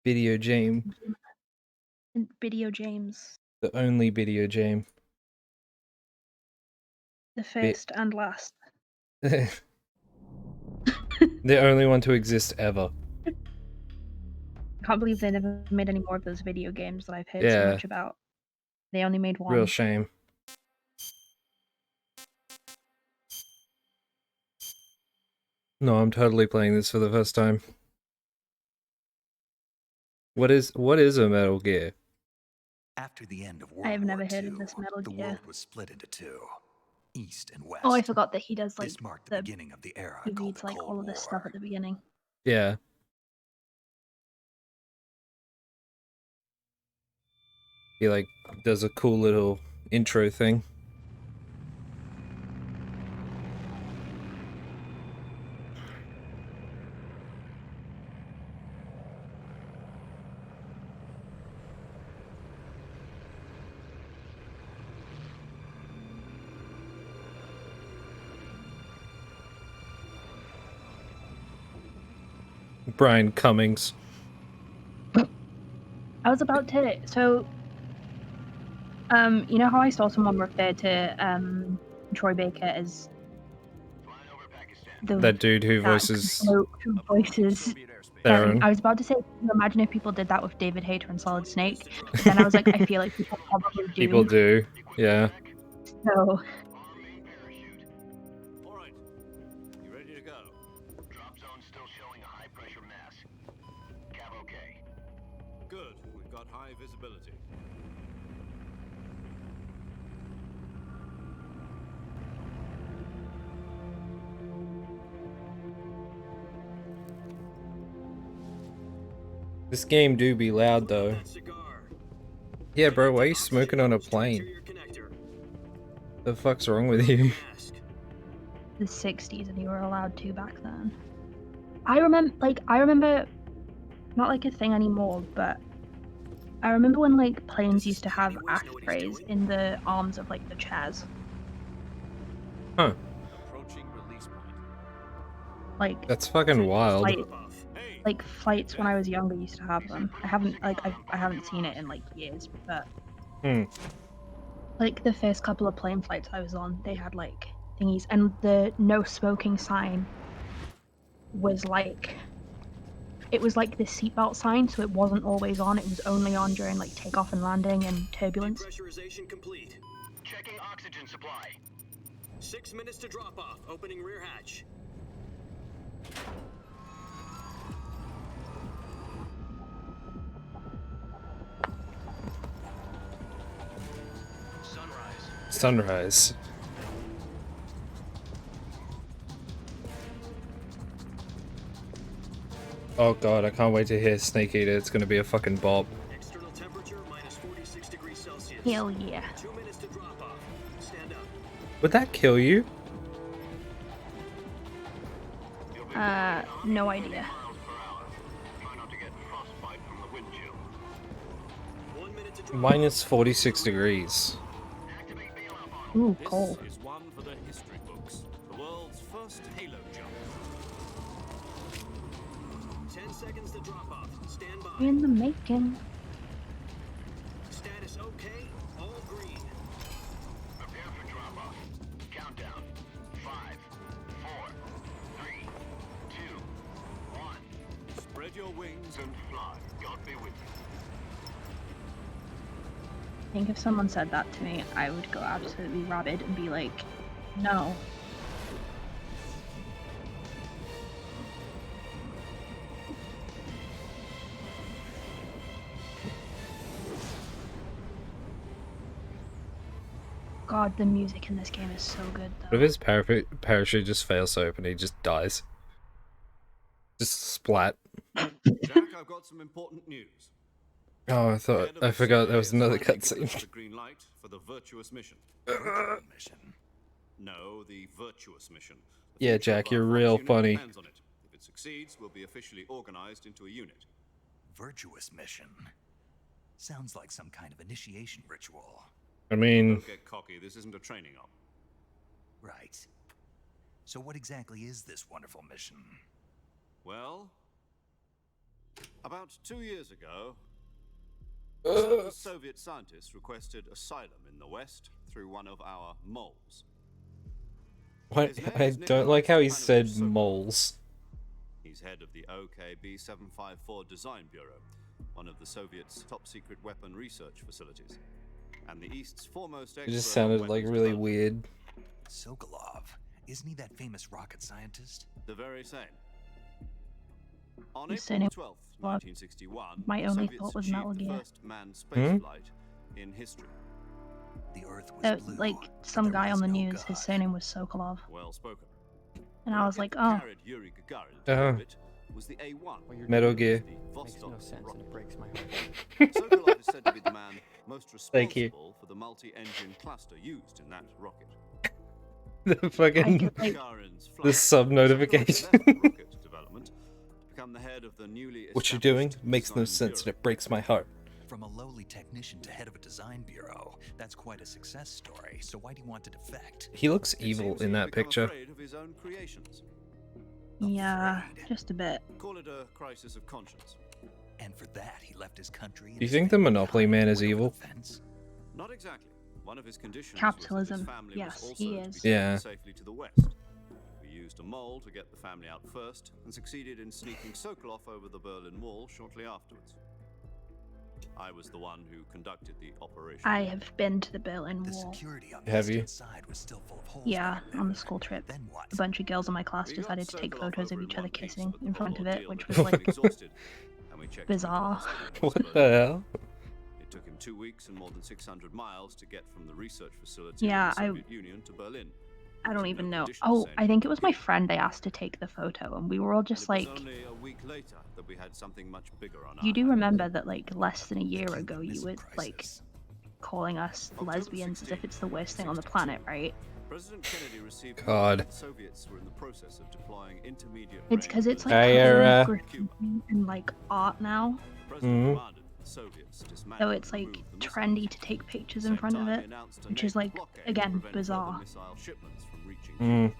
Video game. Video James. The only video game. The first and last. The only one to exist ever. I can't believe they never made any more of those video games that I've heard so Yeah. much about. They only made one. Real shame. No, I'm totally playing this for the first time. What is a Metal Gear? After the end of I World have War never heard of II, this Metal the Gear. world was split into two, East and West. Oh, I forgot that he does like This marked the the beginning of the era he called reads the like Cold all of this stuff War. at the beginning. Yeah. He like does a cool little intro thing. Brian Cummings. I was about to you know how I saw someone refer to Troy Baker as That dude who that voices who voices Theron. I was about to say, imagine if people did that with David Hayter and Solid Snake, but then I was like, I feel like people probably do. People do, yeah. So. All right, you ready to go? Drop zone still showing a high pressure mass. Cav okay. Good, we've got high visibility. This game do be loud though. Yeah, bro, why are you smoking on a plane? The fuck's wrong with you? The 60s, and you were allowed to back then. I remember, not like a thing anymore, but I remember when like planes used to have ashtrays in the arms of like the chairs. Huh. Like that's fucking wild. Like flights when I was younger used to have them. I haven't seen it in like years, but like the first couple of plane flights I was on, they had like thingies, and the no smoking sign was like, it was like the seatbelt sign, so it wasn't always on. It was only on during like takeoff and landing and turbulence. Depressurization complete. Checking oxygen supply. 6 minutes to drop off. Opening rear hatch. Sunrise. Oh god, I can't wait to hear Snake Eater. It's gonna be a fucking bop. External temperature -46°C. Hell yeah. 2 minutes to drop off. Stand up. Would that kill you? No idea. Minus 46 degrees. Ooh, cold. This is one for the history books. The world's first halo jump. 10 seconds to drop off. Stand by. In the making. Status okay. All green. Prepare for drop off. Countdown. 5, 4, 3, 2, 1. Spread your wings and fly. God be with you. I think if someone said that to me, I would go absolutely rabid and be like, no. God, the music in this game is so good, though. What if his parachute just fails to open, he just dies? Just splat. Jack, I've got some important news. Oh, I forgot there was another cutscene. The green light for the virtuous mission. No, the virtuous mission. Yeah, Jack, you're real funny. If it succeeds, we'll be officially organized into a unit. Virtuous mission. Sounds like some kind of initiation ritual. I mean, Don't get cocky. This isn't a training op. Right. So what exactly is this wonderful mission? Well, About 2 years ago, certain Soviet scientists requested asylum in the West through one of our moles. What? I don't like how he said moles. He's head of the OKB 754 Design Bureau, one of the Soviets' top-secret weapon research facilities, and the East's foremost expert. It just on sounded like weapons really development. weird. Sokolov. Isn't he that famous rocket scientist? The very same. On His April surname 12th, was- 1961, my the only Soviets thought was achieved Metal the Gear. first manned spaceflight in history. The Earth was blue, Like, but some there guy was on the no news, his God. surname was Sokolov. Well spoken. And I was like, oh, Carried Yuri Gagarin to Oh. orbit was the A1. What you're Metal doing Gear. The makes no Vostok sense and rocket. it breaks my heart. Sokolov is said to be the man most Thank you. responsible for the multi-engine cluster used in that rocket. The I fucking could, like, Gagarin's the flight, sub Sokolov notification. left rocket development to become the head of the newly What you're doing established makes no Design sense and Bureau. it breaks my heart. From a lowly technician to head of a design bureau, that's quite a success story. So why do you want to defect? He looks It evil seems in he'd that become picture. afraid of his own creations. yeah, Afraid. just a bit. Call it a crisis of conscience. And for that, he left his country. Do you think the Monopoly Man is evil? Not exactly. One of his conditions Capitalism. was that his family Yes, was also he to be is. sent Yeah. safely to the West. We used a mole to get the family out first, and succeeded in sneaking Sokolov over the Berlin Wall shortly afterwards. I was the one who conducted the operation. I have been to the Berlin The Wall. security on the Have you? eastern side was still full of holes. Yeah, back on the then. school trip. Then what? A bunch of girls in my class We got decided to take Sokolov photos of over in each other one piece, kissing but the in front whole of it, ordeal which had was got him like exhausted, and we checked bizarre. him twice What Berlin. the hell? It took him 2 weeks and more than 600 miles to get from the research facility Yeah, in the I- Soviet Union to Berlin. I don't even know. conditions Oh, saying I think it he was could my do friend I asked to take the photo, and we were all And just it was like, only a week later that we had something much bigger on you our do hands. remember that like less than a The year Cuban ago you Missile were like Crisis. calling us October lesbians as if it's the worst thing on the 16, planet, right? President Kennedy received God. word that the Soviets were in the process of deploying intermediate It's because range it's like Hey, covered Era. in graffiti and like art now, The president Mhm. demanded that the Soviets dismantle so it's and like remove the trendy missiles. to take pictures Same in front of time, it, he announced a which is naval like blockade to again prevent further bizarre. missile shipments from reaching Mm.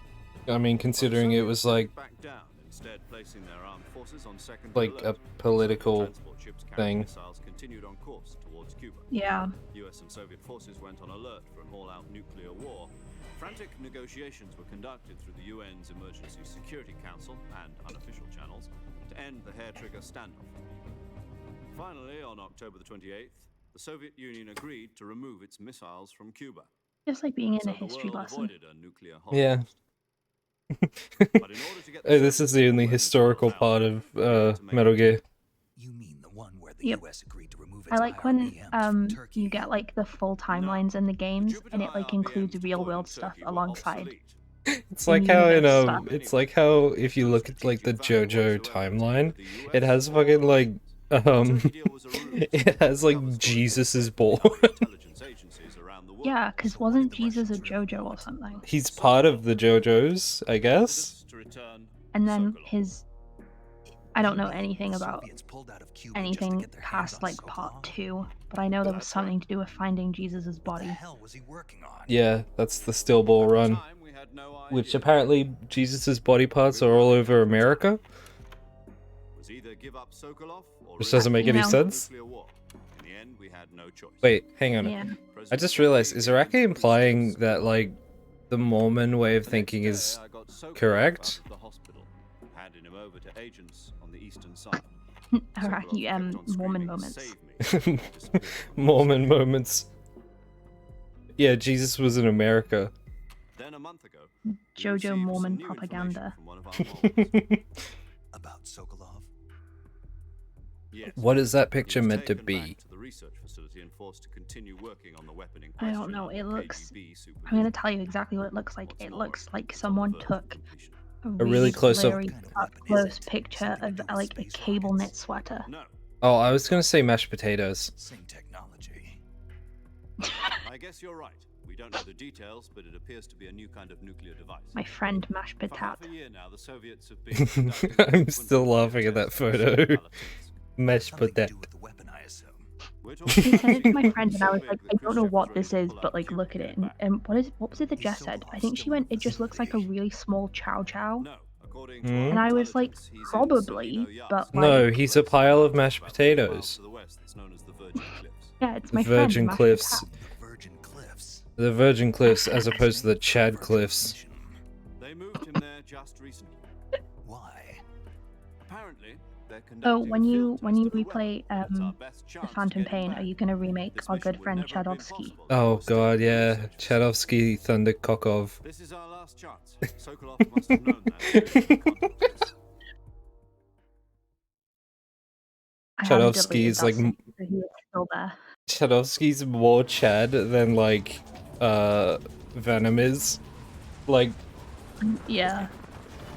I mean, But the considering it Soviets was didn't like back down, instead placing their armed forces on secondary a alert. political Transport ships carrying thing. missiles continued on course towards Cuba. Yeah, US and Soviet forces went on alert for an all-out nuclear war. Frantic negotiations were conducted through the UN's Emergency Security Council and unofficial channels to end the hair-trigger standoff. Finally, on October the 28th, the Soviet Union agreed to remove its missiles from Cuba. just like being in So a the history world lesson. avoided a nuclear Yeah. holocaust. But in order to get the Oh, this is Soviets the to only burn historical themselves part out, of they had to make Metal Gear. You mean the one where the Yep. U.S. agreed to remove its I like when IRBMs from Turkey? you get like the full timelines in the games, and it like includes real world stuff alongside. It's like in how in universe stuff. it's like how if you look at like the JoJo timeline, it has fucking like it has like Jesus's ball. Yeah, because So why did wasn't the Jesus a Russians remove JoJo or it? something? He's part of the JoJos, I guess. And then his, I don't know anything The about Soviets pulled out of Cuba just to anything get their hands past on like part Sokolov? 2, but I know there was That's something right. to do with finding Jesus's What the body. hell was he working on? Yeah, that's the still ball run. Which apparently Jesus's body parts are all over America. Which doesn't make You any know. sense. Wait, hang on. Yeah, I just realized, is Iraqi implying that, like, the Mormon way of thinking is correct? Iraqi Mormon moments. Mormon moments. Yeah, Jesus was in America. Then a month ago, JoJo Mormon propaganda. About Sokolov? Yes. What is that He picture was meant to taken be? back to the research facility and forced to continue working on the weapon in I don't question know, it under looks- KGB supervision. I'm gonna tell you exactly what it looks like. What's It more, looks like it was someone on took completion. a really really close-up- blurry, What kind of up weapon is close it? picture Something of to do with like a space cable rockets? knit sweater. No, Oh, I was gonna say mashed potatoes. Same technology. I guess you're right. We don't know the details, but it appears to be a new kind of nuclear device. My friend Mash For half Patat. a year now, the Soviets have been conducting I'm frequent still nuclear laughing at that tests on photo. Soviet ballistics. Mashed Something to potato. do with the weapon, I assume. We're He sent it to my talking friend and I was so like, big I that don't know Khrushchev what was this ready is, to pull but out like Cuba look at and it. get back. And what was it that Is Jess said? I Sokolov think she still went, in it just looks like a facility? really small chow chow. No, According Hmm? to our And I was like, intelligence, he's in probably, Salino Yacht. but No, like, he's a pile of mashed potatoes. To the west, it's known as the Virgin Cliffs. yeah, it's The my friend. Virgin Mashed Cliffs. Potato. The Virgin Cliffs. The Virgin Cliffs as opposed to the Chad Cliffs. Mission. They moved him there just recently. Why? Apparently, they're Oh, conducting when a you field test of the replay weapon. It's our best the chance to Phantom get him Pain, back. are you gonna remake This our mission good would friend never have been Chadovsky? possible Oh without god, the yeah. researchers. Chadovsky Thunderkokov. This is our last chance. Sokolov must have known that. I haven't Chadovsky deleted is that like scene, so he was still there. Chadovsky's more Chad than like Venom is. Like Yeah.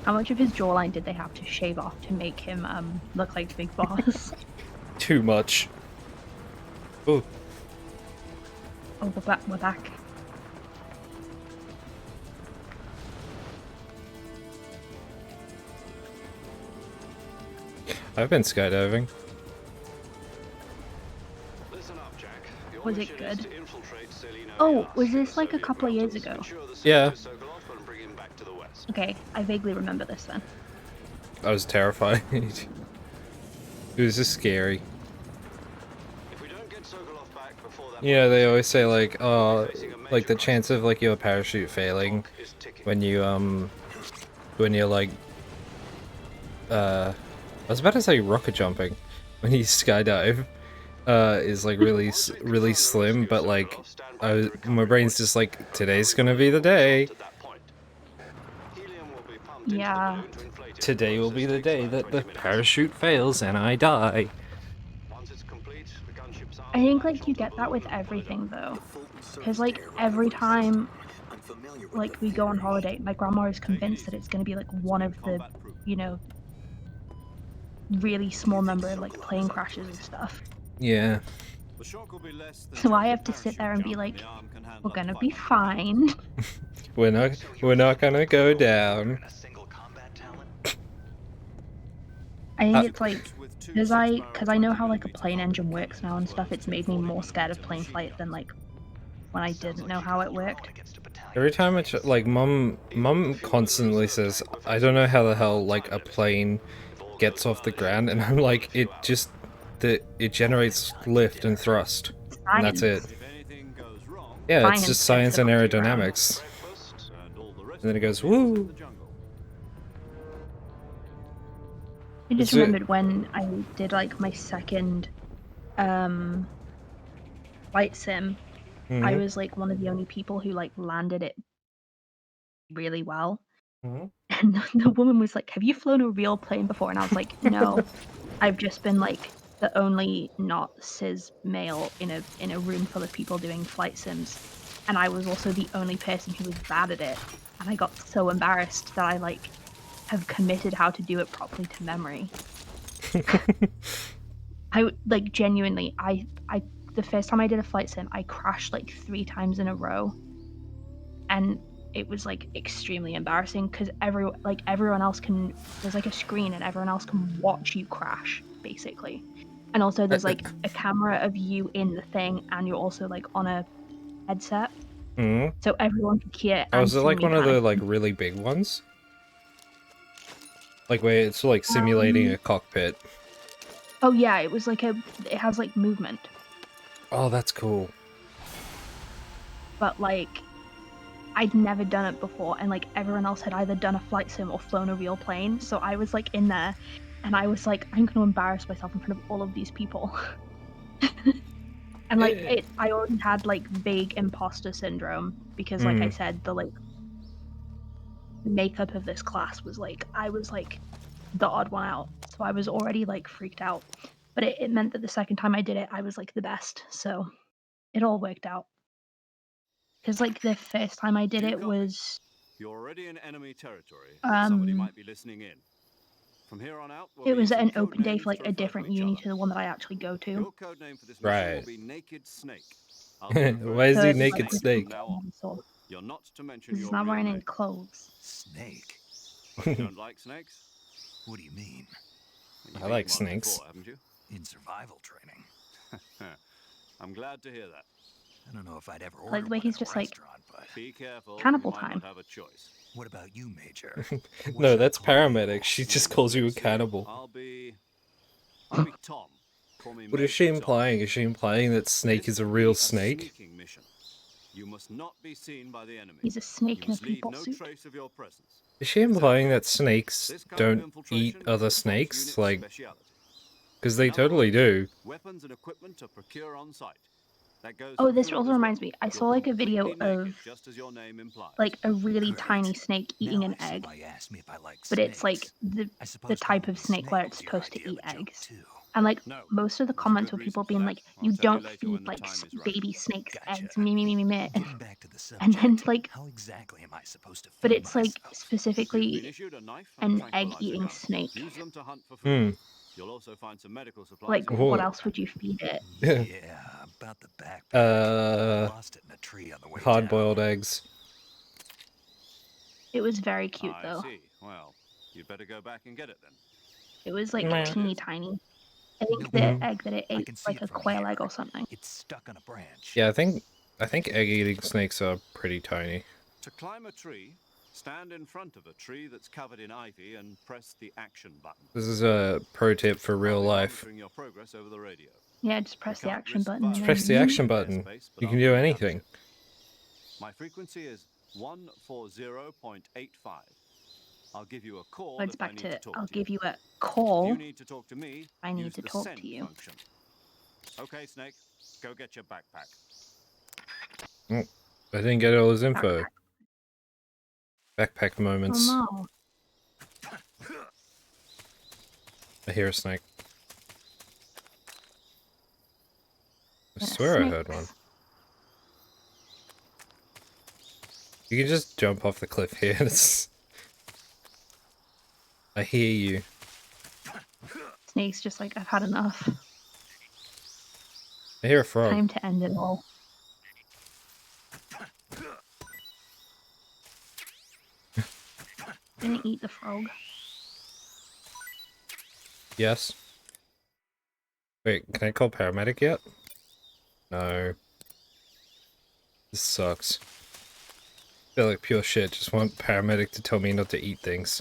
How much of his jawline did they have to shave off to make him look like Big Boss? too much. Oh, Oh, we're back. I've been skydiving. Listen up, Jack. Your Was it mission is good? to infiltrate Salino Oh, Yacht was in this the like a Soviet couple of years mountains, ago? ensure the Yeah. search of Sokolov and bring him back to the west. Okay, I vaguely remember this then. I was terrified. It was just scary. If we don't get Sokolov back before that You know, they point, always say like, oh, facing a like the major chance of like your parachute failing clock is ticking. when you're like, I was about to say rocket jumping, when you skydive, is like really, really slim, but like, my brain's just like, today's gonna be the day. At that point, helium will be pumped into the Yeah. balloon to inflate it. Today will Process be the takes day about that 20 the minutes. parachute fails and I die. Once it's complete, the gunship's arm I think will latch like you onto get the that with balloon and pull it everything up. though, because like every time like we go on holiday, my grandma is convinced that it's gonna be like one of the, you know, really small number of like plane crashes and stuff. Yeah. The shock will be less than So I taking a have to sit parachute there and be jump, like, the arm can handle we're up to gonna be 500 pounds. fine. We're not gonna go down. A single combat talent? I think it's like With two because I know how like a 6-barrel plane 20mm engine works now and stuff. It's made me more scared of plane flight than like when I didn't know how it worked. Every time it's like mum constantly says, I don't know how the hell like a plane gets off the ground, and I'm like, it generates lift and thrust, and that's it. Science. If anything goes wrong, Yeah, it's Science just science gets it and off the ground. aerodynamics. breakfast and all the rest And then it of the goes, meals in woo. the jungle. I just Is it- remembered when I did like my second flight sim, I Mhm. was like one of the only people who like landed it really well. Mhm. And the woman was like, "Have you flown a real plane before?" And I was like, "No, I've just been like the only not cis male in a room full of people doing flight sims, and I was also the only person who was bad at it." And I got so embarrassed that I like have committed how to do it properly to memory. Like genuinely, the first time I did a flight sim, I crashed like 3 times in a row, and it was like extremely embarrassing because everyone else can. There's like a screen, and everyone else can watch you crash basically, and also there's like a camera of you in the thing, and you're also like on a headset, Mhm. so everyone could hear Oh, and is it see like me. one of kind the like really big ones? Like where it's like simulating a cockpit. Oh yeah, it was like it has like movement, Oh, that's cool. but like I'd never done it before, and like everyone else had either done a flight sim or flown a real plane. So I was like in there, and I was like, I'm gonna embarrass myself in front of all of these people. And like I already had like big imposter syndrome because, like I said, the like makeup of this class was like I was like the odd one out, so I was already like freaked out. But it meant that the second time I did it, I was like the best, so it all worked out. Because like the first time I did You it got was You're already in enemy territory. Somebody might be listening in. From here on out, we'll it be was using an open day code for like names a to refer different each uni other. to the one that I actually go to. Your code name for this mission will Right. be Naked Snake. I'll be referring Why is to he you as Naked like, Snake? from now on. So You're not to mention he's your not real wearing name. any clothes. Snake? You don't like snakes? What do you mean? Well, you've I like eaten one snakes. before, haven't you? In survival training? I'm glad to hear that. I don't know if I'd ever Like order the way one he's at a just like restaurant, but Be careful. Cannibal you might time. not have a choice. what about you, Major? What No, should I that's call you? paramedic. She just calls you a Let's see. cannibal. I'll be Tom. Call me What is Major she Tom. implying? Is she implying that Snake This is a will real be snake? sneaking mission. You must not be seen by the enemy. he's a You snake in a must leave people no suit. trace of your presence. Is she implying that snakes This kind of don't infiltration eat is other response snakes? unit's Like, speciality. because they In other totally words, do. Weapons and equipment are procure on site. That goes Oh, for this food also as reminds well. me. I You're saw like a video completely naked, of just as your name implies. like a really Great. tiny snake eating Now an I see egg, why you asked me if I like but it's like snakes. I the suppose type calling of me snake where Snake it's was your supposed to idea of eat a joke, eggs. too. And like No. most of the There's a comments good were people reason for being that. like, I'll "You tell you don't later feed when the like time is right. baby snakes Gotcha. eggs." Me, me, me, me, me. Getting back to the And then subject, like, how exactly am I supposed to but feed it's like myself? You've been specifically issued a knife and a an tranquilizer egg-eating gun. snake. Use them to hunt for food. Hmm. You'll also find some medical supplies. Like, in your what Whoa. else would you feed it? Yeah, about the backpack. I lost it in a tree on the way down. Hard-boiled eggs. It was very cute I though. see. Well, you'd better go back and get it then. It was like Meh. teeny tiny. I think Nope. the Mhm. egg that it I ate can was see like it a from quail here. egg or something. It's stuck on a branch. Yeah, I think egg-eating snakes are pretty tiny. To climb a tree, stand in front of a tree that's covered in ivy and press the action button. This is a pro tip for real I'll be life. monitoring your progress over the radio. Yeah, just press the can't action risk button. violence. And Press the then action button. Airspace, but You I'll can do bring it up anything. soon. My frequency is 140.85. I'll give you a call words if I back need to, to talk I'll to you. give you a If call. you need to talk to me, I need use to the talk send to you. function. Okay, Snake, go get your backpack. Oh, I didn't get all his info. Backpack. Backpack Oh moments. no. I hear a snake. I Yeah, swear I heard one. snakes. You can just jump off the cliff here. I hear you. Snake's just like, I've had enough. I hear a frog. Time to end it all. Didn't eat the frog. Yes. Wait, can I call paramedic yet? No. This sucks. I feel like pure shit. Just want paramedic to tell me not to eat things.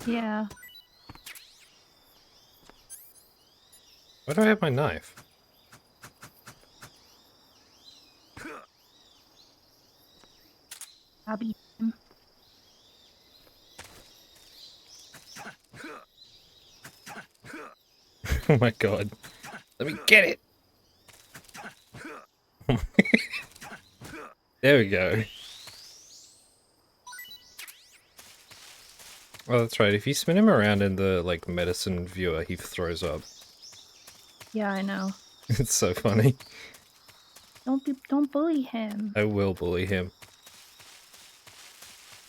Yeah. Why do I have my knife? Abby. him. Oh my god. Let me get it! There we go. Oh, that's right. If you spin him around in the, like, medicine viewer, he throws up. Yeah, I know. It's so funny. Don't bully him. I will bully him.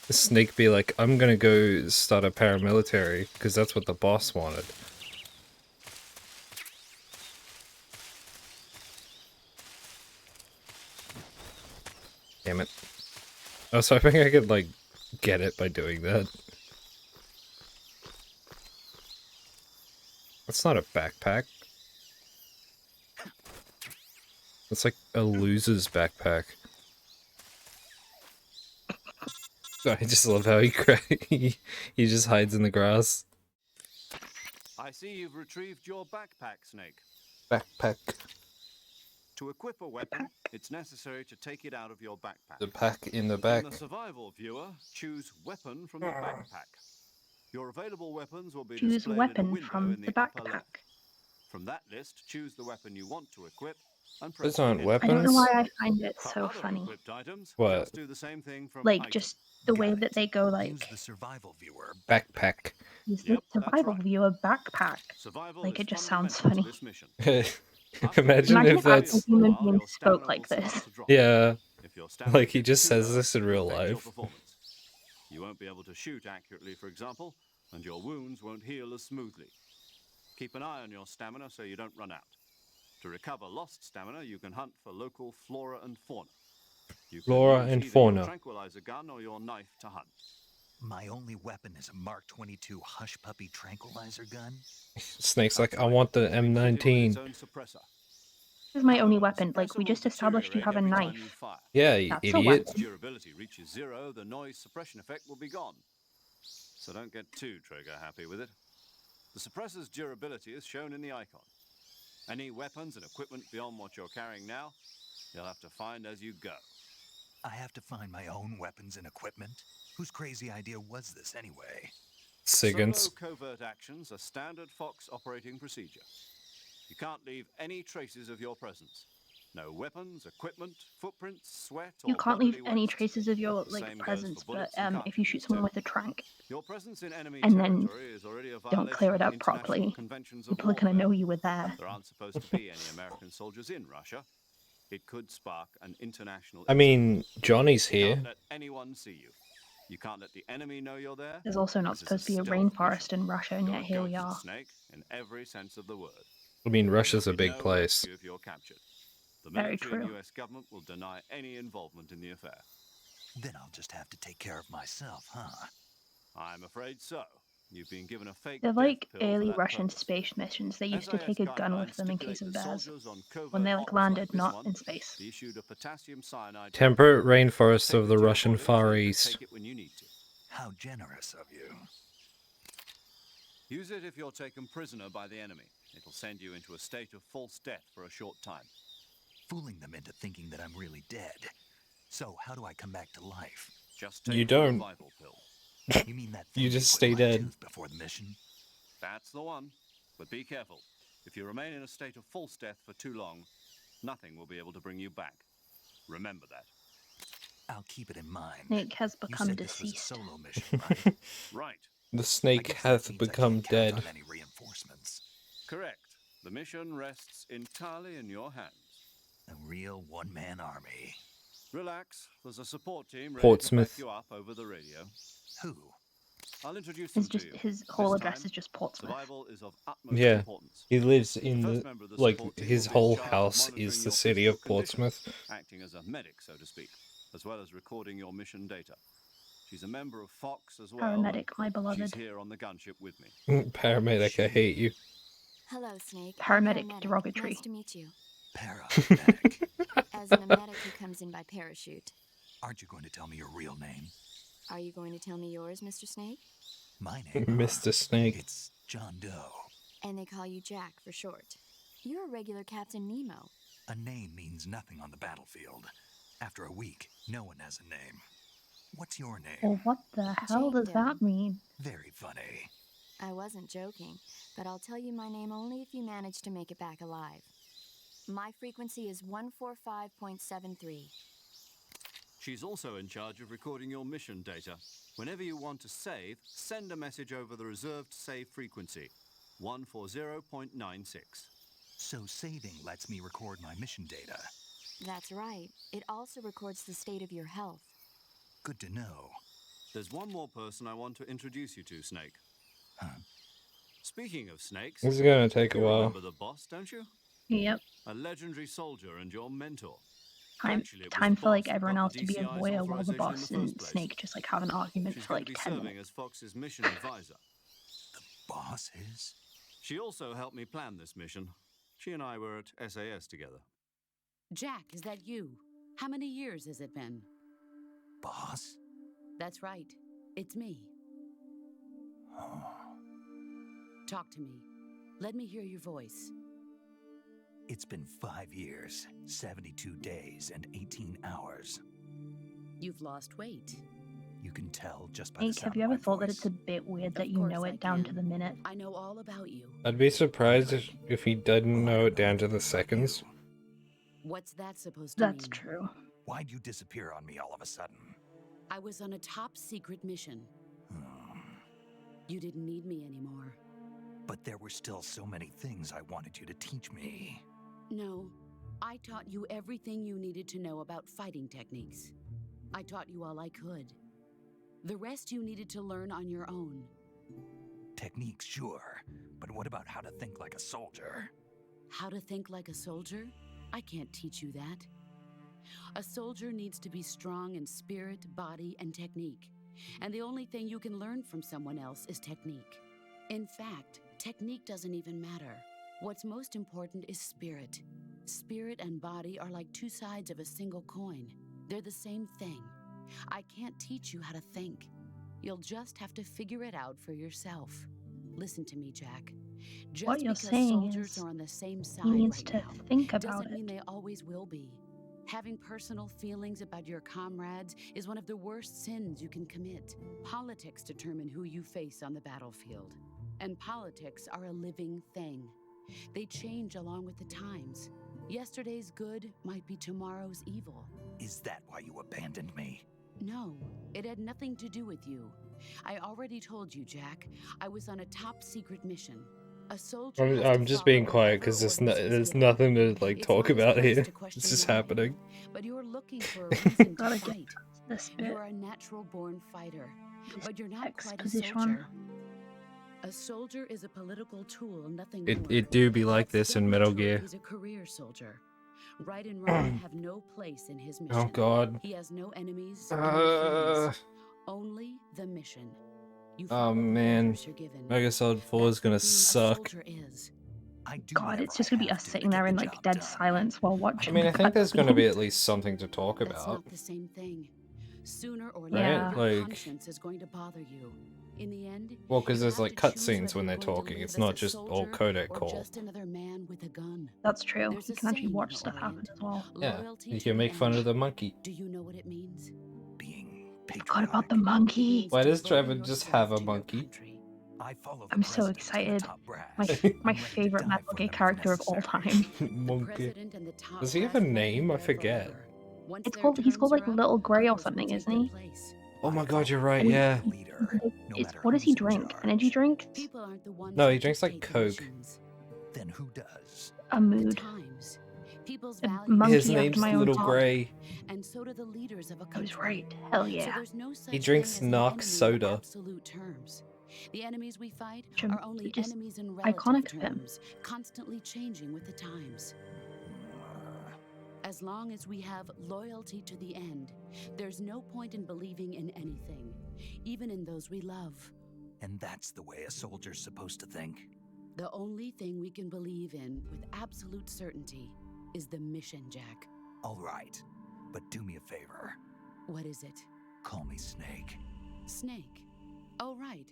The snake be like, I'm gonna go start a paramilitary, because that's what the boss wanted. Damn it. I was hoping I could, like, get it by doing that. That's not a backpack. It's like a loser's backpack. I just love how he just hides in the grass. I see you've retrieved your backpack, Snake. Backpack. To equip a weapon, it's necessary to take it out of your backpack. The pack in the back. In the survival viewer, choose weapon from the backpack. Your available weapons will be Choose displayed in a weapon window from in the upper backpack. left. From that list, choose the weapon you want to equip and press Those aren't enter. I don't know weapons. why I find it For so other funny. equipped items, What? just do the same thing from Like, item. just the way Got that it. they go, Use like, the survival viewer. Backpack. use Yep, the that's survival right. viewer backpack. Survival Like, is it just sounds fundamental to funny. this mission. Imagine Imagine if if actual that's... human While your beings spoke stamina like will start this. to drop. Yeah, If your stamina like he gets just too says low, this in it'll real affect your life. performance. You won't be able to shoot accurately, for example, and your wounds won't heal as smoothly. Keep an eye on your stamina so you don't run out. To recover lost stamina, you can hunt for local flora and fauna. You can Flora use and either fauna. your tranquilizer gun or your knife to hunt. My only weapon is a Mark 22 Hush Puppy tranquilizer gun. Snake's like, That's I right. want the It'll be fitted with its M19. own suppressor. is my only However, the weapon. Like, we suppressor just will established you deteriorate have a every time knife. you fire. Yeah, you That's a idiot. weapon. Durability reaches 0, the noise suppression effect will be gone. So don't get too trigger happy with it. The suppressor's durability is shown in the icon. Any weapons and equipment beyond what you're carrying now, you'll have to find as you go. I have to find my own weapons and equipment? Whose crazy idea was this anyway? Solo Siggins. covert actions are standard Fox operating procedure. You can't leave any traces of your presence. No weapons, equipment, footprints, sweat, or You can't leave bodily any waste. traces of your The like same goes for presence, but bullets and if you shoot cartridges, someone too. with a trank Your presence in enemy and then territory is already a don't clear violation it of up international properly, conventions of people are gonna warfare. know you were there. There aren't supposed to be any American soldiers in Russia. It could spark an international I incident. mean, Johnny's You here. can't let anyone see you. You can't let the enemy know you're there. There's also not This is supposed to be a stealth rainforest mission. in Russia, and You're yet a here we ghost, are. Snake, in every sense of the word. I mean, There Russia's will a be big no place. rescue if you're captured. The Very military and true. US government will deny any involvement in the affair. Then I'll just have to take care of myself, huh? I'm afraid so. You've been given a fake They're death like pill for early that Russian purpose. space missions. They used to SAS take a gun with guidelines them in stipulate case of that bears. soldiers on covert When they like ops landed, this not one in space. be issued a potassium cyanide Temperate tablet. rainforests Take of it the to your Russian body so Far you can East. take it when you need to. How generous of you. Use it if you're taken prisoner by the enemy. It'll send you into a state of false death for a short time. Fooling them into thinking that I'm really dead. So how do I come back to life? Just You take the don't. revival pill. You mean that You thing just put in stay my dead. tooth before the mission? That's the one. But be careful. If you remain in a state of false death for too long, nothing will be able to bring you back. Remember that. I'll keep it in mind. Snake has You become said this was a deceased. solo mission, right? Right. The I snake guess that hath means I become can't count dead. on any reinforcements. Correct. The mission rests entirely in your hands. A real one-man army. Relax. There's a support team ready Portsmouth. to back you up over the radio. Who? I'll introduce them It's to just you. his whole This address time, is just Portsmouth. survival is of utmost Yeah. importance. He lives in The the, first member of the like, support team his will be in whole charge of house monitoring is the your city physical of condition, Portsmouth. acting as a medic, so to speak, as well as recording your mission data. She's a member of Fox as well. Paramedic, my She's beloved. here on the gunship with me. Paramedic, I hate you. Hello, Snake. Paramedic, I'm derogatory. Nice to meet you. Paramedic. As in a medic who comes in by parachute. Aren't you going to tell me your real name? Are you going to tell me yours, Mr. Snake? My name, Mr. Snake. It's John Doe. And they call you Jack for short. You're a regular Captain Nemo. A name means nothing on the battlefield. After a week, no one has a name. What's your name? Well, what the hell Jane does Doe. that mean? Very funny. I wasn't joking, but I'll tell you my name only if you manage to make it back alive. My frequency is 145.73. She's also in charge of recording your mission data. Whenever you want to save, send a message over the reserved save frequency, 140.96. So saving lets me record my mission data. That's right. It also records the state of your health. Good to know. There's one more person I want to introduce you to, Snake. Huh? Speaking of snakes, This is gonna take a you while. remember the boss, don't you? Yep. A legendary soldier and your mentor. Time, Actually, it was time the for like boss that everyone got else the to be a DCI's voyeur while the authorization in boss the and first place. Snake just like have an argument She's for going like to be 10 serving minutes. as Fox's mission advisor. Boss is? She also helped me plan this mission. She and I were at SAS together. Jack, is that you? How many years has it been? Boss? That's right. It's me. Oh. Talk to me. Let me hear your voice. It's been 5 years, 72 days, and 18 hours. You've lost weight. You can tell just by the Snake, sound have you of ever my thought that voice. it's a bit weird that Of you know course I it down to can. the minute? I know all about you. I'd be surprised if he didn't know it down to the seconds. What's that supposed to That's mean? true. Why'd you disappear on me all of a sudden? I was on a top secret mission. Hmm. You didn't need me anymore. But there were still so many things I wanted you to teach me. No, I taught you everything you needed to know about fighting techniques. I taught you all I could. The rest you needed to learn on your own. Techniques, sure. But what about how to think like a soldier? How to think like a soldier? I can't teach you that. A soldier needs to be strong in spirit, body, and technique. And the only thing you can learn from someone else is technique. In fact, technique doesn't even matter. What's most important is spirit. Spirit and body are like two sides of a single coin. They're the same thing. I can't teach you how to think. You'll just have to figure it out for yourself. Listen to me, Jack. Just What you're because saying soldiers is are on the same side he needs right to now think about doesn't mean it. they always will be. Having personal feelings about your comrades is one of the worst sins you can commit. Politics determine who you face on the battlefield. And politics are a living thing. They change along with the times. Yesterday's good might be tomorrow's evil. Is that why you abandoned me? No, it had nothing to do with you. I already told you, Jack. I was on a top secret mission. A soldier has to I'm just being follow quiet whatever because orders he's there's given. nothing to like It's talk always about wise here. to question It's just why, happening. but you're looking for a reason to Gotta get fight. this bit. You're a natural-born fighter, This but you're not quite a exposition. soldier. A soldier is a political tool, nothing more. It do be like That's this in still Metal not true if Gear. He's a career soldier. Right and wrong have no place in his mission. Oh god. He has no enemies, no friends. Only the mission. You Oh follow the man. orders you're given. Metal Solid 4 is That's gonna what being a suck. soldier is. I do God, whatever it's just I gonna be have us to sitting get there in the like job dead done. silence while I watching. mean, I think there's gonna be at cutscenes. least something to talk That's about. not the same thing. Sooner or Yeah. later, Right? your Like- conscience is going to bother you. In the end, Well, because you there's have like to choose cutscenes whether when you're they're going to talking. live It's as not a just all soldier codec or call. just another man with a gun. That's true. There's You a can actually saying watch in stuff happen Orient, as well. Yeah, loyalty you to can the make fun end. of the monkey. Do you know what it means? Being Forgot about the patriotic. monkey. It Why means does Trevor devoting just yourself have a to your monkey? country. I follow the I'm so president and the excited. top brass. My I'm my ready to favorite die Metal for Gear them if character of all necessary. time. The Monkey. president and the top Does he have a brass won't be name? I there forget. forever. Once It's their called he's called terms like are up, Little Grey or others will something, take isn't their he? place. Oh my I god, you're follow right, And yeah. the leader, no It's matter what does he who's in drink? charge. Energy drinks? People aren't the ones No, who he drinks like dictate Coke. missions. Then who does? A The mood. times. People's A values monkey His after name's my own Little heart. Grey. and so do the leaders of a I was country. right. Hell So yeah. there's no such He drinks thing as an Narc enemy in soda. absolute terms. The enemies we fight Which are only just enemies in relative iconic of him. terms, constantly changing with the times. As long as we have loyalty to the end, there's no point in believing in anything, even in those we love. And that's the way a soldier's supposed to think. The only thing we can believe in with absolute certainty is the mission, Jack. All right, but do me a favor. What is it? Call me Snake. Snake. Oh, right.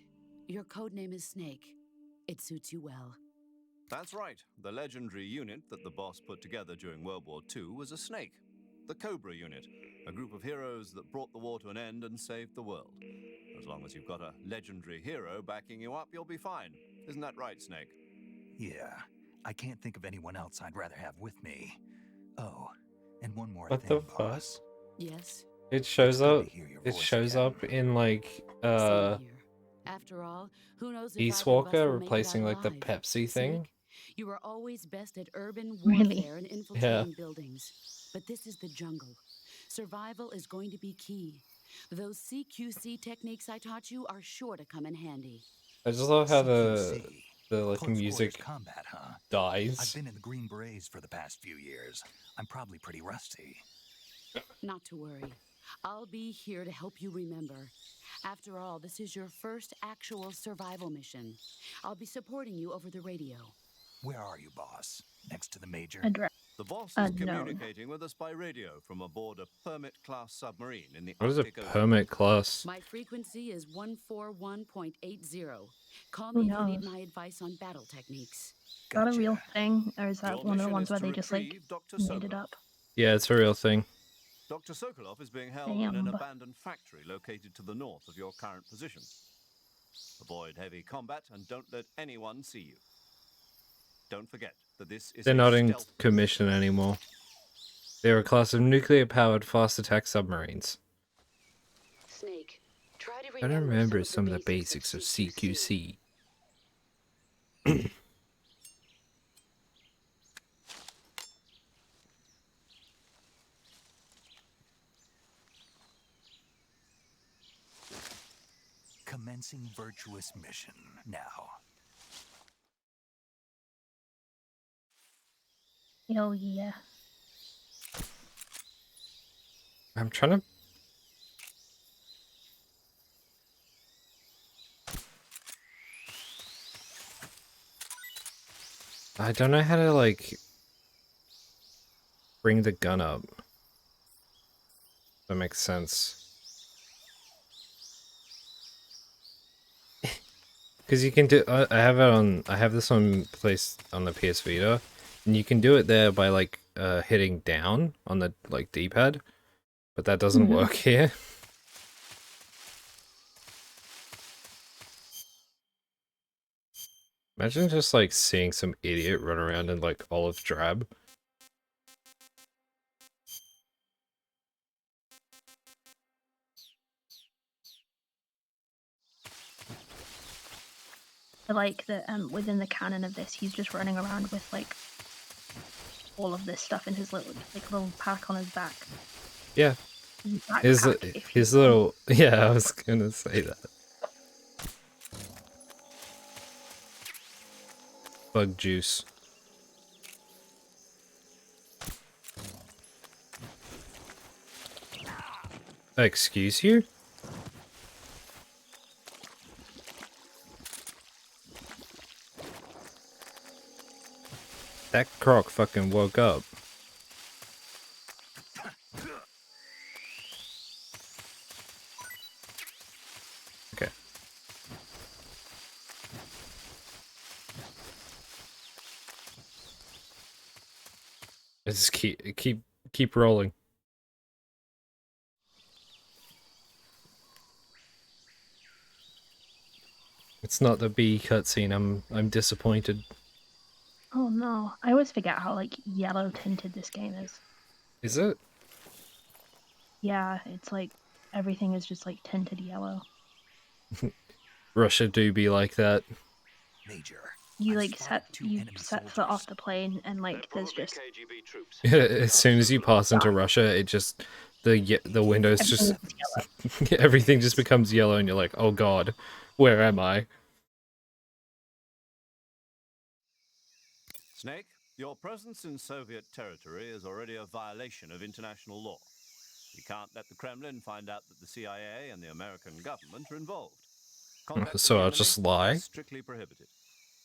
Your code name is Snake. It suits you well. That's right. The legendary unit that the boss put together during World War II was a snake. The Cobra unit, a group of heroes that brought the war to an end and saved the world. As long as you've got a legendary hero backing you up, you'll be fine. Isn't that right, Snake? Yeah, I can't think of anyone else I'd rather have with me. Oh, and one more What thing, the fuck? boss. Yes? It shows good to up. hear your It voice shows again. up in like Same here. After all, who knows if Peace either of us Walker will make it replacing out like the alive. Pepsi thing. Snake, you are always best at urban Really? warfare and infiltrating buildings. But this is the jungle. Survival is going to be key. Those CQC techniques I taught you are sure to come in handy. I just love how the CQC. like Close music quarters combat, huh? I've dies. been in the Green Berets for the past few years. I'm probably pretty rusty. Not to worry. I'll be here to help you remember. After all, this is your first actual survival mission. I'll be supporting you over the radio. Where are you, boss? Next to the major? Address. The boss is Unknown. communicating with us by radio from aboard a Permit-class submarine in the What is a Arctic Ocean. permit class? My frequency is 141.80. Call Who me if you need knows? my advice on battle techniques. Is that a Gotcha. real thing, or is that Your one of the mission ones is where to they just like retrieve Dr. made it Sokolov. up? Yeah, it's a real thing. Dr. Sokolov is being held in an Damn. abandoned factory located to the north of your current position. Avoid heavy combat and don't let anyone see you. Don't forget that this is They're a not in stealth commission anymore. They're a class of nuclear-powered fast attack submarines. Snake, try to I don't remember some of the basics of CQC. Commencing virtuous mission now. Hell yeah. I'm trying to. I don't know how to like bring the gun up. That makes sense. Because you can do. I have it on. I have this on place on the PS Vita, and you can do it there by like hitting down on the like D-pad, but that doesn't work here. Imagine just like seeing some idiot run around in like olive drab. I like that within the canon of this, he's just running around with like all of this stuff in his little pack on his back. Yeah. His little yeah, I was gonna say that. Bug juice. Excuse you? That croc fucking woke up. Okay. Just keep rolling. It's not the bee cutscene. I'm disappointed. Oh no, I always forget how like yellow tinted this game is. Is it? Yeah, it's like everything is just like tinted yellow. Russia do be like that. Major. You I've like spotted set two you enemy set foot soldiers. off the plane and like there's just KGB troops. As soon as you pass into Russia, it just the windows just everything is yellow. everything just becomes yellow, and you're like, oh god, where am I? Snake, your presence in Soviet territory is already a violation of international law. You can't let the Kremlin find out that the CIA and the American government are involved. Contact with So the I'll enemy just lie? is strictly prohibited.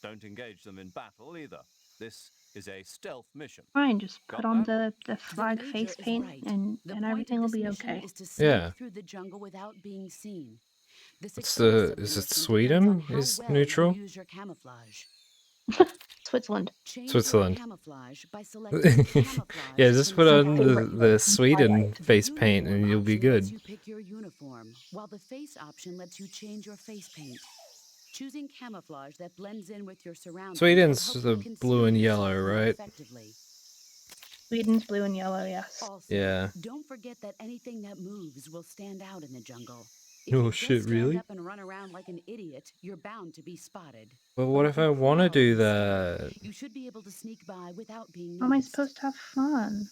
Don't engage them in battle either. This is a stealth mission. Fine, just Got put on that? the flag Major face is paint right. and The point of everything will this be mission okay. is to sneak Yeah. through the jungle without being seen. The What's success the? of Is the it mission Sweden? depends on how Is well neutral? you use your camouflage. Switzerland. Change Switzerland. your camouflage by selecting camouflage. Yeah, just from put the on side. favorite the place in Sweden Twilight. face The paint, and uniform you'll be option lets good. you pick your uniform, while the face option lets you change your face paint. Choosing camouflage that blends in with your surroundings Sweden's will help the you blue and conceal yellow, yourself more right? effectively. Sweden's blue and yellow, yes. Also, Yeah. don't forget that anything that moves will stand out in the jungle. If Oh you shit, just stand really? up and run around like an idiot, you're bound to be spotted. But what if I you want to prowl do instead, that? you should be able to sneak by without being How am I noticed. supposed to have fun?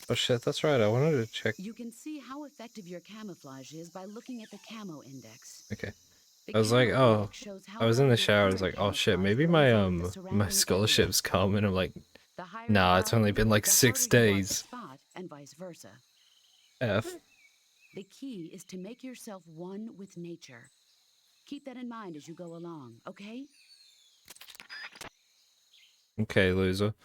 Oh shit, that's right. I wanted to check. You can see how effective your camouflage is by looking at the camo index. Okay. The I was like, camo oh, index shows how I was in well the your shower. I was current like, oh shit, camouflage maybe blends my in with the my surrounding scholarship's area. come, and I'm like, The higher nah, you it's are, only been like the 6 harder you are to days. spot, and vice versa. F. The key is to make yourself one with nature. Keep that in mind as you go along, okay? Okay, loser.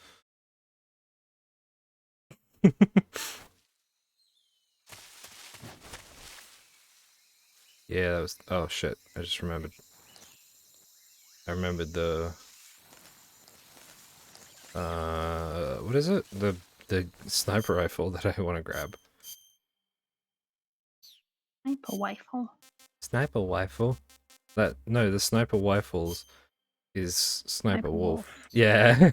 Yeah, that was. Oh shit! I just remembered. I remembered the. What is it? The sniper rifle that I want to grab. Sniper rifle. Sniper rifle. The sniper rifles is sniper wolf. Yeah.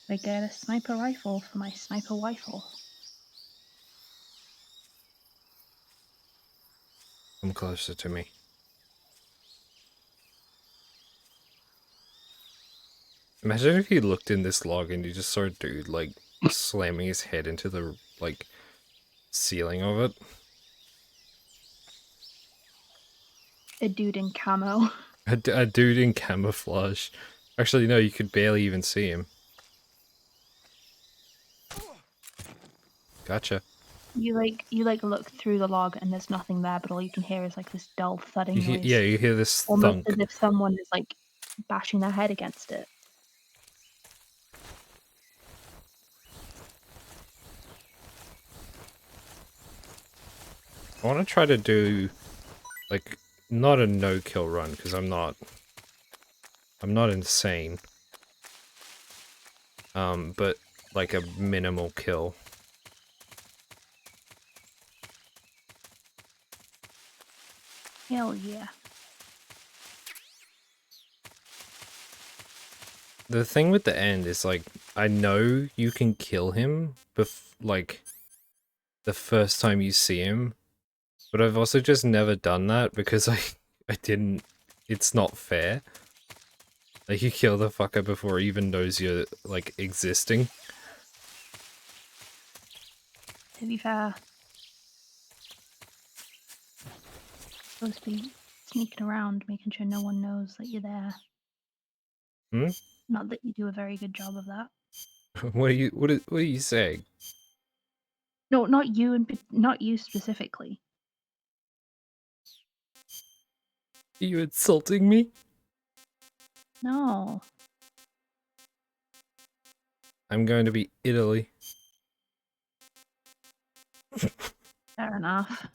I get a sniper rifle for my sniper rifle. Come closer to me. Imagine if you looked in this log and you just saw a dude like slamming his head into the like ceiling of it. A dude in camo. A dude in camouflage. Actually, no, you could barely even see him. Gotcha. You look through the log and there's nothing there, but all you can hear is like this dull thudding noise. Yeah, you hear this almost thunk. as if someone is like bashing their head against it. I want to try to do, like, not a no-kill run, because I'm not insane. But, like, a minimal kill. Hell yeah. The thing with the end is, like, I know you can kill him, like, the first time you see him, but I've also just never done that because I didn't, it's not fair. Like, you kill the fucker before he even knows you're, like, existing. To be fair, supposed to be sneaking around, making sure no one knows that you're there. Hmm? Not that you do a very good job of that. What are you saying? No, not you, and not you specifically. Are you insulting me? No. I'm going to be Italy. Fair enough.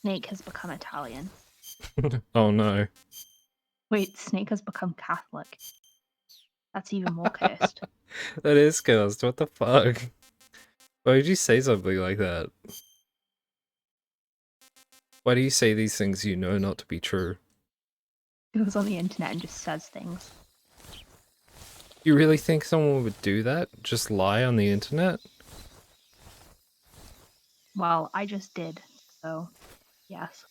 Snake has become Italian. Oh no. Wait, Snake has become Catholic. That's even more cursed. That is cursed, what the fuck? Why would you say something like that? Why do you say these things you know not to be true? He goes on the internet and just says things. You really think someone would do that? Just lie on the internet? Well, I just did, so yes.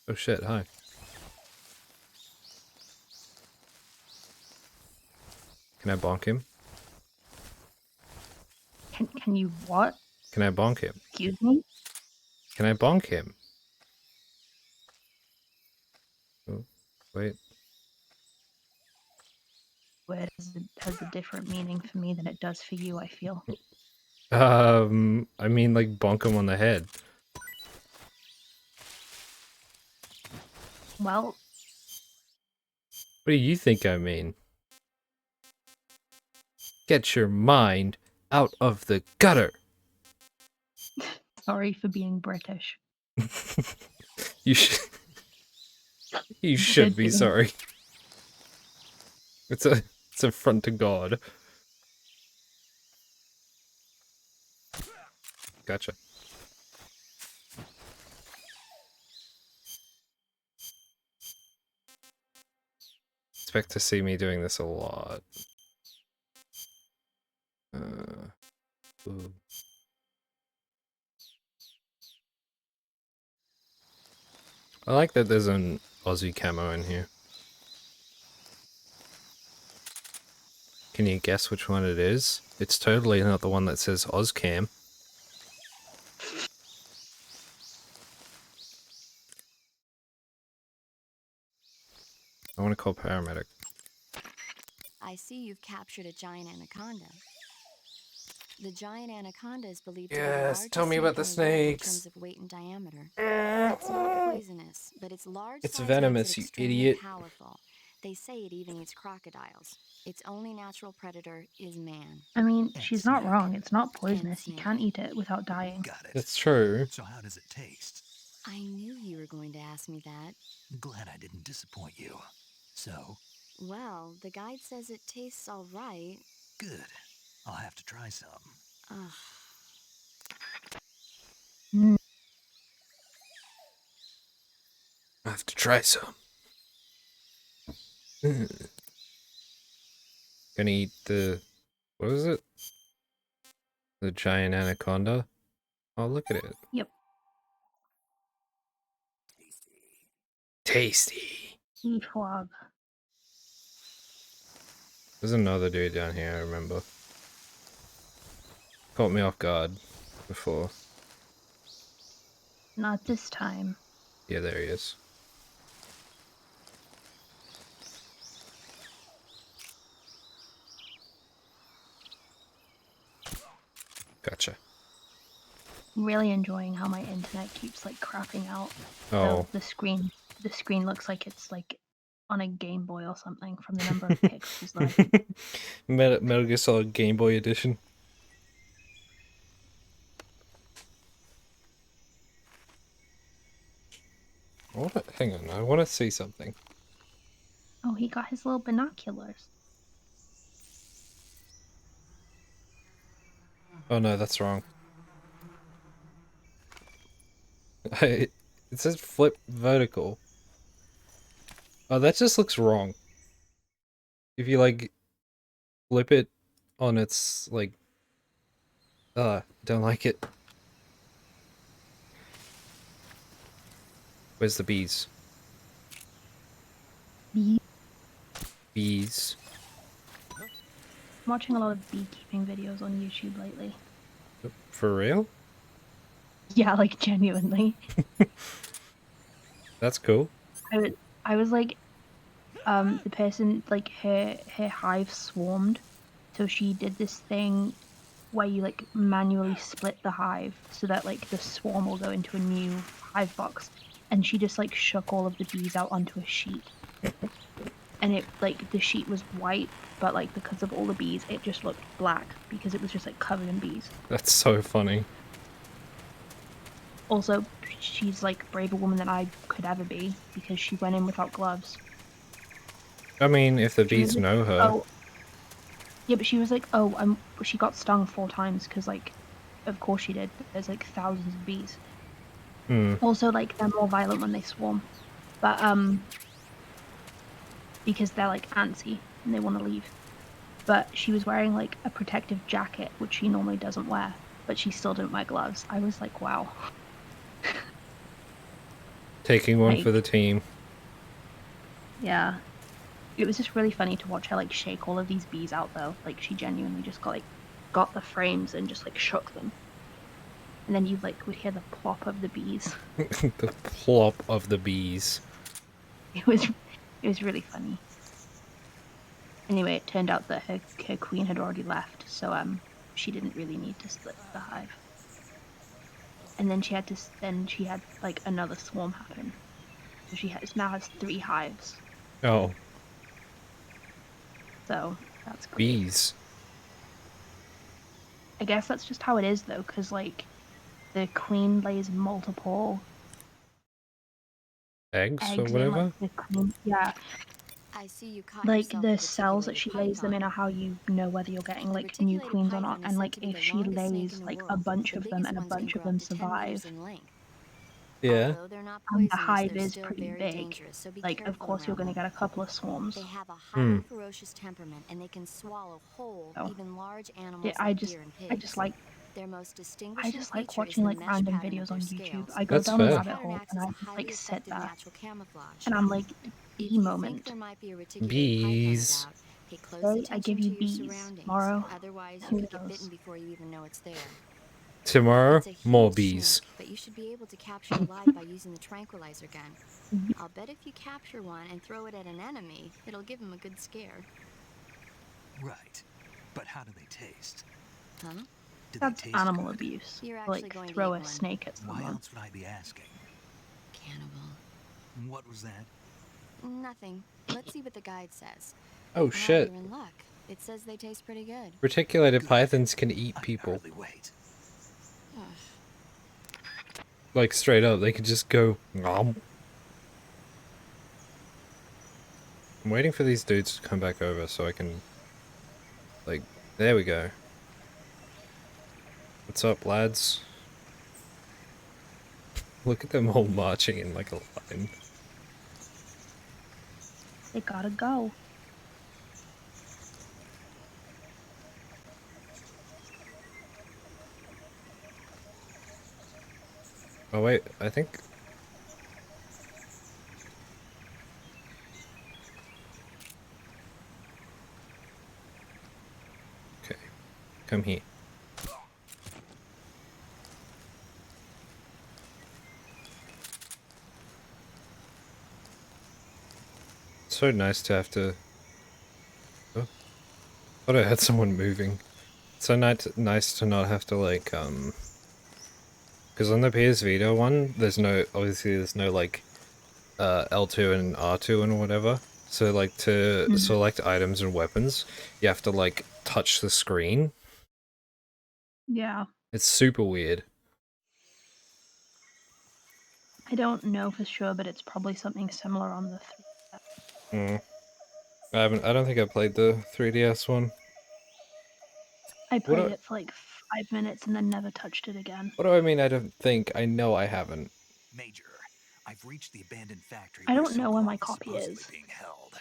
Oh shit, hi. Can I bonk him? Can you what? Can I bonk him? Excuse me? Can I bonk him? Oh, wait. Word has a different meaning for me than it does for you, I feel. I mean, like, bonk him on the head. Well, What do you think I mean? Get your mind out of the gutter! sorry for being British. You should... You should be sorry. It's a affront to God. Gotcha. Expect to see me doing this a lot. Ooh. I like that there's an Aussie camo in here. Can you guess which one it is? It's totally not the one that says Ozcam. I want to call paramedic. I see you've captured a giant anaconda. The giant anaconda is believed to be the Yes, largest tell me about the snake on the world in snakes. terms of weight and diameter. It's not poisonous, but its large It's size venomous, makes it you extremely idiot. powerful. They say it even eats crocodiles. Its only natural predator is man. I mean, And she's not snake. wrong. It's not And poisonous. You snake. can't eat it without dying. Got it. That's true. So how does it taste? I knew you were going to ask me that. Glad I didn't disappoint you. So, Well, the guide says it tastes all right. good. I'll have to try some. Ugh. Mm. I have to try some. Gonna eat the... What is it? The giant anaconda? Oh, look at it. Yep. Tasty. Eat frog. There's another dude down here, I remember. Caught me off guard before. Not this time. Yeah, there he is. Gotcha. Really enjoying how my internet keeps like crapping out. Oh. So the screen looks like it's like on a Game Boy or something from the number of pixels that I can. Metal Gear Solid Game Boy Edition. Hang on, I want to see something. Oh, he got his little binoculars. Oh no, that's wrong. It says flip vertical. Oh, that just looks wrong. If you like flip it on its like, don't like it. Where's the bees? Bee. Bees. I'm watching a lot of beekeeping videos on YouTube lately. For real? Yeah, like genuinely. That's cool. I was like, the person like her hive swarmed, so she did this thing where you like manually split the hive so that like the swarm will go into a new hive box, and she just like shook all of the bees out onto a sheet, and it like the sheet was white, but like because of all the bees it just looked black because it was just like covered in bees. That's so funny. Also, she's like braver woman than I could ever be because she went in without gloves. I mean, if the She bees was like, know her. oh, yeah, but she was like, oh, she got stung 4 times because, like, of course she did. There's like thousands of bees. Also, like, they're more violent when they swarm, but because they're like antsy and they want to leave. But she was wearing like a protective jacket, which she normally doesn't wear, but she still didn't wear gloves. I was like, wow. Taking one Like, for the team. yeah. It was just really funny to watch her like shake all of these bees out though. Like she genuinely just got the frames and just like shook them. And then you like would hear the plop of the bees. The plop of the bees. It was really funny. Anyway, it turned out that her queen had already left, so she didn't really need to split the hive. And then she had like another swarm happen. So now has 3 hives. Oh. So that's great. Bees. I guess that's just how it is though, because like the queen lays multiple Eggs or eggs in whatever? like the queen. Yeah. I see you caught Like yourself the a cells that reticulated she lays them in python. are how you know whether you're getting The like new reticulated queens or not. python is And said like to be if the she longest snake lays in the like a world. bunch The of them biggest and a ones may bunch of grow up them to 10 meters survive, in length. Yeah. Although they're not and the poisonous, hive they're is still pretty very big, dangerous, so be like of careful course you're around going to them. get a couple of swarms. They have a highly ferocious temperament, and they can swallow whole, So even large yeah, animals I like just deer and I pigs. just like Their most I distinguishing just like feature is watching the like mesh random pattern of videos their on YouTube. scales. I go That's down a fair. This rabbit pattern hole acts and as I a just highly like sit effective there natural camouflage. and I'm like If bee you moment. think there might be a reticulated Bees. python about, pay close Today I attention give you to your bees. surroundings. Tomorrow, Otherwise, who you could get knows? bitten before you even know it's there. Tomorrow, It's a more huge bees. snake, but you should be able to capture it alive by using the tranquilizer gun. I'll bet if you capture one and throw it at an enemy, it'll give him a good scare. Right. But how do they taste? Huh? Do That's they taste animal good? abuse. You're actually Like going to throw eat a one. snake at Why someone. else would I be asking? Cannibal. What was that? Nothing. Let's see what the guide says. Oh Well, shit. you're in luck. It says they taste pretty good. Reticulated Good. pythons can eat I can people. hardly wait. Like straight up, they could just go nom. I'm waiting for these dudes to come back over so I can, like, there we go. What's up, lads? Look at them all marching in like a line. They gotta go. Oh wait, I think... Okay, come here. It's so nice to have to... Oh, thought I had someone moving. so nice to not have to like because on the PS Vita one, there's no like L2 and R2 and whatever. So like to select items and weapons, you have to like touch the screen. Yeah. It's super weird. I don't know for sure, but it's probably something similar on the 3DS. I don't think I played the 3DS one. I What played do, it for like 5 minutes and then never touched it again. what do I mean I don't think? I know I haven't. Major, I've reached the abandoned factory I where don't know where my Sokolov is copy supposedly is. being held.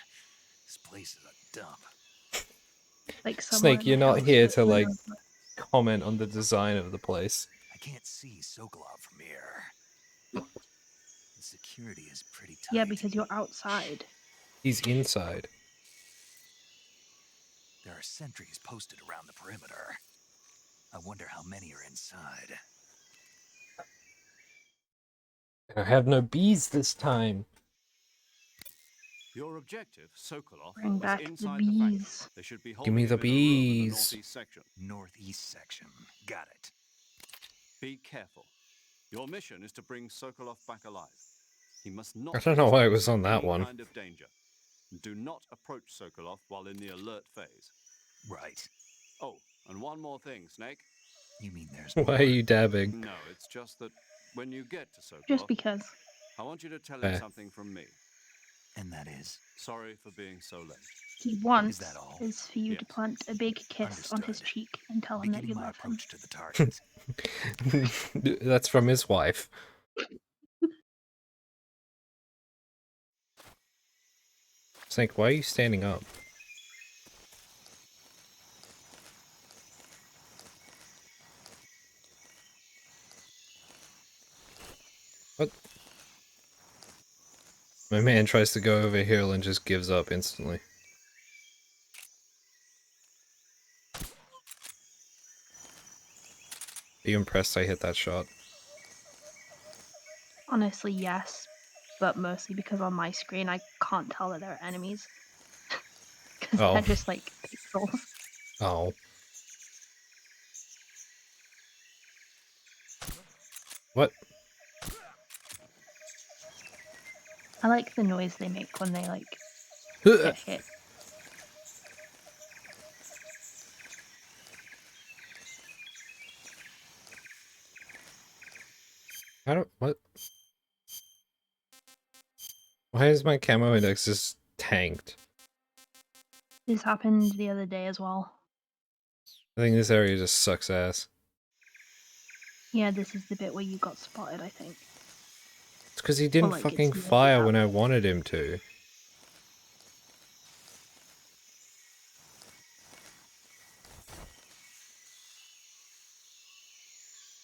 This place is a dump. Like somewhere Snake, in you're the not house, here but to who like knows where. comment on the design of the place. I can't see Sokolov from here. The security is pretty tight. Yeah, because you're outside. He's inside. There are sentries posted around the perimeter. I wonder how many are inside. I have no bees this time. Your objective, Sokolov, Bring is back the inside the factory. bees. They should be Give me holding the him in a room in the bees. northeast section. Northeast section. Got it. Be careful. Your mission is to bring Sokolov back alive. He must not I don't be know why I exposed was on to that any one. kind of danger. Do not approach Sokolov while in the alert phase. Right. Oh, and one more thing, Snake. You mean there's Why more? are you dabbing? No, it's just that when you get to Just Sokolov, because. I want you to tell him Eh. something from me. And that is? Sorry for being so late. He wants Is that all? is for you to Yes. plant a big kiss on his Understood. cheek and tell him that Beginning you my love him. approach to the target. That's from his wife. Snake, why are you standing up? What? My man tries to go over here and just gives up instantly. Are you impressed I hit that shot? Honestly, yes, but mostly because on my screen I can't tell that they're enemies. Because Oh. they're just like pixels. Oh. What? I like the noise they make when they like get hit. I don't. What? Why is my camo index just tanked? This happened the other day as well. I think this area just sucks ass. Yeah, this is the bit where you got spotted, I think. It's because he didn't like, fucking it's near the fire when I house. wanted him to.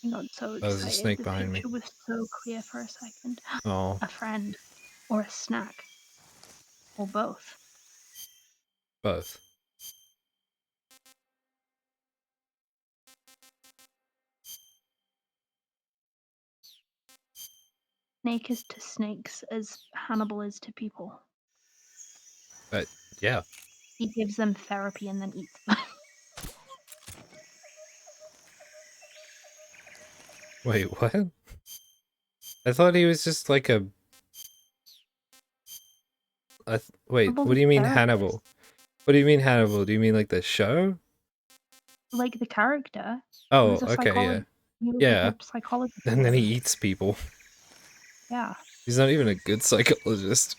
I got so Oh, there's a excited. snake The behind me. picture was so clear for a second. Oh, A friend. Or a snack. Or both. both. Snake is to snakes as Hannibal is to people. But yeah. He gives them therapy and then eats them. Wait, what? I thought he was just like a. Wait, Hannibal's what do a you mean therapist. Hannibal? What do you mean Hannibal? Do you mean like the show? Like the character. Oh, He was a okay, yeah. He was Yeah. like a psychologist. And then he eats people. Yeah. He's not even a good psychologist.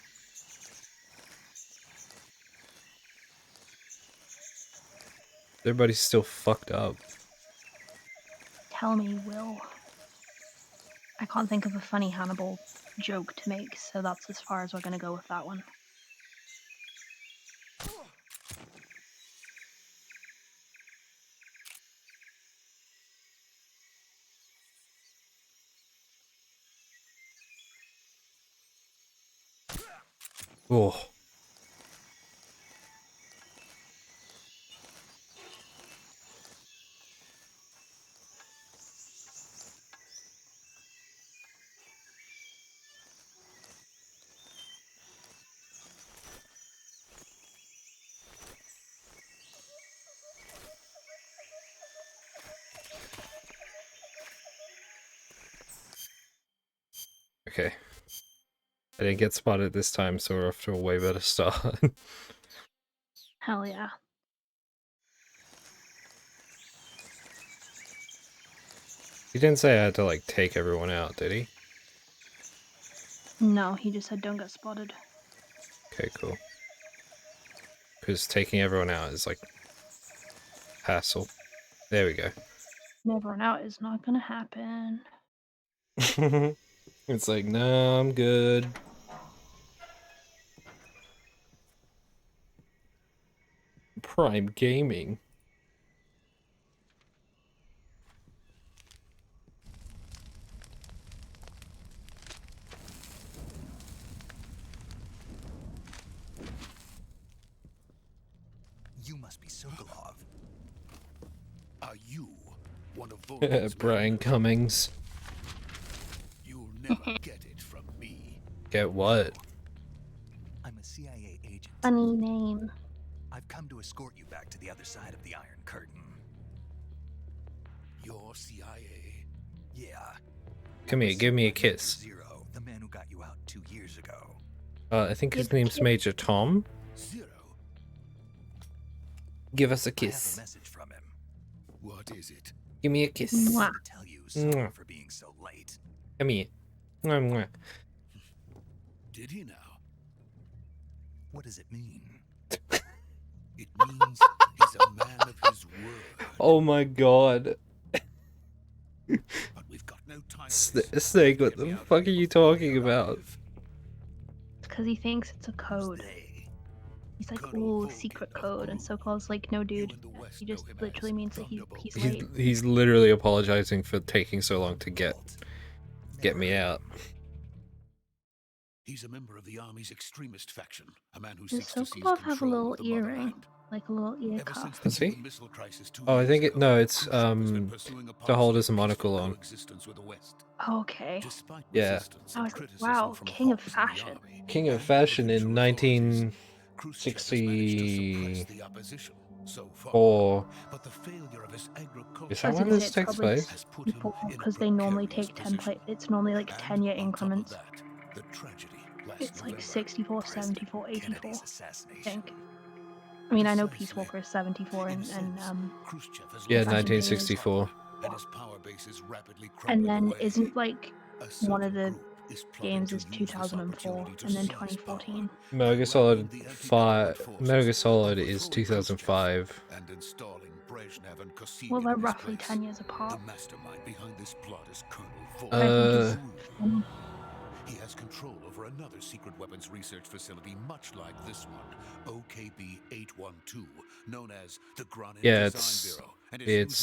Everybody's still fucked up. Tell me, Will. I can't think of a funny Hannibal joke to make, so that's as far as we're gonna go with that one. Oh. Okay. I didn't get spotted this time, so we're off to a way better start. Hell yeah. He didn't say I had to, like, take everyone out, did he? No, he just said don't get spotted. Okay, cool. Because taking everyone out is, like, hassle. There we go. Never out is not gonna happen. It's like, no, I'm good. Prime Gaming. You must be Sokolov. Are you one of Vulcan's Brian men? Cummings. You'll never get it from me. Get what? I'm a CIA agent. Funny name. I've come to escort you back to the other side of the Iron Curtain. You're CIA. Yeah. Come here, give me a kiss. Zero, the man who got you out 2 years ago. I think his Give a name's kiss. Major Tom. Zero. Give us a I have a kiss. message from him. What is it? Give me a kiss. Mwah. To tell you sorry Mwah. for being so late. Come here. Mwah, mwah. Did he now? What does it mean? It means he's a man of his word. Oh my god. But we've got no time. for this. Snake, what Get me the out fuck of are here you before talking we're about? alive. It's because he thinks it's a code. They. He's like, Colonel ooh, Vulcan secret of code. And Uru. Sokol's like, no, You dude. in the West He know just him literally as means that Thunderbolt he's He's, late. he's literally apologizing for taking so long to get Never me heard out. of him. He's a member of the army's extremist faction, a man who Does seeks to seize Sokolov have a control little of the earring? motherland. Like a little ear Ever since cuff? the Does he? Cuban Missile Crisis 2 Oh, I years think ago, no, it's Khrushchev has been pursuing a to hold policy as a of monocle peaceful on. coexistence with the West. Okay. Despite Yeah. resistance I and was like, criticism wow, from king of hawks in the fashion. army King of and fashion in provincial authorities, Khrushchev has managed to suppress 1964. the opposition so far. But the failure of his Is agricultural that I was when gonna say this it's takes probably place? has put him in a because they normally precarious take 10 position. It's normally like And 10-year on top of increments. that, the tragedy last It's like November. 64, President 74, 84, Kennedy's I assassination. think. I mean, I know Peace Precisely. Walker is 74 In a and sense, Khrushchev has Yeah, lost Fashion Day is- 1964. and his power base is rapidly and crumbling then away. isn't like A one certain of the group is plotting games to is use this 2004 opportunity to and then seize 2014. power, Metal Gear Solid corralling the 5. anti-government Metal Gear forces, Solid is overthrowing 2005. Khrushchev, and installing Brezhnev and Kosygin Well, they're in his roughly place. 10 years apart. The mastermind behind this plot is Colonel And I think Uh, he's He has control over another secret weapons research facility much like this one, OKB-812, known as the Granin yeah, Design Bureau. And is it's using it to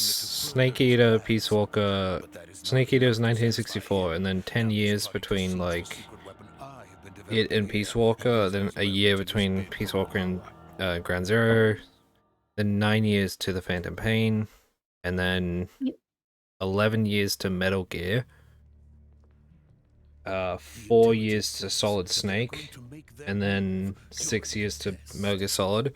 Snake further his Eater, plans. Peace Walker. But that is not Snake Eater is enough to satisfy 1964, him. and then 10 Now he's years plotting to between seize the like secret weapon I have been it developing and Peace here, Walker, and use then those a year weapons to between use Peace their Walker and power. Ground Zero, then 9 years to the Phantom Pain, and then Yep. 11 years to Metal Gear. The 4 intelligence years to says Solid that they are going Snake, to make their and then move 6 during years to this Metal Gear Solid,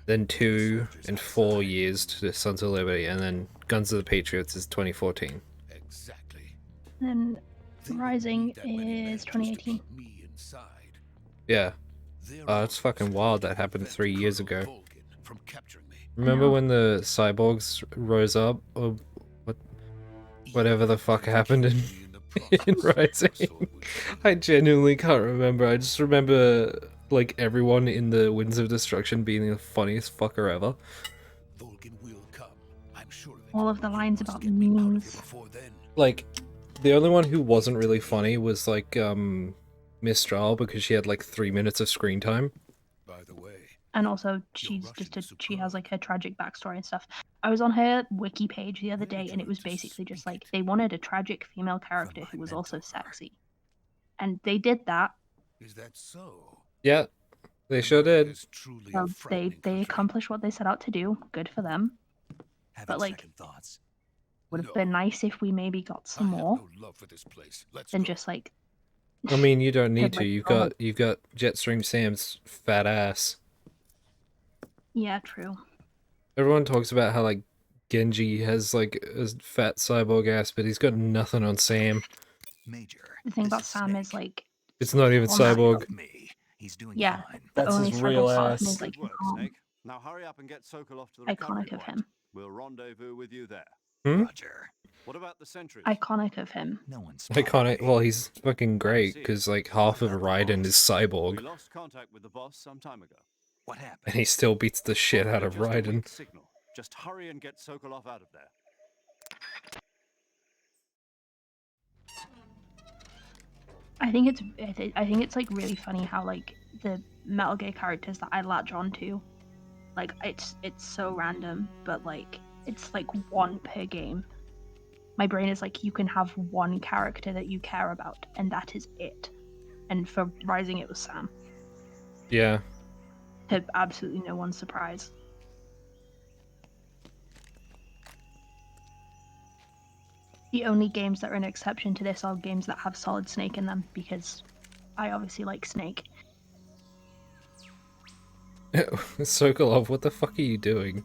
then 2 and 4 years to Sons of Liberty, and then Guns of the Patriots is 2014. Exactly. then They would Rising need that many men is just to 2018. keep me inside. Yeah, Their it's fucking orders wild to that happened prevent 3 years Colonel ago. Vulcan from capturing me. Remember know. when the cyborgs rose up, or whatever the fuck happened in, in Rising? I genuinely can't remember. I just remember like everyone in the Winds of Destruction being the funniest fucker ever. Vulcan will come. I'm sure of it. All of the He lines must about get me out of here memes. before then. Like, the only one who wasn't really funny was like Mistral, because she had like 3 minutes of screen time. By the way, And also, she's just she has like her tragic backstory and stuff. I was on her wiki page the other Where day, did and you it was learn to basically just speak like it? they wanted a tragic female character my who was also mentor. sexy, and they did that. is that so? Yeah, they sure America did. is truly a So they frightening they country. accomplished what they set out to do. Good for them. Having But, like, second thoughts. Would have No. been nice if we maybe got I some have more no love for this place. Let's than go. just like. I mean, you don't need to. like, You've oh my- got Jetstream Sam's fat ass. Yeah, true. Everyone talks about how like Genji has like a fat cyborg ass, but he's got nothing on Sam. Major. The thing this about Sam is Snake. like, It's not even on that cyborg. Help me. He's doing yeah, fine. the That's only his real cyborg part of him ass. is like Good work, his arm. Snake. Now hurry up and get Sokolov to the recovery Iconic of point. him. We'll rendezvous with you there. Hmm? Roger. What about the sentries? Iconic of him. No one's Iconic. Well, he's fucking great because like half of Raiden is We cyborg, lost contact with the boss some time ago. What happened? and he still beats the shit out of Just a Raiden. weak signal. Just hurry and get Sokolov out of there. I think it's like really funny how like the Metal Gear characters that I latch onto, like it's so random, but like it's like one per game. My brain is like, you can have one character that you care about, and that is it. And for Rising, it was Sam. Yeah. To absolutely no one's surprise. The only games that are an exception to this are games that have Solid Snake in them, because I obviously like Snake. Sokolov, what the fuck are you doing?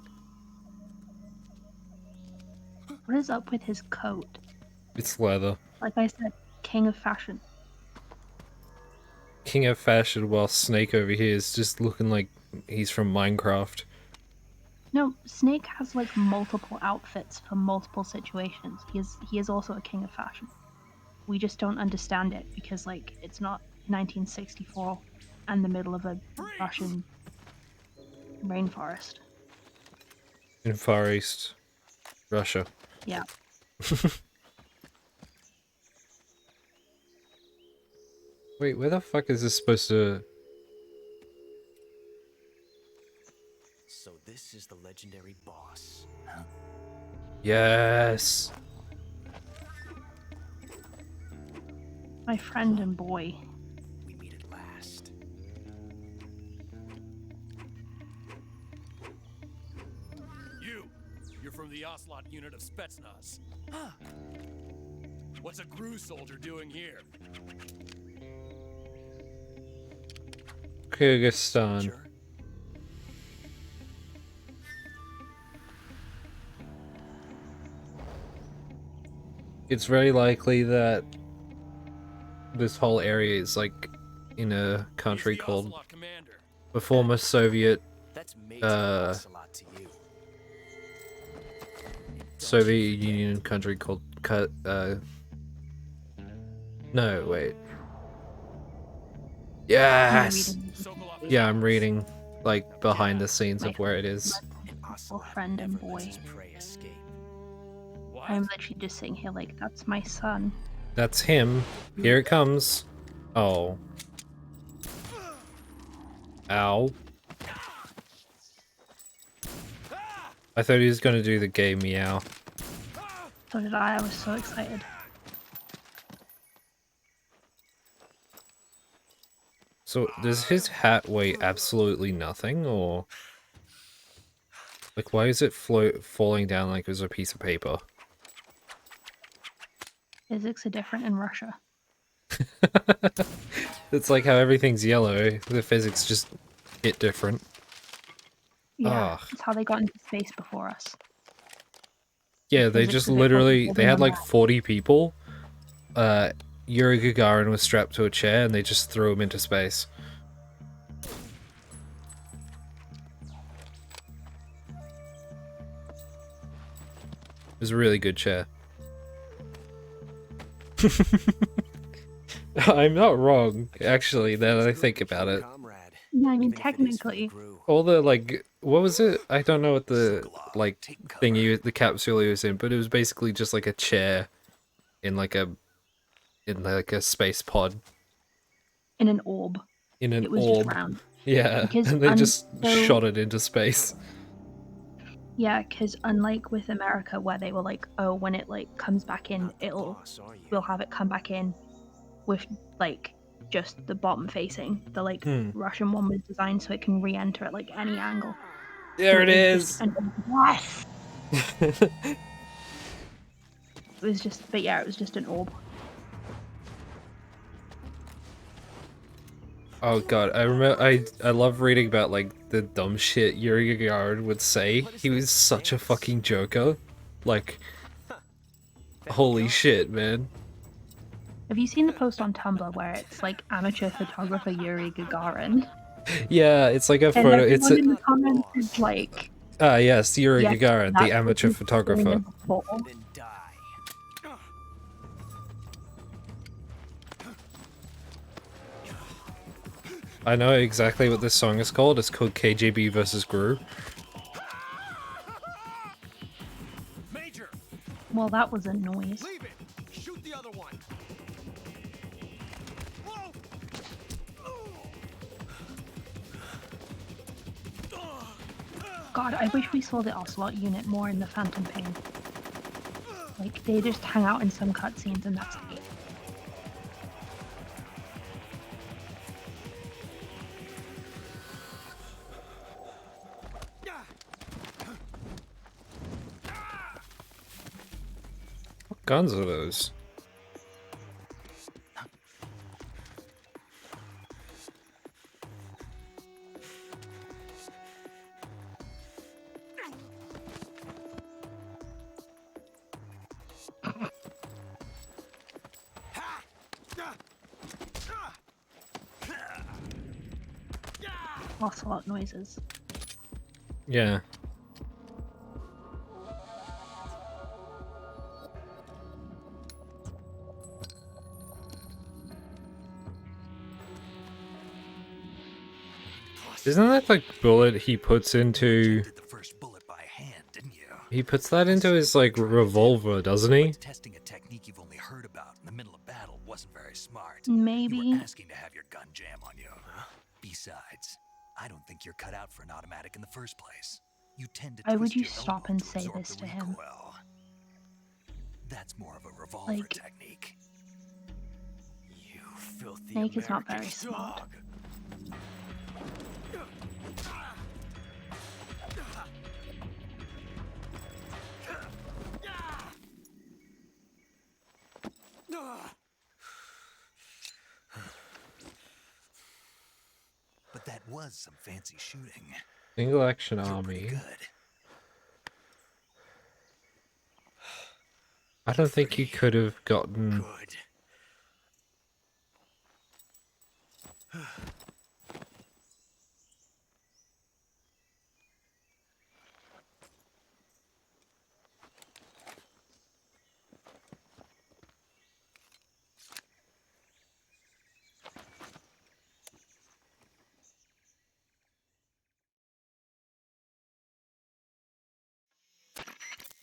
What is up with his coat? It's leather. Like I said, king of fashion. King of fashion, while Snake over here is just looking like he's from Minecraft. No, Snake has like multiple outfits for multiple situations. He is also a king of fashion. We just don't understand it because like it's not 1964 and the middle of a Russian rainforest. In Far East Russia. Yeah. Wait, where the fuck is this supposed to... So this is the legendary boss. Yes! My friend and boy. We meet at last. You're from the Ocelot unit of Spetsnaz. Huh. What's a crew soldier doing here? Kyrgyzstan. Sure. It's very likely that this whole area is like in a country He's the called Ocelot commander. the former Soviet That's Major Uh, Ocelot to you. Soviet Union country called no, wait. Yes! Sokolov is Yeah, I'm ours. reading like behind the scenes of where it is. Ocelot friend and never lets boy. his prey escape. What? I'm literally just sitting here like, that's my son. That's him. Here it comes. Oh. Ow. I thought he was gonna do the gay meow. So did I was so excited. So, does his hat weigh absolutely nothing, or... Like, why is it falling down like it was a piece of paper? Physics are different in Russia. It's like how everything's yellow, the physics just hit different. Yeah, Ugh. it's how they got into space before us. Yeah, they Physics just are different literally, than they had them like back. 40 people. Yuri Gagarin was strapped to a chair and they just threw him into space. It was a really good chair. I'm not wrong, actually, now that I think about it. Comrade, Yeah, I mean, even if it is for the technically. crew. All the, like, what was it? I don't know what the, like, thing the capsule he was in, but it was basically just like a chair in like a space pod. In an orb. In an It was orb. just round. Yeah, Because and they just so- shot it into space. Yeah, because unlike with America, where they were like, oh, when it like comes back in, Not the boss, are you? we'll have it come back in with like just the bottom facing. The like Russian one was designed so it can re-enter at like any angle. There it was is! just yes. It was just, but yeah, it was just an orb. Oh god, I remember, I love reading about like the dumb shit Yuri Gagarin would say. He was such a fucking joker. Like, holy shit, man. Have you seen the post on Tumblr where it's like amateur photographer Yuri Gagarin? Yeah, it's like a And photo. It's everyone a in the comments is like, yes, Yuri yes, Gagarin, the that's what amateur he's doing photographer. before. Then die. I know exactly what this song is called. It's called KGB versus Gru. Major, Well, that was a noise. leave it. Shoot the other one. Whoa! God, I wish we saw the Ocelot unit more in the Phantom Pain. Like, they just hang out in some cutscenes and that's it. What guns are those? Ocelot noises. Yeah. Isn't that like bullet he puts into... Did the first bullet by hand, didn't you? He puts that into his like revolver, doesn't he? But testing a technique you've only heard about in the middle of battle wasn't very smart. Maybe. You were asking to have your gun jam on you. Besides, I don't think you're cut out for an automatic in the first place. You tend to Why would twist you your stop elbow and to say absorb this the to him? recoil. That's more of a revolver Like, technique. You filthy Snake is not American very smart. dog. But that was some fancy shooting. Single action You're pretty army. good. I don't think you could have gotten... Good.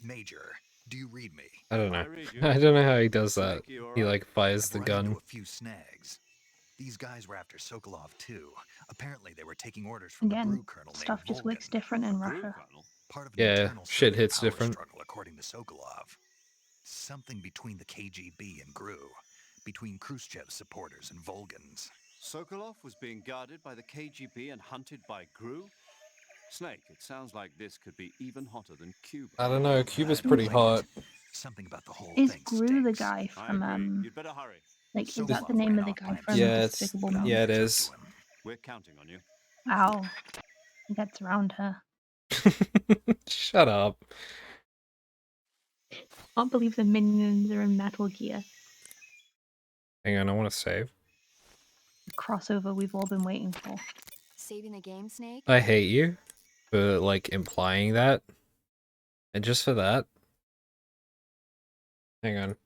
Major, do you read me? I don't know. I read you. I don't know how he does that. Snake, you He alright? like fires the I've run into gun. a few snags. These guys were after Sokolov too. Apparently, they were taking orders from a Again, brew colonel named stuff just works Volgan. different in Brew Russia. Colonel? Part of an Yeah, internal shit Soviet hits power different. struggle, according to Sokolov. Something between the KGB and GRU, between Khrushchev's supporters and Volgans. Sokolov was being guarded by the KGB and hunted by GRU? Snake, it sounds like this could be even hotter than Cuba. I don't know, Cuba's I don't pretty like hot. it. Something about the whole Is thing Gru the stinks. guy I from, agree. You'd better hurry. like, is Sokolov that the name ran of the off guy by from himself, Yeah, it's- Despicable but I'll Me? yeah, it catch up is. to him. We're counting on you. Wow. He gets around her. Shut up. Can't believe the minions are in Metal Gear. Hang on, I want to save. The crossover we've all been waiting for. Saving the game, Snake? I hate you for like implying that. And just for that. Hang on.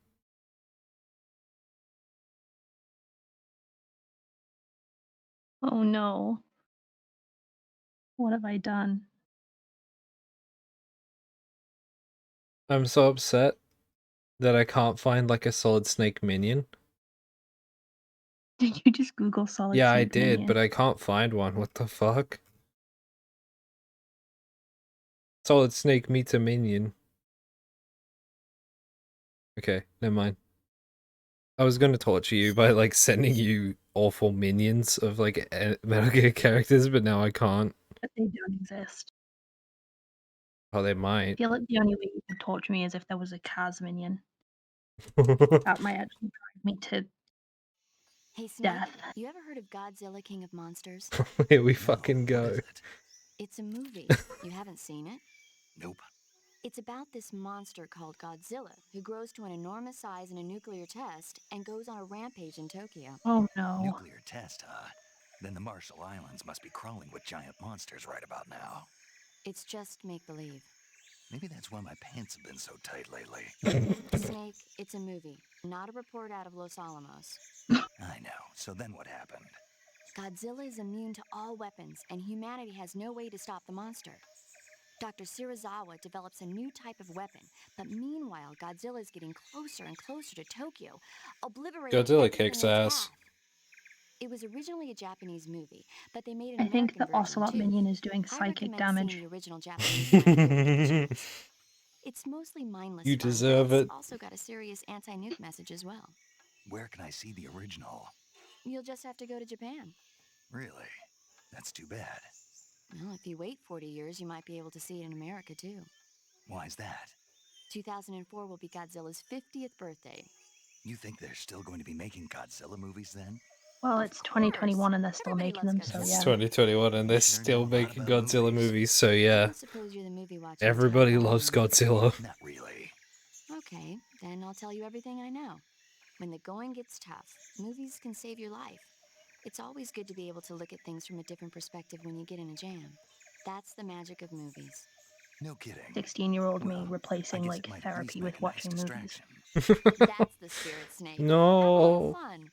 Oh no. What have I done? I'm so upset that I can't find like a Solid Snake minion. Did you just Google Solid Yeah, I Snake did, minion? but I can't find one. What the fuck? Solid Snake meets a minion. Okay, never mind. I was gonna torture you by like sending you awful minions of like Metal Gear characters, but now I can't. But they don't exist. Oh, they I might. feel like the only way you could torture me is if there was a Kaz minion. That might actually drive me to Hey, Snake, death. you ever heard of Godzilla King of Monsters? Here we No, fucking what go. is it? It's a movie. You haven't seen it? Nope. It's about this monster called Godzilla who grows to an enormous size in a nuclear test and goes on a rampage in Tokyo. Oh no. Nuclear test, huh? Then the Marshall Islands must be crawling with giant monsters right about now. It's just make-believe. Maybe that's why my pants have been so tight lately. Snake, it's a movie, not a report out of Los Alamos. I know. So then what happened? Godzilla is immune to all weapons, and humanity has no way to stop the monster. Dr. Shirazawa develops a new type of weapon, but meanwhile, Godzilla is getting closer and closer to Tokyo, obliterating Godzilla everything kicks in its ass. path. It was originally a Japanese movie, but they made an I think American the version Ocelot too. minion is doing I psychic recommend damage. seeing the original Japanese version. It's mostly mindless You fun, deserve but it's it. also got a serious anti-nuke message as well. Where can I see the original? You'll just have to go to Japan. Really? That's too bad. Well, if you wait 40 years, you might be able to see it in America too. Why's that? 2004 will be Godzilla's 50th birthday. You think they're still going to be making Godzilla movies then? Well, Of it's course. 2021 and they're still Everybody making loves them, so Godzilla. It's yeah. 2021 and they're You sure still know a lot making about Godzilla movies. movies, so I yeah. don't suppose you're the movie watcher. Everybody type, loves are you? Godzilla. Not really. Okay, then I'll tell you everything I know. When the going gets tough, movies can save your life. It's always good to be able to look at things from a different perspective when you get in a jam. That's the magic of movies. No kidding. 16-year-old me Well, I replacing guess it like might at least therapy make with a nice watching movies. distraction. That's the spirit, Snake. Have a No. little fun.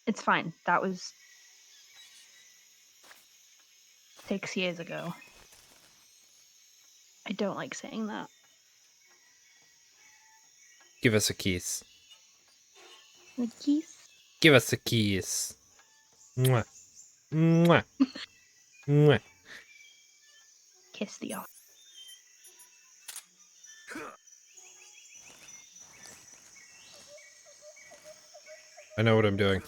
It's fine. That was 6 years ago. I don't like saying that. Give us a kiss. The kiss. Give us a kiss. Mwah. Mwah. Mwah. Kiss the off. I know what I'm doing.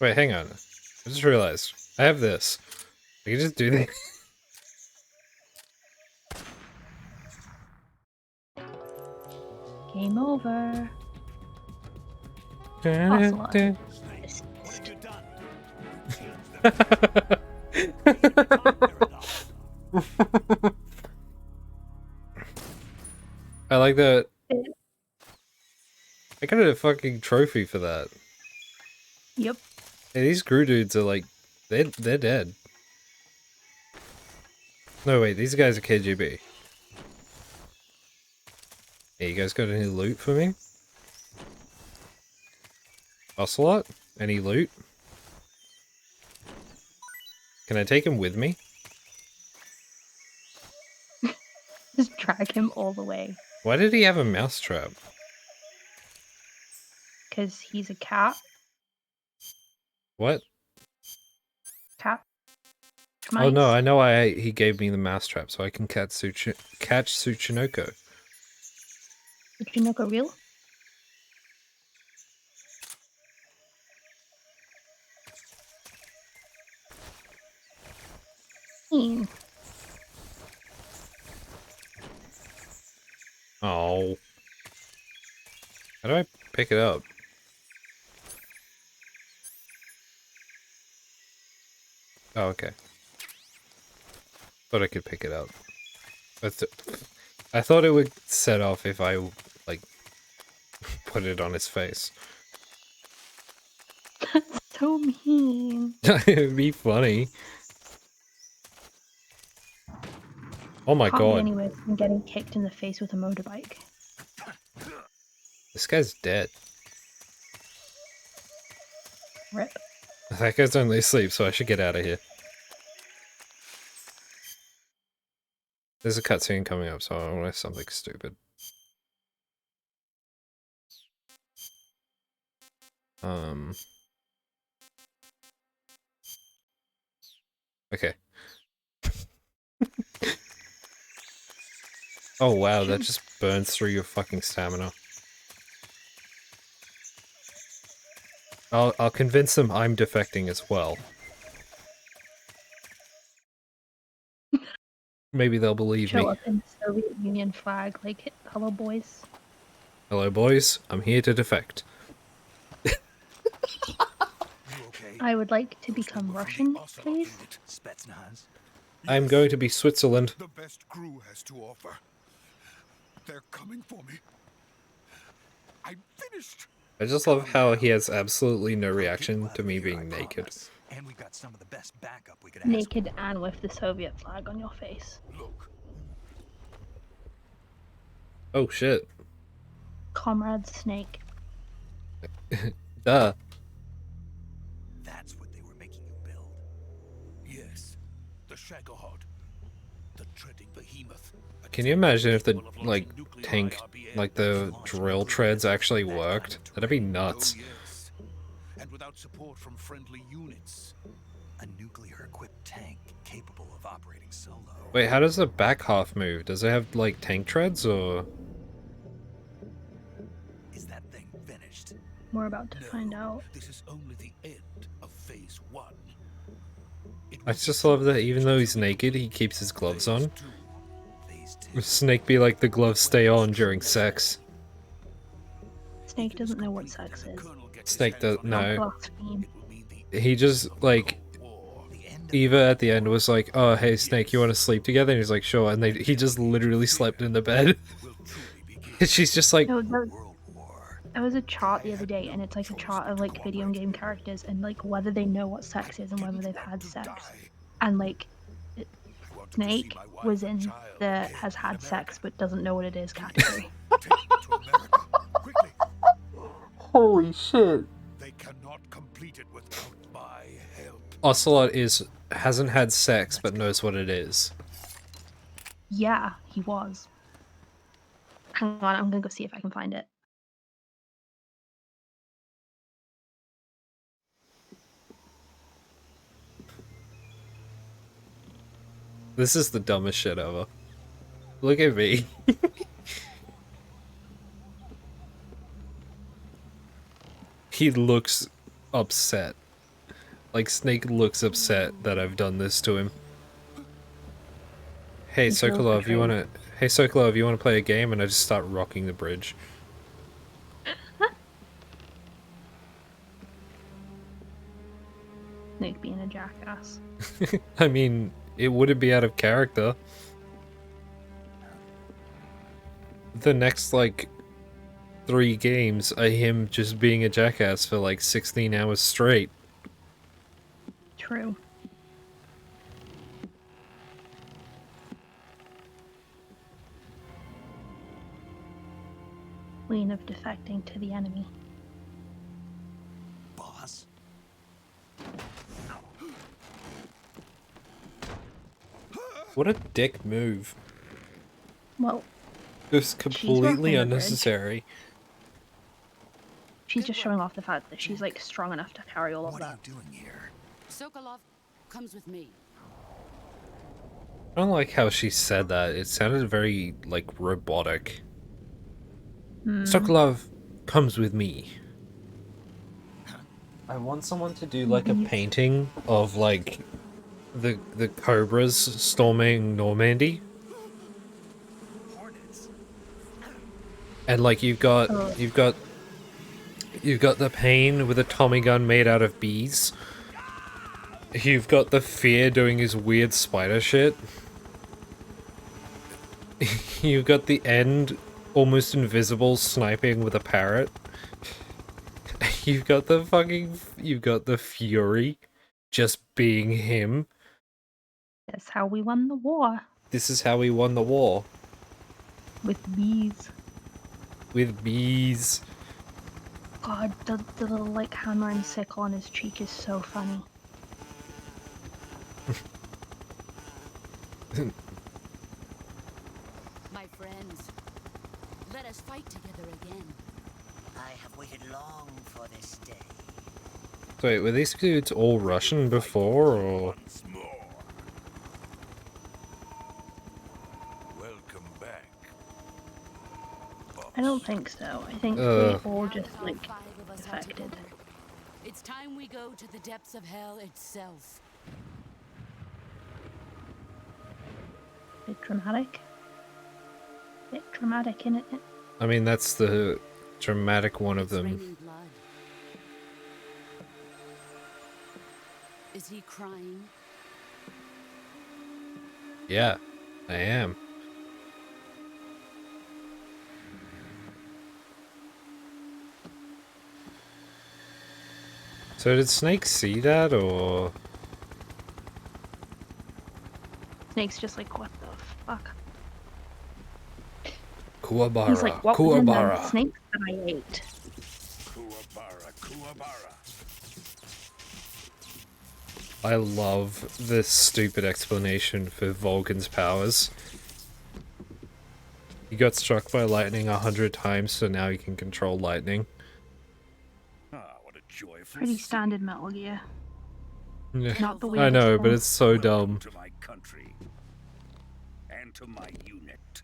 Wait, hang on. I just realized. I have this. I can just do this. Game over. What have you done? I like that. I got a fucking trophy for that. Yep. Hey, these Gru dudes are like, they're dead. No, wait, these guys are KGB. Hey, you guys got any loot for me? Ocelot? Any loot? Can I take him with me? Just drag him all the way. Why did he have a mousetrap? Because he's a cat. What? Cat. Oh no, Mice. I know he gave me the mousetrap so I can catch Tsuchinoko. Did you know go real? Oh. How do I pick it up? Oh, okay. Thought I could pick it up. I thought it would set off if I, like, put it on his face. That's so mean. It'd be funny. Oh my Can't be god. anywhere from getting kicked in the face with a motorbike. This guy's dead. Rip. That guy's only asleep, so I should get out of here. There's a cutscene coming up, so I want something stupid. Okay. Oh wow, that just burns through your fucking stamina. I'll convince them I'm defecting as well. Maybe they'll believe Show me. up in the Soviet Union flag, like, hello boys. Hello boys, I'm here to defect. You okay? I would like to become Remember from Russian, the Ocelot please. unit, Spetsnaz? I'm going to be Switzerland. The best crew has to offer. They're coming for me. I'm finished. I just love how he has absolutely no We'll get reaction you out to of me here, being I naked. promise. And we've got some of the best backup we could ask Naked for. and with the Soviet flag on your face. Look, Oh shit. Comrade Snake. Duh. That's what they were making you build. yes, the Shagohod, the treading behemoth. Can you imagine if the, Capable of like, launching nuclear tank, IRBM. like, the drill treads actually worked? That'd be Oh nuts. yes, and without support from friendly units. A nuclear-equipped tank capable of operating solo. Wait, how does the back half move? Does it have, like, tank treads, or...? Is that thing finished? We're about to No, find out. this is only the end of phase 1. I just love that even though he's naked, he keeps his gloves on. Phase 2. Snake be like, the gloves stay on during sex. Snake doesn't know what sex is. Snake does Don't no. blaspheme. He just, like, Eva at the end was like, oh, hey, Snake, you want to sleep together? And he's like, sure. And he just literally slept in the bed. And she's just like, No, there was a chart the other day, and it's like a chart of like video game characters and like whether they know what sex is and whether they've had sex. And like Snake was in the has had sex but doesn't know what it is category. holy shit. They cannot complete it without my help. Ocelot hasn't had sex but knows what it is. Yeah, he was. Hang on, I'm gonna go see if I can find it. This is the dumbest shit ever. Look at me. He looks upset. Like, Snake looks upset that I've done this to him. Hey, He feels Sokolov, you betrayed. wanna... Hey, Sokolov, you wanna play a game? And I just start rocking the bridge. Snake being a jackass. I mean, it wouldn't be out of character. The next, like, 3 games are him just being a jackass for, like, 16 hours straight. True. Queen of defecting to the enemy. Boss? What a dick move. Well, It was rocking completely the bridge. unnecessary. she's just showing off the fact that she's like strong enough to carry all of What are that. you doing here? Sokolov comes with me. I don't like how she said that. It sounded very, like, robotic. Sokolov comes with me. I want someone to do, like, a painting of, like, the cobras storming Normandy. Hornets. And, like, you've got the Pain with a Tommy gun made out of bees. You've got the Fear doing his weird spider shit. You've got the End, almost invisible, sniping with a parrot. You've got the Fury, just being him. That's how we won the war. This is how we won the war. With bees. With bees. God, the little like hammer and sickle on his cheek is so funny. My friends, let us fight together again. I have waited long for this day. Wait, were these dudes all Russian before, or...? Once more. Welcome back. I don't think so. I think they all just like All 5 of us are defected. together. It's time we go to the depths of hell itself. Bit dramatic. Bit dramatic, innit? I mean, that's the dramatic one of It's them. raining blood. Is he crying? Yeah, I am. So did Snake see that, or? Snake's just like, what the fuck? Kuwabara, He's like, what was in them Kuwabara. snakes that I ate? Kuwabara, Kuwabara. I love this stupid explanation for Vulcan's powers. He got struck by lightning 100 times, so now he can control lightning. Ah, what a joyful Pretty standard Metal Gear. Yeah. Not the I weirdest know, but one. it's so dumb. to my country and to my unit.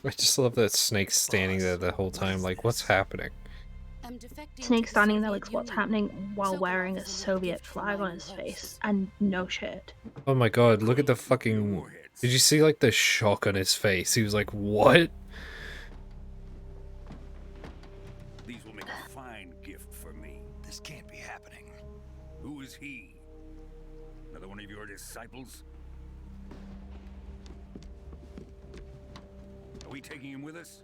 I just love that Snake standing there the whole time, like, what's happening? Snake standing there like, what's happening, while wearing a Soviet flag on his face. And no shit. Oh my god, look at the fucking... Did you see, like, the shock on his face? He was like, what? These will make a fine gift for me. This can't be happening. Who is he? Another one of your disciples? Are we taking him with us?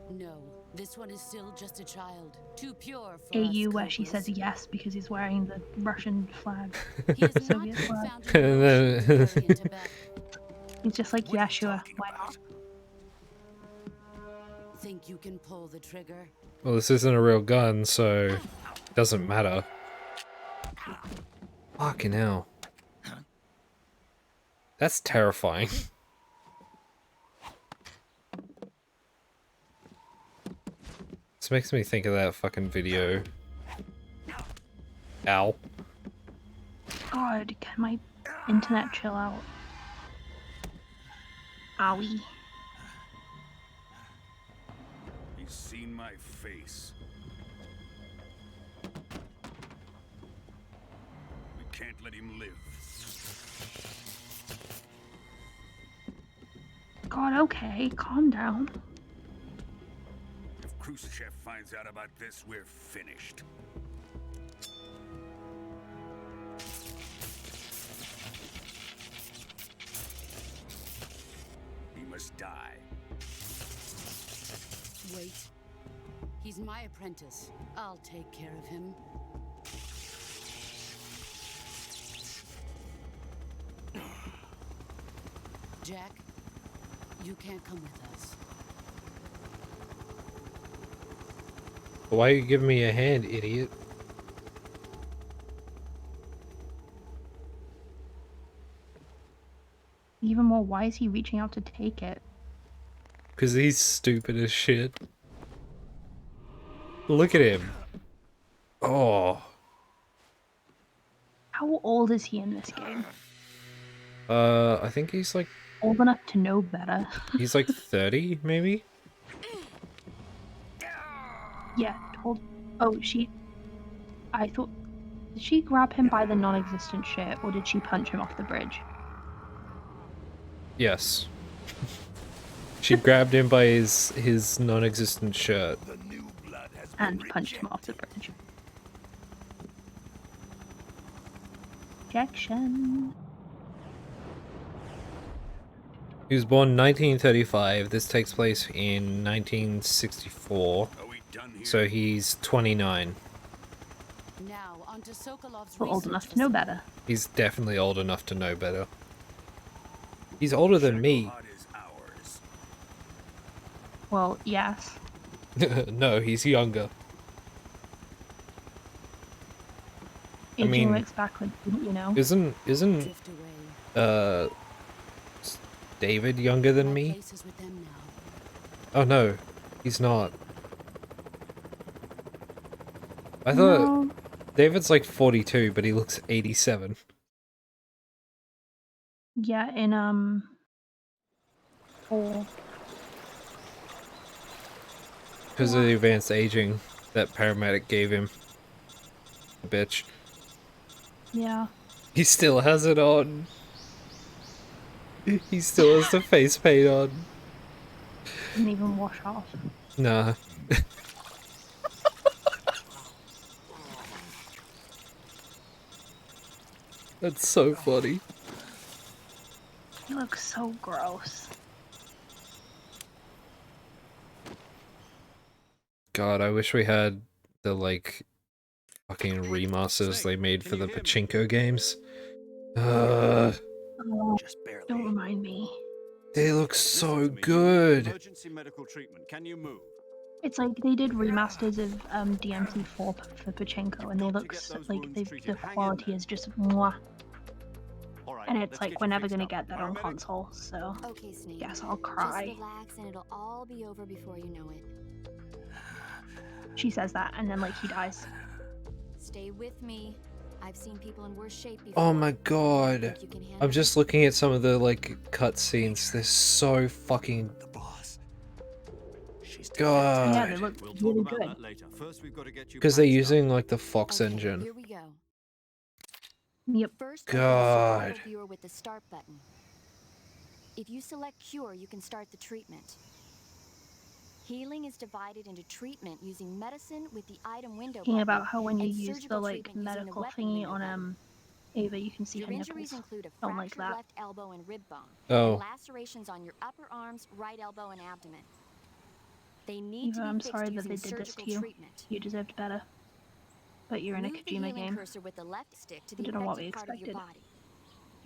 No, this one is still just a child. Too pure for AU us where she Cobras. says yes because he's wearing the Russian flag. He has not Soviet been flag. found in the ocean or in Tibet. He's just like, yeah, sure, why not? Think you can pull the trigger? Well, this isn't a real gun, so... it doesn't matter. Fucking hell. That's terrifying. This makes me think of that fucking video. Ow. God, can my internet chill out? Owie. He's seen my face. We can't let him live. God, okay, calm down. If Khrushchev finds out about this, we're finished. He must die. Wait. He's my apprentice. I'll take care of him. Jack, you can't come with us. Why are you giving me a hand, idiot? Even more, why is he reaching out to take it? Because he's stupid as shit. Look at him. Oh. How old is he in this game? I think he's like... Old enough to know better. He's like 30, maybe? Yeah, told. Oh, she. I thought. Did she grab him by the non existent shirt or did she punch him off the bridge? Yes. She grabbed him by his non-existent shirt. And punched him off the bridge. Objection. He was born 1935. This takes place in 1964. So he's 29. Now, onto Sokolov's We're old research enough to know better. He's definitely old enough to know better. He's older than me. Well, yes. No, he's younger. Aging mean, works backwards, you know? Isn't David younger than me? Oh no, he's not. I thought No. David's like 42, but he looks 87. Yeah, in 4. Because of the advanced aging that paramedic gave him. Bitch. Yeah. He still has it on. He still has the face paint on. Didn't even wash off. Nah. That's so funny. He looks so gross. God, I wish we had the, like, fucking remasters they made for the pachinko games. Just barely. Don't remind me. They look so good. Emergency medical treatment. Can you move? It's like they did remasters of DMC4 for Pachinko, and they look like the quality is just mwah. And it's like we're never gonna get that on console, so Okay, Snake. guess I'll cry. Just relax and it'll all be over before you know it. She says that, and then like he dies. Stay with me. I've seen people in worse shape before. Oh my god. I'm just looking at some of the, like, cutscenes. They're so fucking... The boss. She's God. Yeah, they look really good. Because they're using, like, the Fox engine. Here we go. Yep. First, God. the viewer with the start button. If you select cure, you can start the treatment. Healing is divided into treatment using medicine with the item window Thinking button about how when you and use the surgical like treatment using the medical weapon thingy window on button. Ava, you can see Your her injuries nipples. include a Don't like fractured that. left elbow and rib bone, Oh. and lacerations on your upper arms, right elbow, and abdomen. They need Eva, to be I'm fixed sorry that using they did this surgical to you. treatment. You deserved better. But you're in a Move the Kojima healing game. cursor with the left stick to I the don't know what we affected part of your expected. body.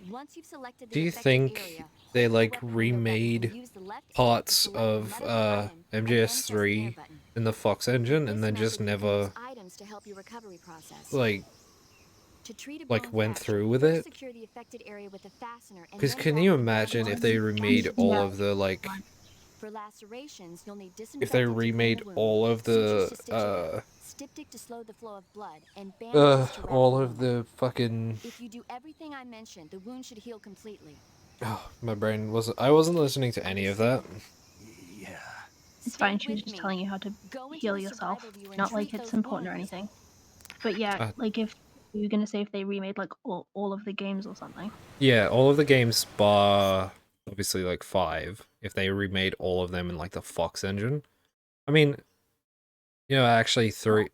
Once you've selected the Do you affected think area, they, hold the like, weapon window button and remade use the left stick to parts select the of, medical item, and then press the MGS3 air button. in the Fox engine, This and then just method, you can use never, items to help your recovery process. like, To treat a like bone went fracture, through with first it? secure the affected area with a fastener and Because then can drop you the weapon imagine if onto they the remade fastener. all Yeah. of the, like, For lacerations, you'll need if they disinfectant to clean remade the wound, all of sutures to the, stitch it up, styptic to slow the flow of blood, and bandages to wrap all the of wound. the fucking... If you do everything I mentioned, the wound should heal completely. Oh, my brain wasn't... I wasn't listening to any of that. Yeah. It's Stay fine, she was with just me. telling you how to Go into heal the yourself. survival viewer and Not like treat it's those important or wounds. anything. But yeah, Uh, like if you were gonna say if they remade like all of the games or something. Yeah, all of the games bar... obviously, like, 5. If they remade all of them in, like, the Fox engine. I mean... You know, actually, 4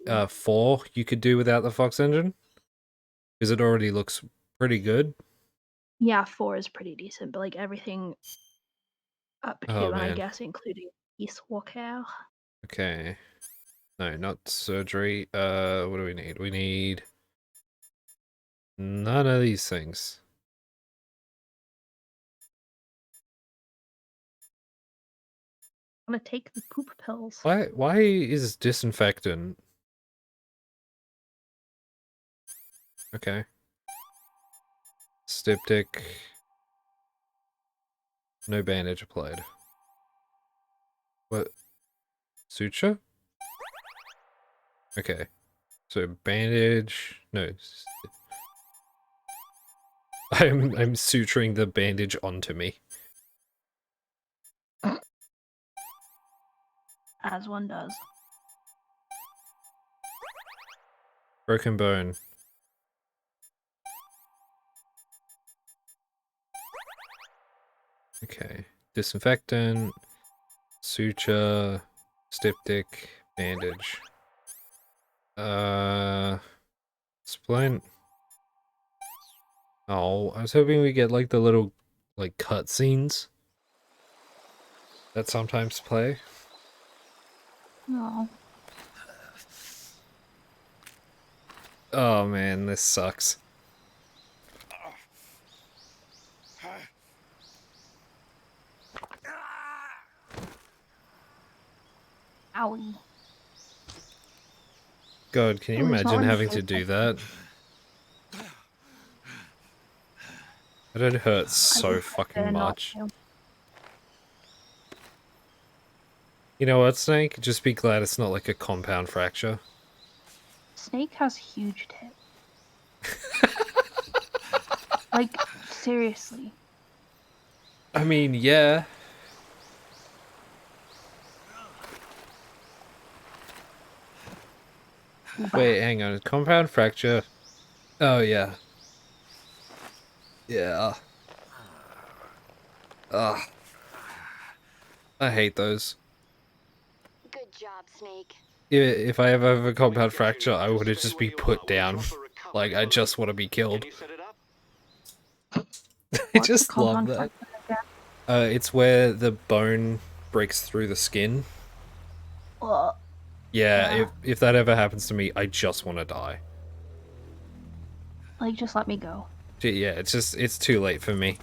you could do without the Fox engine. Because it already looks pretty good. Yeah, 4 is pretty decent, but like everything up to Oh, and I man. guess including East Walker. Okay. No, not surgery. What do we need? We need... none of these things. I'm gonna take the poop pills. Why is disinfectant... Okay. Styptic. No bandage applied. What? Suture? Okay. So bandage... No. I'm suturing the bandage onto me. As one does. Broken bone. Okay. Disinfectant. Suture. Styptic. Bandage. Splint. Oh, I was hoping we get like the little like cutscenes that sometimes play. No. Oh man, this sucks. Owie. God, can you Oh, it's not imagine when having you to do that? It hurts so fucking much. You know what, Snake? Just be glad it's not like a compound fracture. Snake has huge tits. Like, seriously. I mean, yeah. Wait, hang on. Compound fracture. Oh, yeah. Yeah. Ugh. I hate those. Good job, Snake. If I ever have a compound fracture, I would just be put down. Like, I just want to be killed. Can you set it up? I What's the just love compound that. fracture again? It's where the bone breaks through the skin. Ugh. Yeah, Yeah. if that ever happens to me, I just want to die. Like, just let me go. Yeah, it's too late for me.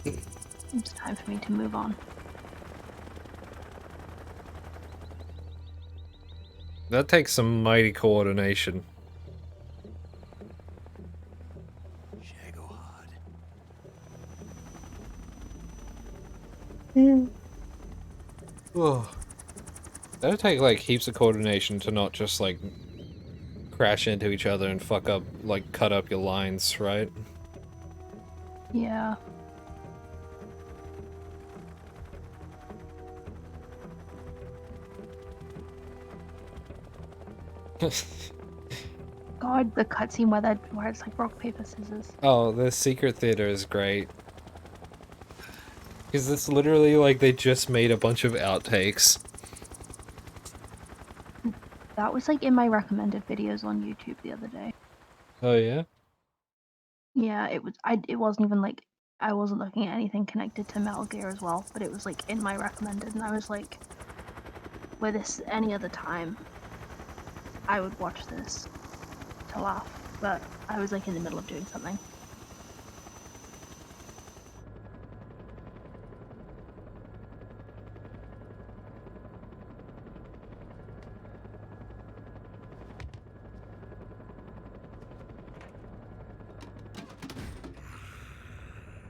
It's time for me to move on. That takes some mighty coordination. Oh. That'd take like heaps of coordination to not just like crash into each other and fuck up, like cut up your lines, right? Yeah. God, the cutscene where it's like rock, paper, scissors. Oh, the secret theater is great. Because it's literally like they just made a bunch of outtakes. That was like in my recommended videos on YouTube the other day. Oh yeah? Yeah, it wasn't even like I wasn't looking at anything connected to Metal Gear as well, but it was like in my recommended, and I was like, were this any other time, I would watch this to laugh, but I was like in the middle of doing something.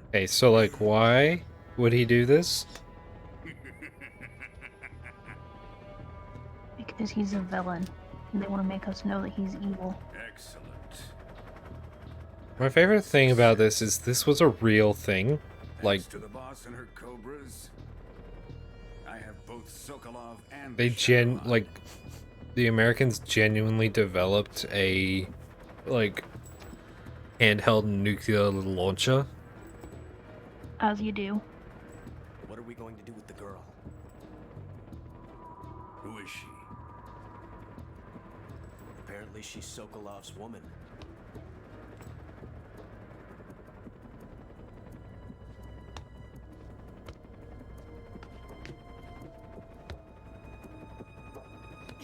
Okay, so like why would he do this? Because he's a villain, and they want to make us know that he's evil. Excellent. My favorite thing about this was a real thing. Like, Thanks to the boss and her cobras, I have both Sokolov and they like, the Americans genuinely developed a, like, handheld nuclear launcher. As you do. What are we going to do with the girl? Who is she? Apparently she's Sokolov's woman.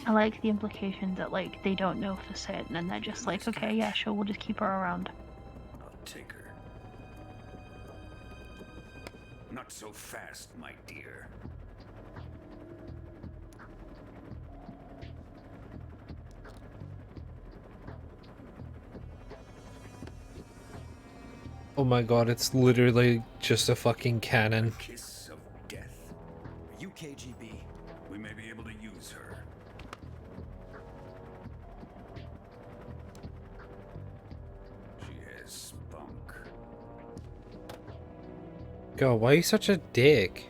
I like the implication that like they don't know for certain, and they're just like, okay, yeah, sure, we'll just keep her around. I'll take her. Not so fast, my dear. Oh my god, it's literally just a fucking cannon. Kiss of death. Are you KGB? We may be able to use her. She has spunk. God, why are you such a dick?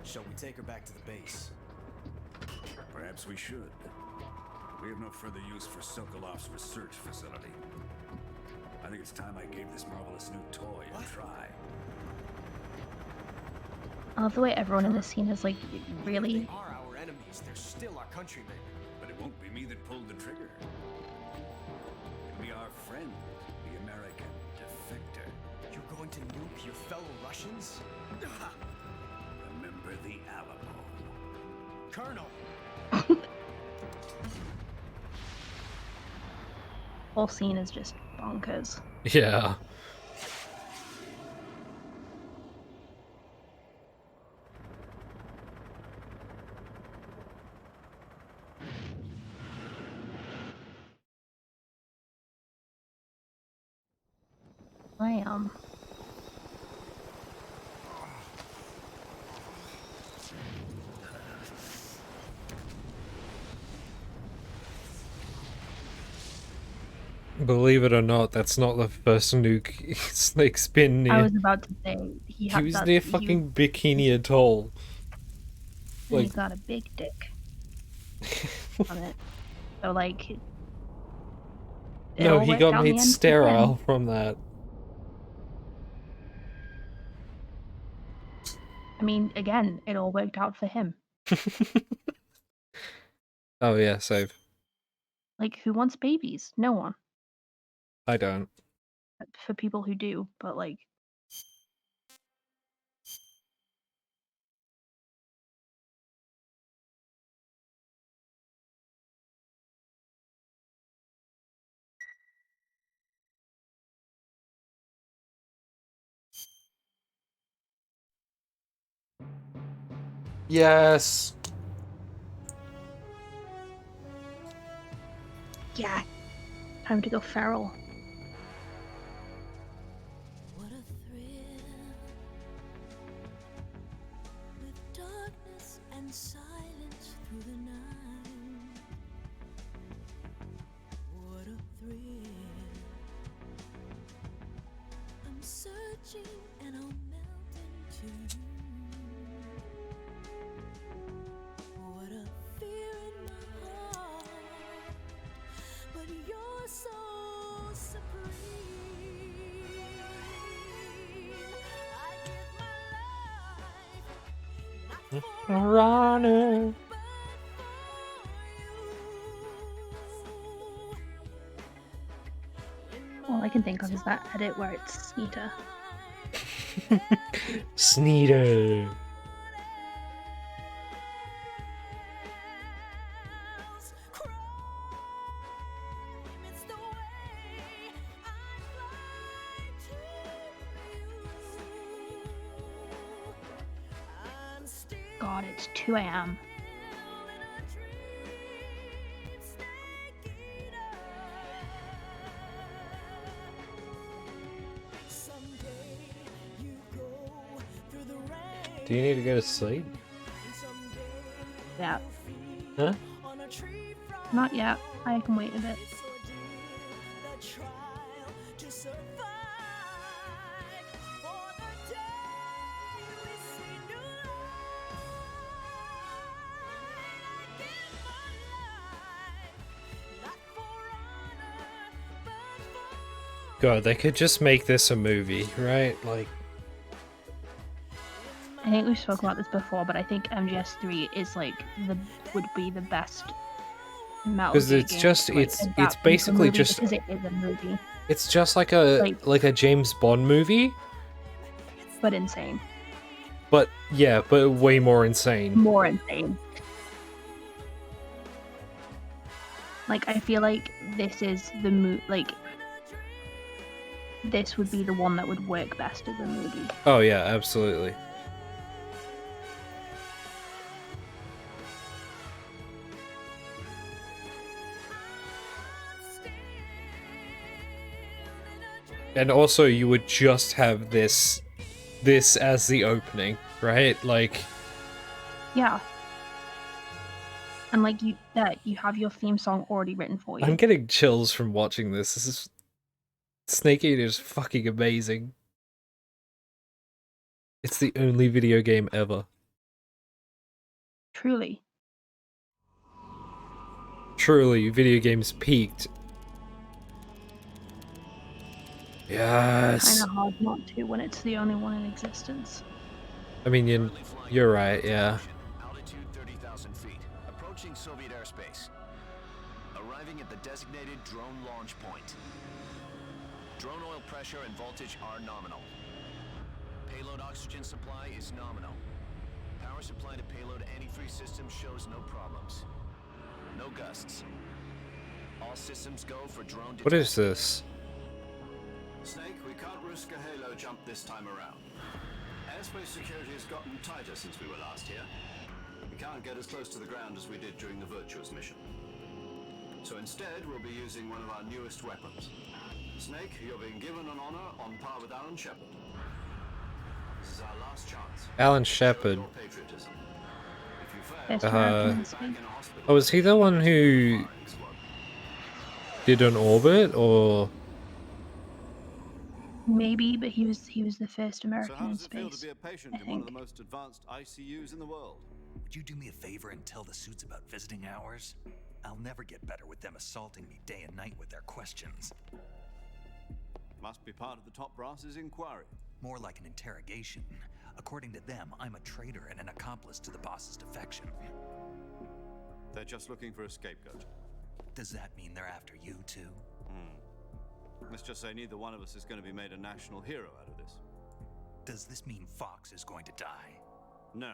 Shall we take her back to the base? Perhaps we should. We have no further use for Sokolov's research facility. I think it's time I gave this marvelous new toy a try. I love the way everyone in this scene is like really. They are our enemies. They're still our countrymen. But it won't be me that pulled the trigger. It'll be our friend, the American defector. You're going to nuke your fellow Russians? Remember the Alamo. Colonel! Whole scene is just bonkers. Yeah. I am. Believe it or not, that's not the first nuke Snake's been near. I was about to say he had was that, near fucking Bikini Atoll. And he Like, got a big dick on it. So like. it no, all he worked got out in the made end for sterile him. from that. I mean, again, it all worked out for him. Oh yeah, save. Like, who wants babies? No one. I don't. For people who do, but like, Yes. yeah, time to go feral. What a thrill with darkness and silence through the night. What a thrill. I'm searching and I'll melt into you. What a fear in my heart, but you're so supreme. I give my life, not for Runner. All I can think of is that edit where it's Sneeta. Sneeder. God, it's 2 a.m. Do you need to go to sleep? Yeah. Huh? Not yet. I can wait a bit. God, they could just make this a movie, right? Like, I think we spoke about this before, but I think MGS3 is like would be the best Metal because Gear it's game just to, like, it's adapt into a basically movie just because it is a movie, it's just like a James Bond movie, but insane. but yeah, but way more insane. More insane. Like, I feel like this is the like this would be the one that would work best as a movie. Oh yeah, absolutely. And also, you would just have this as the opening, right? Like, Yeah. And like you have your theme song already written for you. I'm getting chills from watching this. This is Snake Eater is fucking amazing. It's the only video game ever. Truly. Truly, video games peaked. Yes. Kind of hard not to when it's the only one in existence. I mean, you're right, yeah. Altitude 30,000 feet. Approaching Soviet airspace. Arriving at the designated drone launch point. Drone oil pressure and voltage are nominal. Payload oxygen supply is nominal. Power supply to payload antifreeze system shows no problems. No gusts. All systems go for drone detection. What is this? Snake, we can't risk a halo jump this time around. Airspace security has gotten tighter since we were last here. We can't get as close to the ground as we did during the Virtuous mission. So instead, we'll be using one of our newest weapons. Snake, you're being given an honor on par with Alan Shepard. This is our last chance. Alan Shepard. Patriotism. Oh, was he the one who did an orbit, or? Maybe, but he was the first So American how in does it feel to space. be a patient I in one of the think. most advanced ICUs in the world? Would you do me a favor and tell the suits about visiting hours? I'll never get better with them assaulting me day and night with their questions. Must be part of the top brass's inquiry. More like an interrogation. According to them, I'm a traitor and an accomplice to the boss's defection. They're just looking for a scapegoat. Does that mean they're after you too? Let's just say neither one of us is going to be made a national hero out of this. Does this mean Fox is going to die? No.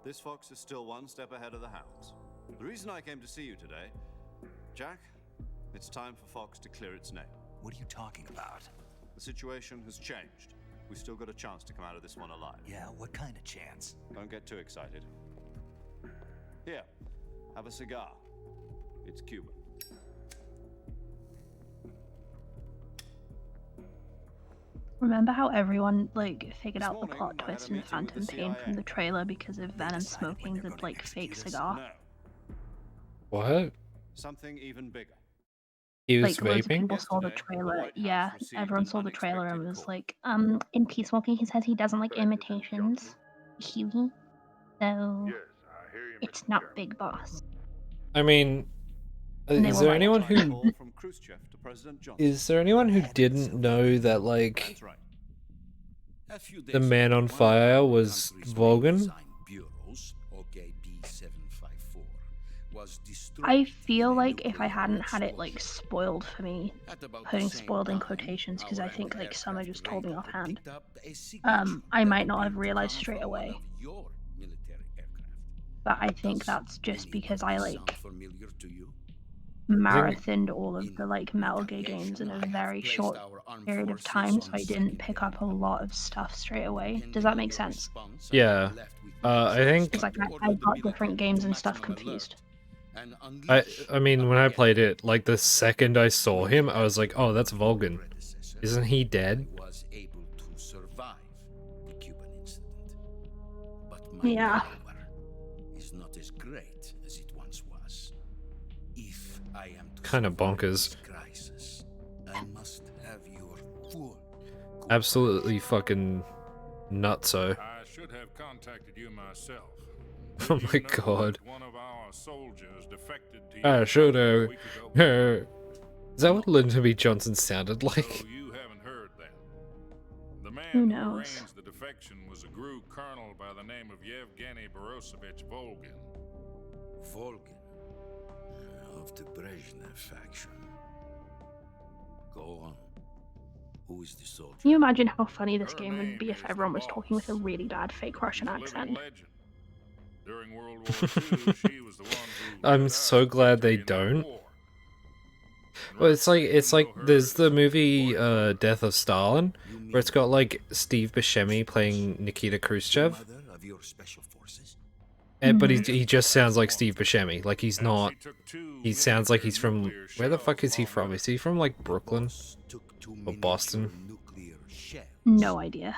This fox is still one step ahead of the hounds. The reason I came to see you today, Jack, it's time for Fox to clear its name. What are you talking about? The situation has changed. We've still got a chance to come out of this one alive. Yeah, what kind of chance? Don't get too excited. Here, have a cigar. It's Cuban. Remember how everyone like figured This out the morning, plot I had a twist in meeting with Phantom the Pain from CIA. the trailer because of Venom decided when smoking they're the gonna like fake execute us? cigar? No. What? Something even bigger. He was Like loads of vaping? people saw the Yesterday, the trailer. White House Yeah, received everyone an saw the trailer and unexpected was call. like, in Peace Walking, he says he doesn't like imitations. Huey. So it's not Big Boss. I mean, And they is were there right. anyone Tried who call from Khrushchev to President Johnson. is there anyone who didn't know that like That's right. the Man on Fire was Volgan? I feel like if I hadn't had it like spoiled for me, putting spoiled in quotations because I think like Summer just told me offhand, I might not have realized straight away. But I think that's just because I like marathoned all of the like Metal Gear games in a very short period of time, so I didn't pick up a lot of stuff straight away. Does that make sense? Yeah. I think Because like I got different games and stuff confused. I mean when I played it, like the second I saw him, I was like, oh, that's Volgan. Isn't he dead? Yeah. Is not as great as it once was. If I am to Kind of survive bonkers. this crisis, I must have your full Absolutely fucking nutso. I should have contacted you myself. Oh You my know god. that one of our soldiers defected to you I should a have. week ago. Is that what Lyndon B. Johnson sounded So like? you haven't heard then. The man Who who knows? arranged the defection was a GRU colonel by the name of Yevgeny Borosovich Volgin. Volgin of the Brezhnev faction. Go on. Who is the soldier? Can you imagine how funny this Her game would name be if is the everyone was Boss. talking with a really bad fake Russian She's a living accent? legend. During World War II, she was the one who I'm led so our glad they victory in that don't. war. Well, it's like You know her there's the as movie Boyko. Death of Stalin, where it's got like Steve Buscemi playing Nikita Khrushchev, Mother of your special forces? but he just sounds like Steve Buscemi. Like he's not. He sounds like he's from. Where the fuck is he from? Is he from like Brooklyn Took two or Boston? nuclear shells. No idea.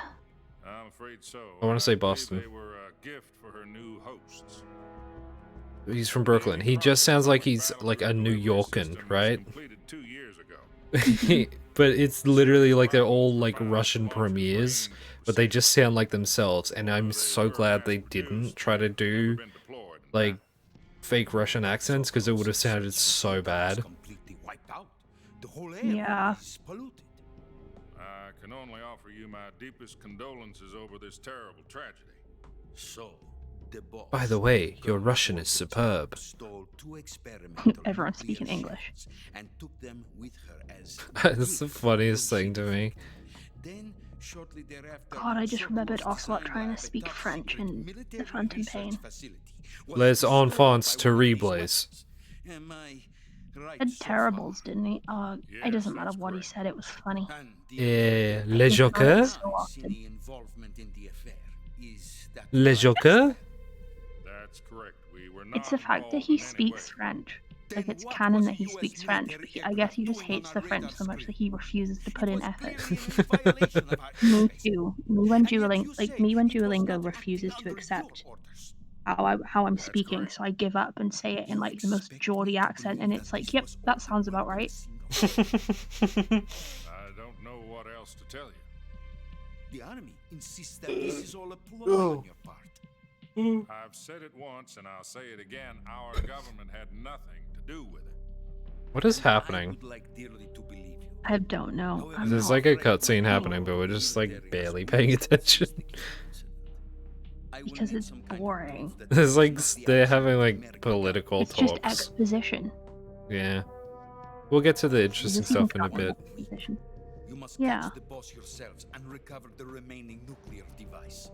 I'm afraid so. I wanna say believe Boston. They were a gift for her new hosts. He's from Brooklyn. He just sounds like he's like a New Yorkan, right? Completed 2 years ago. But it's literally like they're all like Russian premiers, but they just sound like themselves. And I'm so glad they didn't try to do Been deployed. like fake Russian accents because it would have sounded so bad. Completely wiped out. The whole air Yeah. is polluted. I can only offer you my deepest condolences over this terrible tragedy. So, the boss, By the way, your Colonel Russian is Volgin, superb. stole 2 experimental Everyone's nuclear speaking English. shells and took them with her as That's the gift funniest to thing to me. Then, shortly thereafter, God, I just remembered Sokolov Ocelot signed trying a to speak top French secret in military The Phantom research Pain. facility was Les disturbed enfants by to one of these Reblaze. weapons. Am I right Said so terribles, didn't he? It doesn't Yes, matter that's what he correct. said, it was funny. far? And the Les He found it Jokers? so often. Any involvement in the affair is that Les Jokers? That's correct. We were It's not the fact that involved he in any speaks way. French. Like, Then it's what canon was that he US speaks French, but military I guess he just aircraft hates the doing on French radar so much that screen? he refuses to put It in was effort. clearly in violation of our Me airspace. too. Me when And yet Duolingo, you like say me when it was Duolingo not refuses acting to under accept your orders. how I'm That's speaking, correct. so I give up and say it in You like the most expect Geordie me to accent, and believe it's that like, this yep, was that all sounds about under right. single- I don't know what else to tell you. The army insists that this is all a ploy on your part. I've said it once and I'll say it again. Our government had nothing to do with it. What is I happening? would like dearly to believe you. I don't know. I'm There's not like a afraid of cutscene anything, happening, but we're just like barely paying attention. I will because need it's some kind of boring. proof that There's this like is not the they're action of having the like American political It's just talks. exposition. Yeah. We'll get to the Does interesting this even stuff in a count in bit. that position? You must Yeah. catch the boss yourselves and recover the remaining nuclear device.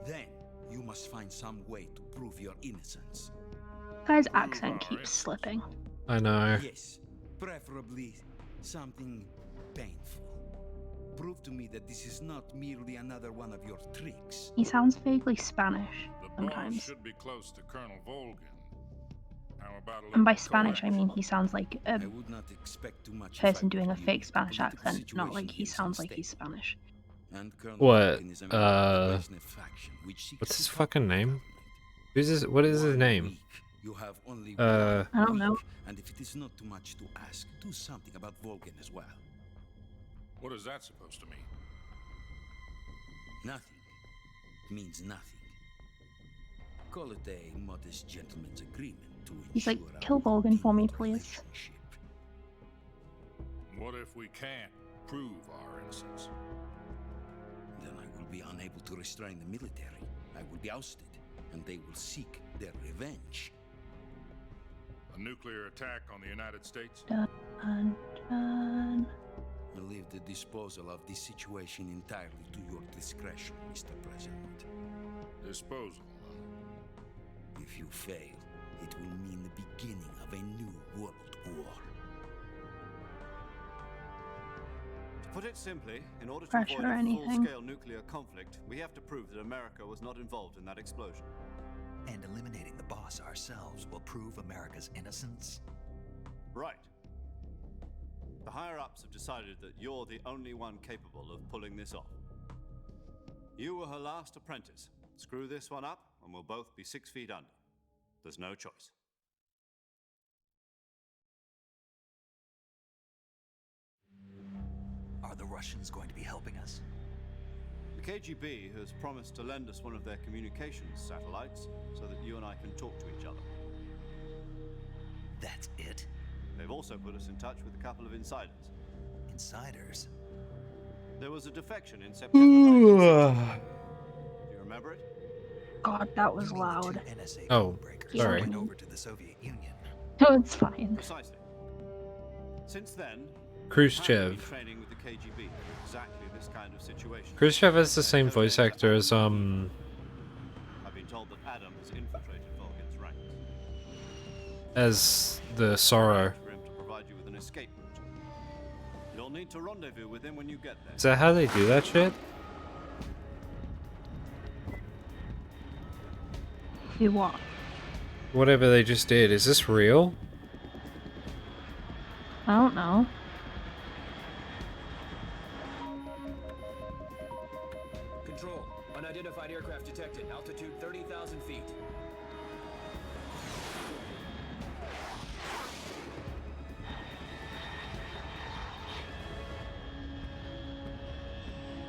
Then, you must find some way to prove your innocence. Guy's accent keeps slipping. I know. Yes, preferably something painful. Prove to me that this is not merely another one of your tricks. He sounds vaguely Spanish The boss sometimes. should be close to Colonel Volgin. How about a And by little Spanish, I correction? mean he sounds like a I would not expect too much if I person doing were a you. fake Spanish The political accent, not like situation he here is sounds like unstable. he's Spanish. And Colonel What? Volgin is a member of the Brezhnev faction, which seeks What's to his topple fucking the name? government. Who's his? What is his 1 name? week. You have only I don't know. And if it is not too much to ask, do something about Volgin as well. What is that supposed to mean? Nothing. It means nothing. Call it a modest gentleman's agreement to He's like, ensure kill our Volgin for me, continued please. relationship. What if we can't prove our innocence? Then I will be unable to restrain the military. I will be ousted, and they will seek their revenge. A nuclear attack on the United States? Dun, dun. I leave the disposal of this situation entirely to your discretion, Mr. President. Disposal, huh? If you fail, it will mean the beginning of a new world war. To put it simply, in order to Pressure avoid or a anything. full-scale nuclear conflict, we have to prove that America was not involved in that explosion. And eliminating the boss ourselves will prove America's innocence? Right. The higher-ups have decided that you're the only one capable of pulling this off. You were her last apprentice. Screw this one up, and we'll both be 6 feet under. There's no choice. Are the Russians going to be helping us? The KGB has promised to lend us one of their communications satellites so that you and I can talk to each other. That's it? They've also put us in touch with a couple of insiders. Insiders? There was a defection in September 1960. Do you remember it? God, that was loud. NSA Oh, Yeah. sorry. went over to the Soviet Union. No, it's fine. Precisely. Since then, Khrushchev. I've been training with the KGB for exactly this kind of situation. Khrushchev has the same voice actor as I've been told that Adam has infiltrated Volgin's ranks. as the Sorrow. For him to provide you with an escape route. You'll need to rendezvous with him when you get there. Is that how they do that shit? Do what? Whatever they just did, is this real? I don't know. Control. Unidentified aircraft detected. Altitude 30,000 feet.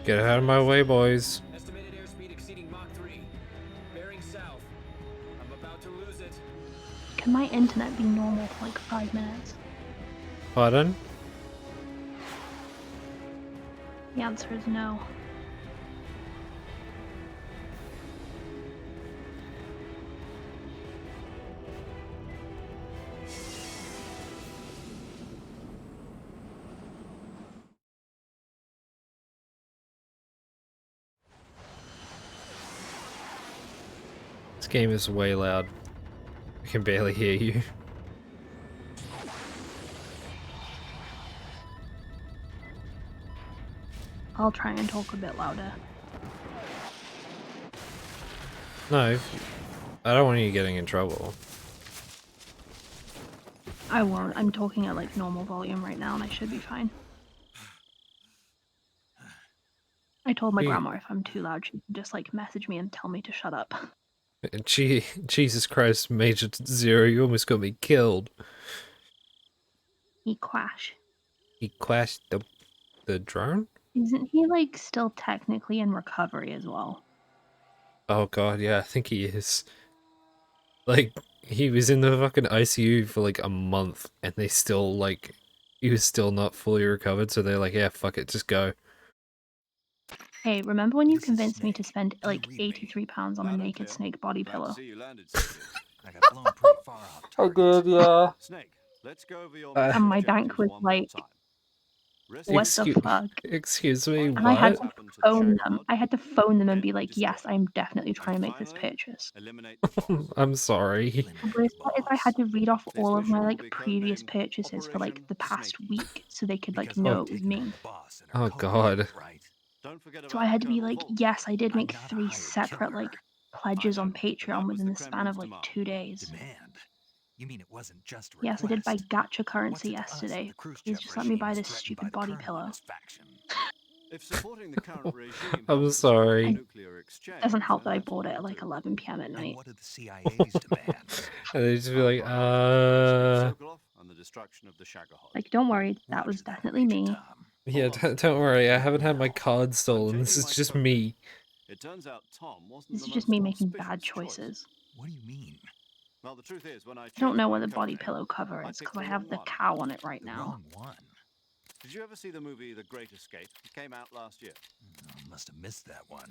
Get out of my way, boys. Estimated airspeed exceeding Mach 3. Bearing south. I'm about to lose it. Can my internet be normal for like 5 minutes? Pardon? The answer is no. This game is way loud. I can barely hear you. I'll try and talk a bit louder. No, I don't want you getting in trouble. I won't. I'm talking at like normal volume right now and I should be fine. I told my Yeah. grandma if I'm too loud, she can just like message me and tell me to shut up. Jesus Christ, Major Zero, you almost got me killed. He quash. He crashed the drone? Isn't he like still technically in recovery as well? Oh god, yeah, I think he is. Like, he was in the fucking ICU for like a month, and they still, like, he was still not fully recovered, so they're like, yeah, fuck it, just go. Hey, remember when you convinced me to spend like £83 on a naked snake body pillow? See you landed safely. I got blown pretty far off I target. did, yeah. Snake, let's go over your And my mission dank objectives was one more like, time. what the fuck? Excuse me, And I had what? to phone them. I had to phone them and be like, yes, I'm definitely trying to make this purchase. I'm sorry. The worst part is I had to read off all of my like previous purchases for like the past week so they could like know it was me. Oh god. So I had to be like, yes, I did make 3 separate like pledges on Patreon within the span of like 2 days. You mean it wasn't just a Yes, I did buy request? gacha currency yesterday. Please just let me buy this stupid body pillow. If supporting the current regime I'm helps to support sorry. nuclear exchange, Doesn't help then that I that's bought what it at we'll like do. 11 p.m. at night. What did the CIA's demand? And they just be like, Sokolov and the destruction of the Shagohod. Like, don't worry, that was definitely me. yeah, don't worry, I haven't had my card stolen, this is just me. It turns out Tom wasn't This the is just most me making auspicious bad choice. choices. What do you mean? Well, the truth is, when I I don't changed know my where the code body name, pillow cover I is picked because I the have wrong the one. cow on it right The now. wrong one. Did you ever see the movie The Great Escape? It came out last year. I must have missed that one.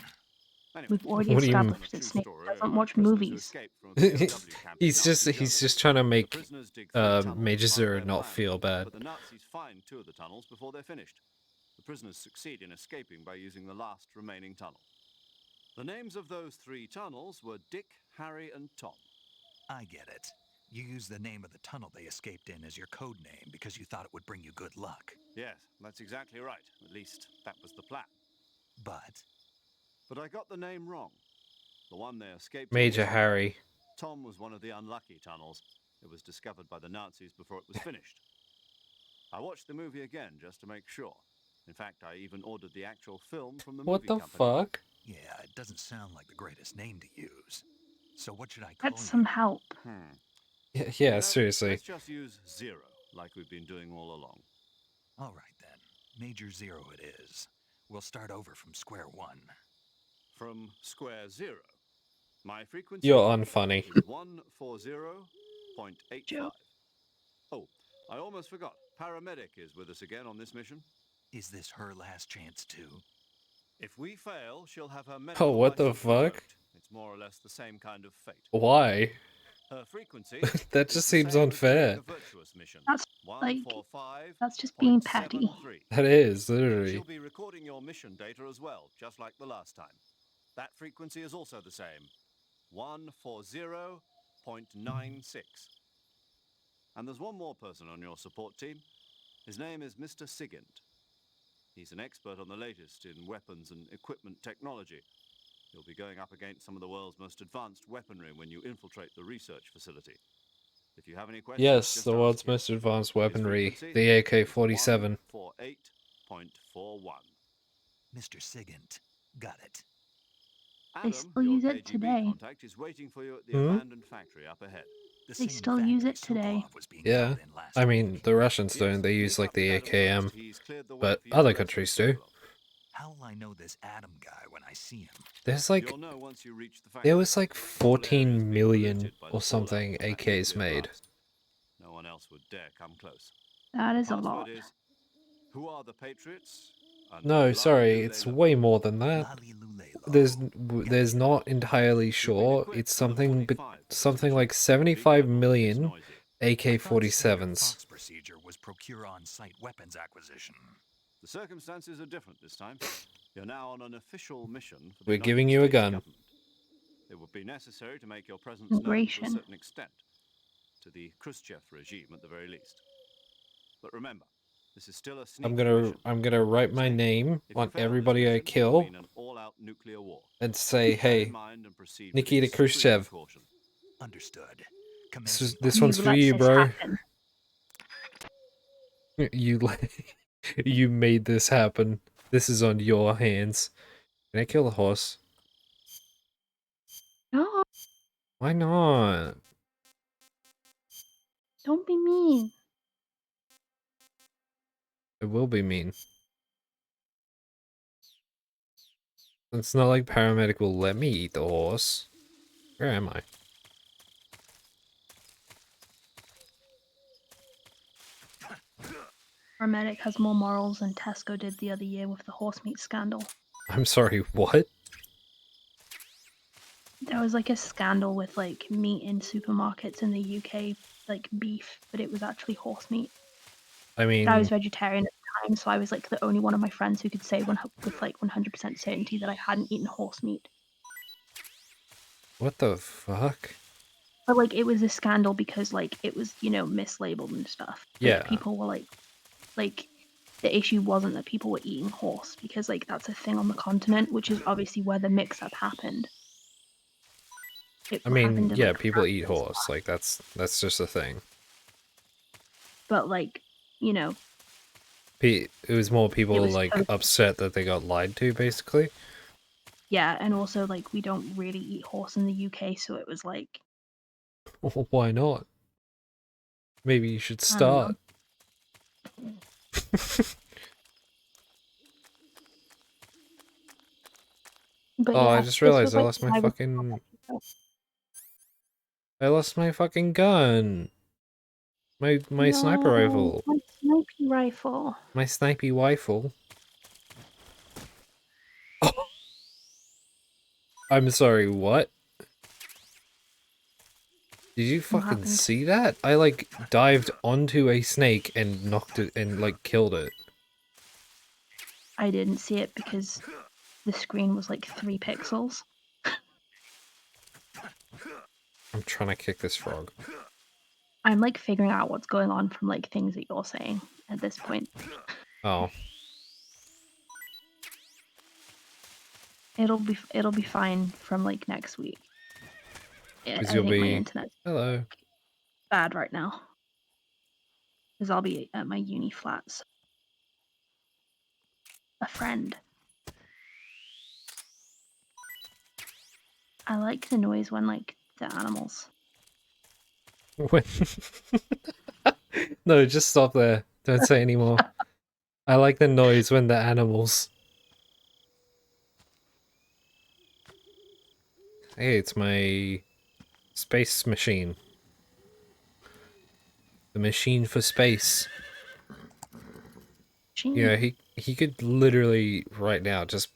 Anyway, We've already What do you mean? established that Snake doesn't watch movies. he's just trying to make Major Zero not feel bad. But the Nazis find 2 of the tunnels before they're finished. The prisoners succeed in escaping by using the last remaining tunnel. The names of those 3 tunnels were Dick, Harry, and Tom. I get it. You used the name of the tunnel they escaped in as your code name because you thought it would bring you good luck. Yes, that's exactly right. At least, that was the plan. But I got the name wrong. The one they escaped in Major was wrong. Harry. Tom was one of the unlucky tunnels. It was discovered by the Nazis before it was finished. I watched the movie again just to make sure. In fact, I even ordered the actual film from the What movie the company. fuck? yeah, it doesn't sound like the greatest name to use. So what should I call That's some help. Yeah, You know, seriously. Let's just use Zero, like we've been doing all along. All right then. Major Zero it is. We'll start over from square one. From square 0. My frequency You're unfunny. is 140.85. Oh, I almost forgot. Paramedic is with us again on this mission. Is this her last chance too? If we fail, she'll have her medical Oh, what the license fuck? revoked. It's more or less the same kind of fate. Why? Her frequency That is just the seems same as unfair. the virtuous mission. That's like, 145.73. that's just being petty. That is, literally. She'll be recording your mission data as well, just like the last time. That frequency is also the same. 140.96. And there's one more person on your support team. His name is Mr. Sigint. He's an expert on the latest in weapons and equipment technology. You'll be going up against some of the world's most advanced weaponry when you infiltrate the research facility. If you have any questions, Yes, just the ask world's him. most advanced His weaponry, frequency the AK-47. is 148.41. Mr. Sigint. Got it. They Adam, still your use it KGB today. contact, is waiting for you at the Hmm? abandoned factory up ahead. They still use it today. Yeah, I mean, the Russians don't, they use like the AKM, but other countries do. How will I know this Adam guy when I see him? There's like, You'll know once you reach the factory. there was like 14 million or something AKs made. No one else would dare come close. That is a Password lot. is, who are the Patriots? And No, sorry, it's way more than that. There's not entirely sure. It's something, but something like 75 million AK-47s. Fox procedure was procure on-site weapons acquisition. The circumstances are different this time. You're now on an official mission for the We're United giving you a States gun. government. It would be necessary to make your presence known to a Immigration. certain extent, to the Khrushchev regime at the very least. But remember, this is still a sneak mission. I'm gonna write my name If you on fail this everybody I mission, it'll kill mean an all-out nuclear war. and say, Keep that in hey, mind and proceed with Nikita extreme Khrushchev, caution. Understood. this one's for let you, this bro. happen. You made this happen. This is on your hands. Can I kill the horse? No, Why not? don't be mean. It will be mean. It's not like paramedic will let me eat the horse. Where am I? Paramedic has more morals than Tesco did the other year with the horse meat scandal. I'm sorry, what? There was like a scandal with like meat in supermarkets in the UK, like beef, but it was actually horse meat. I I was mean, vegetarian at the time, so I was like the only one of my friends who could say with like 100% certainty that I hadn't eaten horse meat. what the fuck? But like it was a scandal because like it was, you know, mislabeled and stuff. Like Yeah. people were like the issue wasn't that people were eating horse because like that's a thing on the continent, which is obviously where the mix-up happened. It I mean, happened in yeah, like people eat France, horse. Like that's just a thing. but like, you know, It was more it people was like upset that they got lied to, basically. yeah, and also like we don't really eat horse in the UK, so it was like Why not? Maybe you should I don't know. start. But Oh, I yeah, just this realized was I like lost my I was fucking... I lost my fucking gun. My sniper no, rifle. my sniper rifle. My snipey rifle. I'm sorry, what? Did you What fucking happened? see that? I like dived onto a snake and knocked it and like killed it. I didn't see it because the screen was like 3 pixels. I'm trying to kick this frog. I'm like figuring out what's going on from like things that you're saying at this point. Oh. It'll be fine from like next week. Yeah, Because I you'll think my be... internet's Hello. bad right now. Because I'll be at my uni flats. A friend. I like the noise when like the animals. When... No, just stop there. Don't say anymore. I like the noise when the animals... Hey, it's my space machine. The machine for space. Yeah, he could literally right now just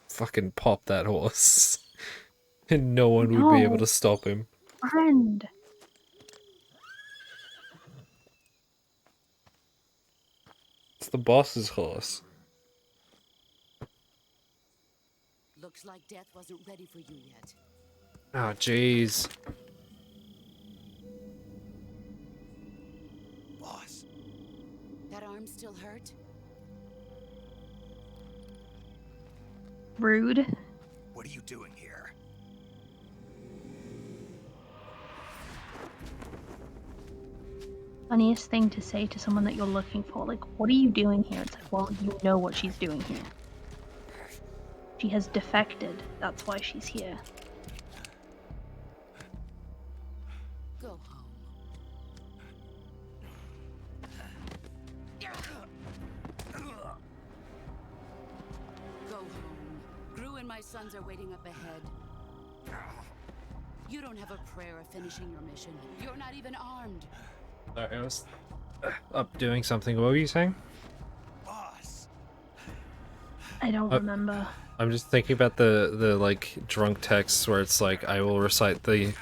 fucking pop that horse. And no one would be able No, to stop him. friend. It's the boss's horse. Looks like death wasn't ready for you yet. Oh, jeez. Boss. That arm still hurt? Rude. What are you doing here? Funniest thing to say to someone that you're looking for. Like, what are you doing here? It's like, well, you know what she's doing here. She has defected. That's why she's here. Go home. Go home. Gru and my sons are waiting up ahead. You don't have a prayer of finishing your mission. You're not even armed. Sorry, I was up doing something. What were you saying? Boss. I don't remember. I'm just thinking about the like drunk texts where it's like I will recite the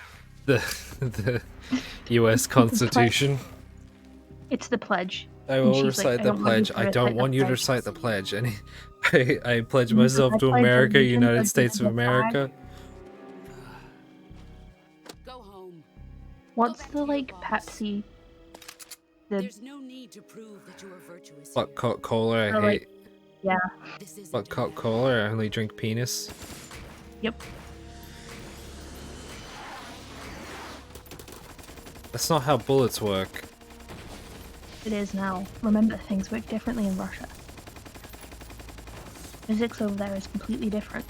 the U.S. Constitution. It's the pledge. I And will she's recite like, the "I don't want you pledge. to I recite don't the want you to pledge." recite the pledge. And I pledge I myself to pledge America, allegiance United to States of the flag. America. Go home. What's the like Pepsi? There's no need to prove that you are virtuous. What Coca-Cola? I Or, like, hate. yeah. What Coca-Cola? I only drink penis. Yep. That's not how bullets work. It is now. Remember, things work differently in Russia. Physics over there is completely different.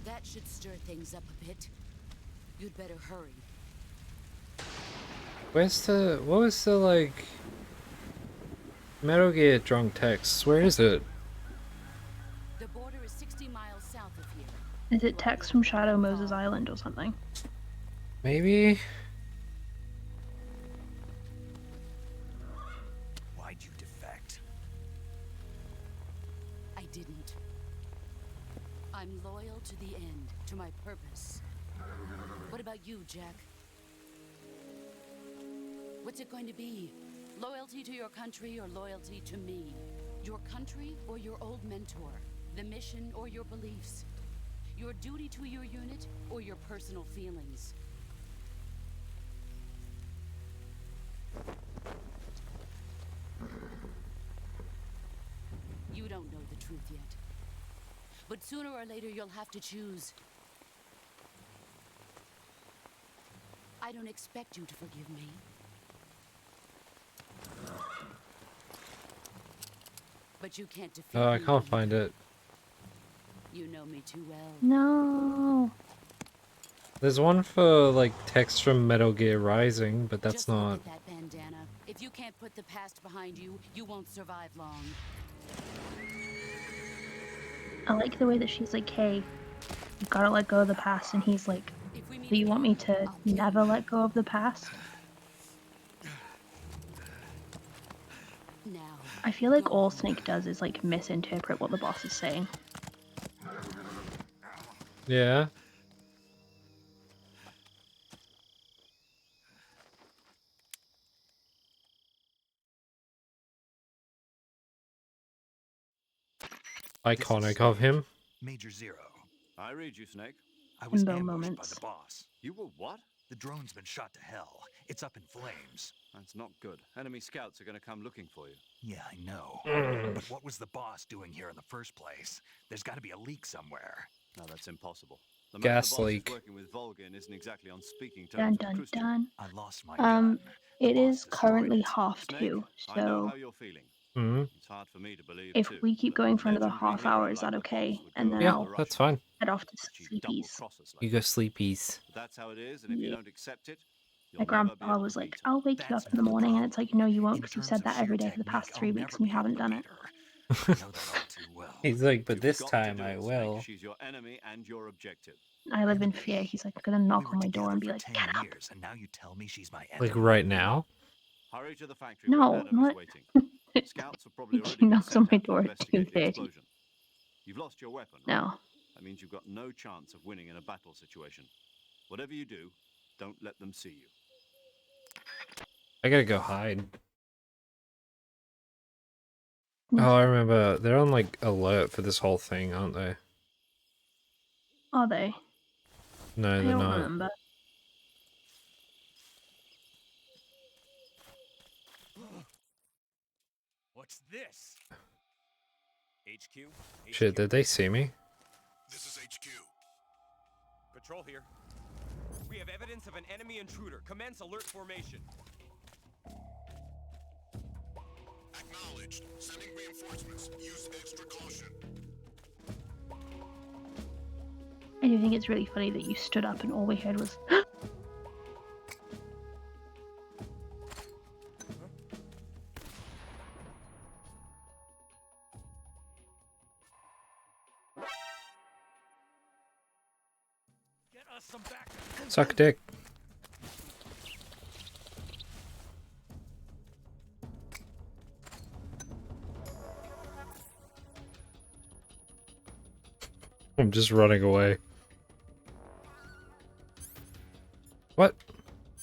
That should stir things up a bit. You'd better hurry. What was the like Metal Gear drunk text? Where is it? The border is 60 miles south of here. Is it text from Shadow Moses Island or something? Maybe? Why'd you defect? I did. I'm loyal to the end, to my purpose. What about you, Jack? What's it going to be? Loyalty to your country or loyalty to me? Your country or your old mentor? The mission or your beliefs? Your duty to your unit or your personal feelings? You don't know the truth yet. But sooner or later you'll have to choose. I don't expect you to forgive me. But you can't defeat Oh, I me can't either. find it. You know me too well. No. There's one for like text from Metal Gear Rising, but that's Just look not. at that bandana. If you can't put the past behind you, you won't survive long. I like the way that she's like, hey, you gotta let go of the past, and he's like, do you want me to never let go of the past? Now, I feel like all Snake does is like misinterpret what the boss is saying. Yeah. Iconic of him. Major Zero. I read you, Snake. I was Himbo ambushed moments. by the boss. You were what? The drone's been shot to hell. It's up in flames. That's not good. Enemy scouts are going to come looking for you. Yeah, I know. But what was the boss doing here in the first place? There's got to be a leak somewhere. No, that's impossible. The man Gas the boss leak. is working with Volgin isn't exactly on speaking terms Dun with dun Khrushchev. dun. I lost my gun. It is currently it. 2:30, I know so how you're feeling. Hmm. It's hard for me to believe if too. we keep but going for another legendary half hero hour, is like that the boss okay? would And go then Yeah, I'll that's fine. head off to She'd sleepies. double-cross us like You go sleepies. But that's how it is, and if you Yeah. don't accept it, My you'll never be grandpa able was to like, beat her. I'll wake you up in the morning, and it's like, no, you won't, because you've said that every day for the past 3 weeks and you haven't done it. I know that all too well. He's like, but You've this got to time do I it, Snake. will. She's your enemy and your objective. I live in fear. He's like gonna knock We on were my door together and be for like, 10 get up. years, and now you tell me she's my enemy. Like right now. Hurry to the factory No, where Adam not- is waiting. Scouts have probably He already been knocks sent on my out to door at investigate the 2:30. explosion. You've lost your weapon, right? No. That means you've got no chance of winning in a battle situation. Whatever you do, don't let them see you. I gotta go hide. No. Oh, I remember. They're on like alert for this whole thing, aren't they? Are they? No, I they're don't not. remember. What's this? HQ? Shit, did they see me? This is HQ. Patrol here. We have evidence of an enemy intruder. Commence alert formation. Acknowledged. Sending reinforcements. Use extra caution. I do think it's really funny that you stood up and all we heard was Get us some back. Suck dick. I'm just running away. What?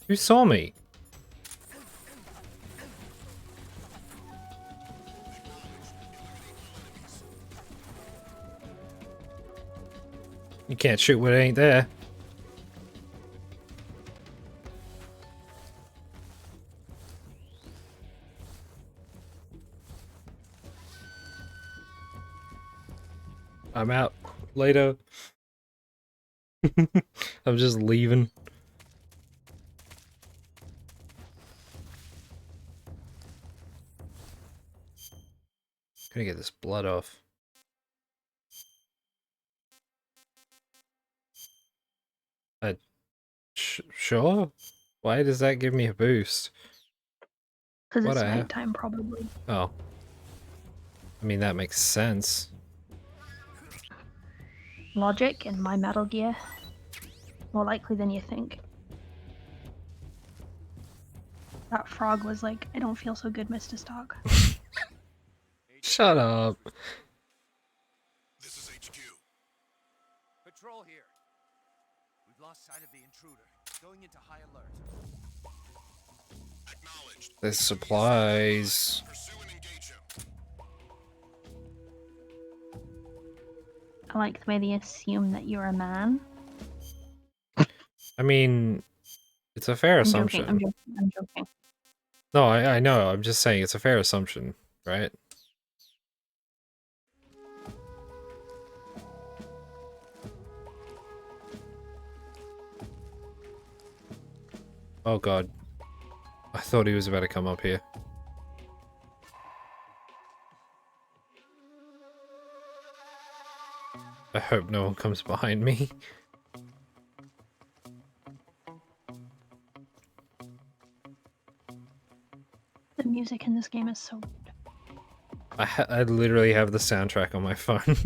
Who saw me? You can't shoot what ain't there. I'm out. Later. I'm just leaving. Gonna get this blood off. Sure? Why does that give me a boost? because What it's I have? nighttime probably. Oh. I mean, that makes sense. Logic in my Metal Gear. More likely than you think. That frog was like, I don't feel so good, Mr. Stark. Shut up. This is HQ. Patrol here. We've lost sight of the intruder. Going into high alert. Acknowledged. There's supplies. Pursue and engage him. I like the way they assume that you're a man. I mean, it's a fair assumption. I'm joking. No, I know. I'm just saying it's a fair assumption, right? Oh god. I thought he was about to come up here. I hope no one comes behind me. The music in this game is so good. I literally have the soundtrack on my phone.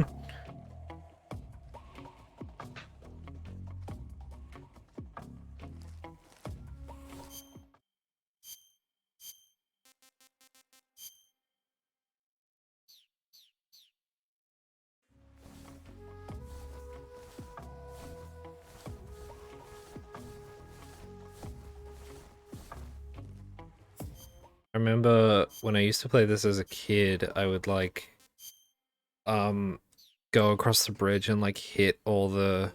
I remember when I used to play this as a kid, I would like go across the bridge and like hit all the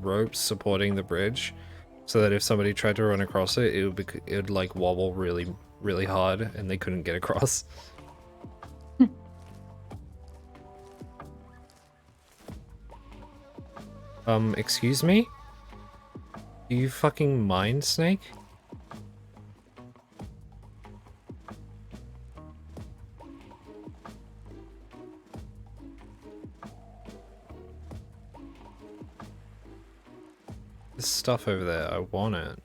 ropes supporting the bridge, so that if somebody tried to run across it, it would like wobble really hard and they couldn't get across. Excuse me? Do you fucking mind, Snake? There's stuff over there, I want it.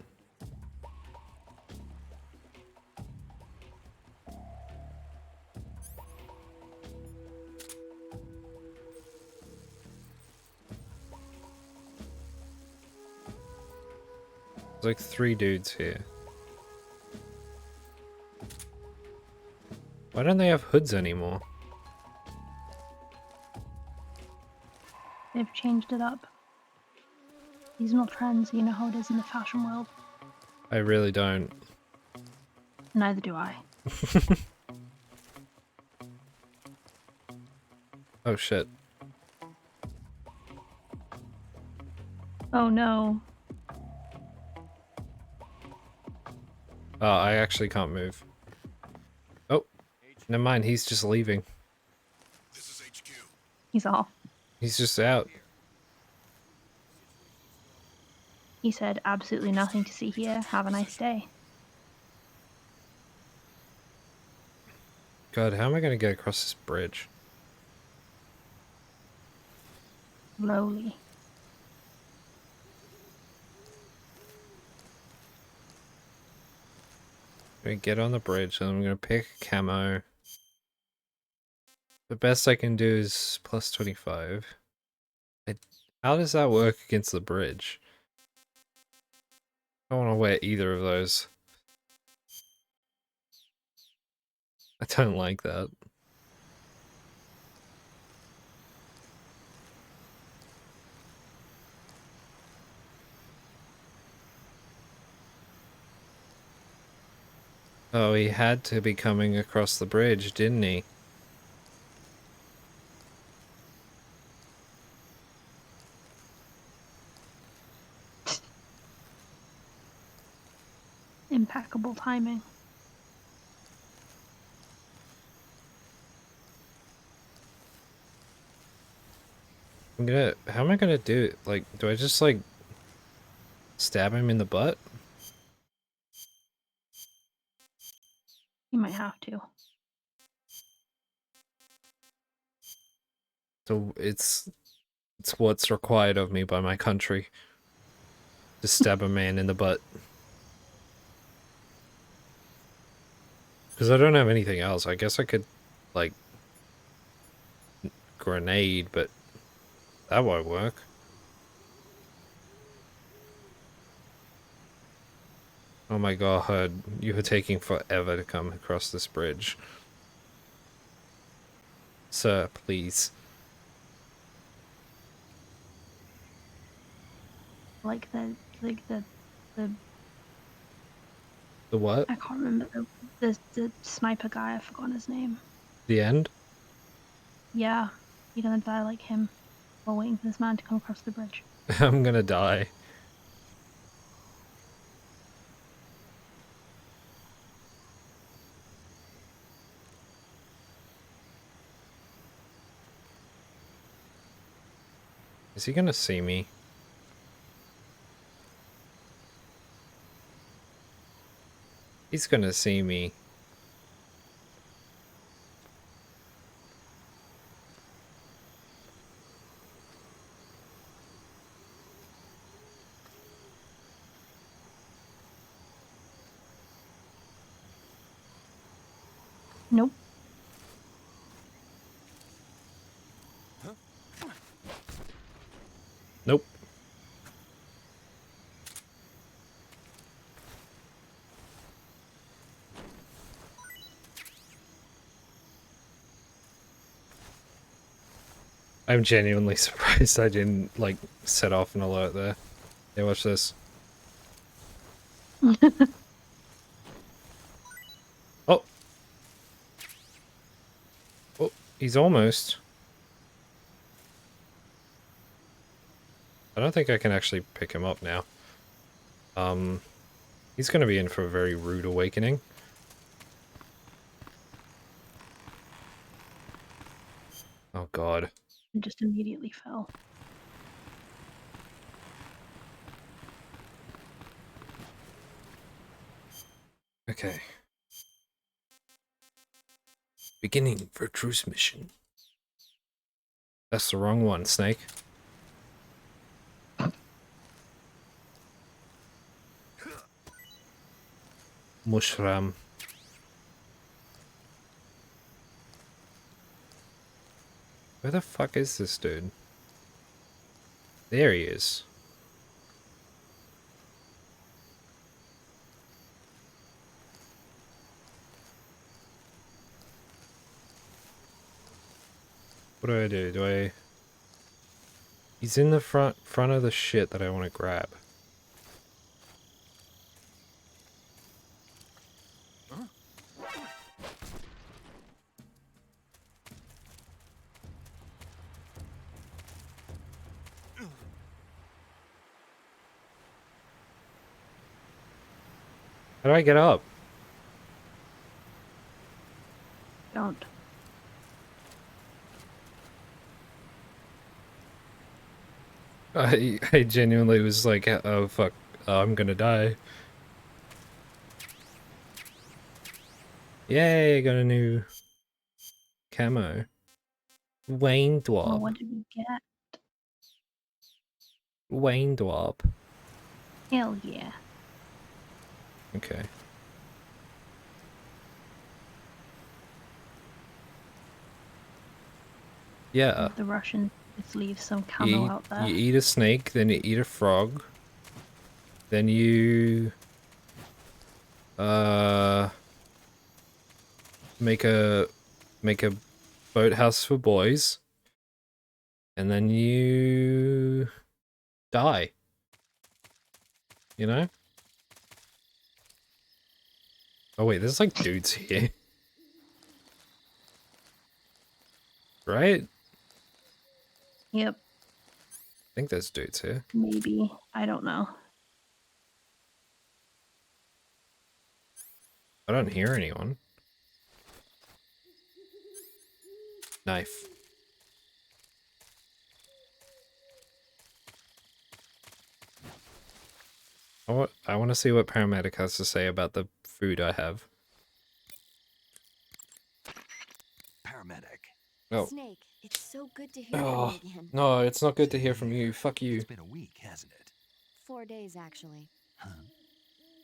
There's like 3 dudes here. Why don't they have hoods anymore? They've changed it up. Seasonal trends, you know how it is in the fashion world. I really don't. Neither do I. Oh shit. Oh no. I actually can't move. Oh, never mind, he's just leaving. He's off. He's just out. He said, absolutely nothing to see here. Have a nice day. God, how am I gonna get across this bridge? Slowly. I'm gonna get on the bridge and I'm gonna pick a camo. The best I can do is plus 25. How does that work against the bridge? I don't want to wear either of those. I don't like that. Oh, he had to be coming across the bridge, didn't he? Impeccable timing. How am I gonna do it? Like, do I just like stab him in the butt? You might have to. So it's what's required of me by my country. To stab a man in the butt. Because I don't have anything else. I guess I could, like, grenade, but that won't work. Oh my god, you are taking forever to come across this bridge. Sir, please. like the The what? I can't remember the sniper guy. I've forgotten his name. The end? Yeah, you're gonna die like him while waiting for this man to come across the bridge. I'm gonna die. Is he gonna see me? He's gonna see me. Nope. Nope. I'm genuinely surprised I didn't, like, set off an alert there. Yeah, watch this. Oh! Oh, he's almost. I don't think I can actually pick him up now. He's gonna be in for a very rude awakening. Oh god. And just immediately fell. Okay. Beginning for truce mission. That's the wrong one, Snake. Mushram. Where the fuck is this dude? There he is. What do? Do I... He's in the front of the shit that I want to grab. How do I get up? Don't. I genuinely was like, oh fuck, I'm gonna die. Yay, I got a new camo. Wayne Oh, Dwarf. what did we get? Wayne Dwarf. Hell yeah. Okay. Yeah. The Russian just leave some You camo eat, out there. you eat a snake, then you eat a frog. Then you... make a boathouse for boys. And then you... die. You know? Oh wait, there's like dudes here. Right? Yep. I think there's dudes here. Maybe. I don't know. I don't hear anyone. Knife. I want to see what paramedic has to say about the food I have. Paramedic. Oh. Snake, it's so good to hear from you again. No, it's not good to hear from you. Fuck you. It's been a week, hasn't it? 4 days, actually. Huh?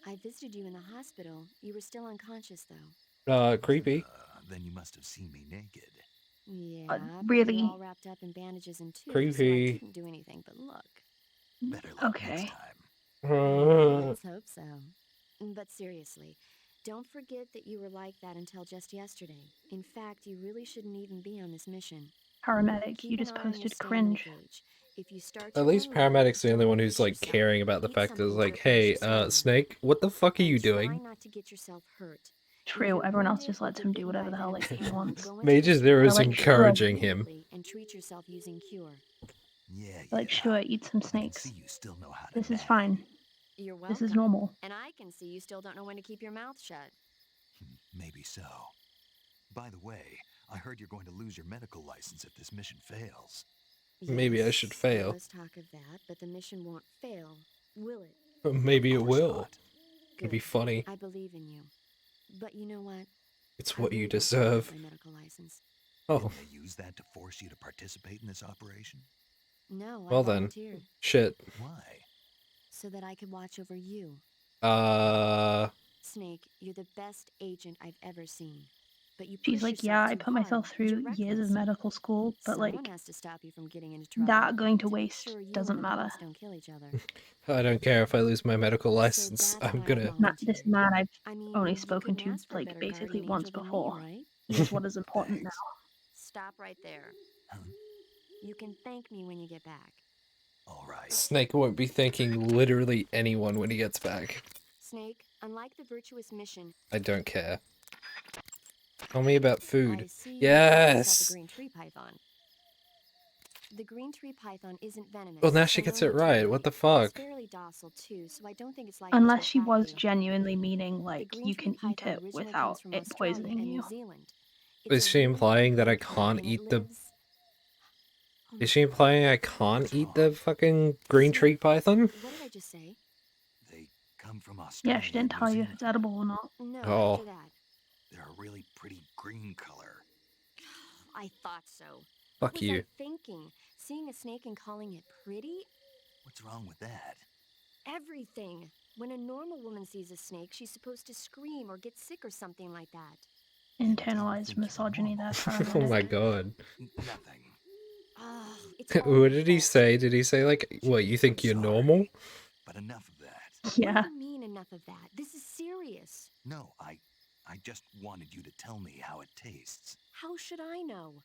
I visited you in the hospital. You were still unconscious, though. Creepy. Then you must have seen me naked. Yeah, but really? you were all wrapped up in bandages and tubes, Creepy. so I couldn't do anything but look. Better luck Okay. next time. Let's hope so. But seriously, don't forget that you were like that until just yesterday. In fact, you really shouldn't even be on this mission. Paramedic, Keep you an just eye on your posted stamina cringe. gauge. If you start At your least own lab, paramedics the only one don't who's push like yourself. caring about the Eat fact that it's something like, to hey, replenish your stamina. Snake, what the fuck are you And try doing? not to get yourself hurt. If True, you're everyone one ause day just or lets get him do bitten whatever by the hell venomous like he snake, wants. go into Major the Zero They're is store, like, buy sure, encouraging him. immediately, and treat yourself using Cure. Yeah, like sure, eat some snakes. see you still know how to This is nag. fine. You're welcome. This is normal. And I can see you still don't know when to keep your mouth shut. Maybe so. By the way, I heard you're going to lose your medical license if this mission fails. Maybe I Yes, should there fail. was talk of that, but the mission won't fail, will it? Maybe it will. It'd be Good. funny. I believe in you. But you know what? It's I what really you don't care about deserve. my medical license. Oh, Didn't they use that to force you to participate in this operation? No, I well then. volunteered. Shit. Why? So that I could watch over you. Snake, you're the best agent I've ever seen. But you She's push like, yeah, yourself I too put myself hard. through You're years of reckless. medical school, but Someone like has to stop you from getting into trouble. that going to be waste sure you doesn't and the matter. boss don't kill each other. I don't care if I lose my medical license. that's I'm why I gonna. This man I've I mean, only you spoken couldn't to ask for a like better basically guardian once angel than me, before. right? He's what is important now. Stop right there. You can thank me when you get back. All right. Snake won't be thanking literally anyone when he gets back. Snake, unlike the virtuous mission, I don't care. Tell me about food. I see you call yourself Yes! a green tree python. The green tree python isn't venomous. Well, now she so gets no it need to right. worry. What the fuck? It's fairly docile too, so I don't think it's likely Unless to she attack was you. genuinely meaning like green you tree can eat python it originally without comes from it Australia poisoning and you. New Zealand. It's Is a she very implying that I unique plant, can't and it eat the... lives- Is she implying I can't eat the fucking green tree python? What did I just say? They come from Australia. Yeah, she didn't tell you if it's edible or not. No, Oh. after that. They're a really pretty green color. I thought so. Fuck what was you. I thinking? Seeing a snake and calling it pretty? What's wrong with that? Everything. When a normal woman sees a snake, she's supposed to scream or get sick or something like that. Internalized misogyny there for a Oh minute. my god. Nothing. It's all What did he say? Did he say like, what, you think you're normal? But enough of that. Yeah. What do you mean enough of that? This is serious. No, I just wanted you to tell me how it tastes. How should I know?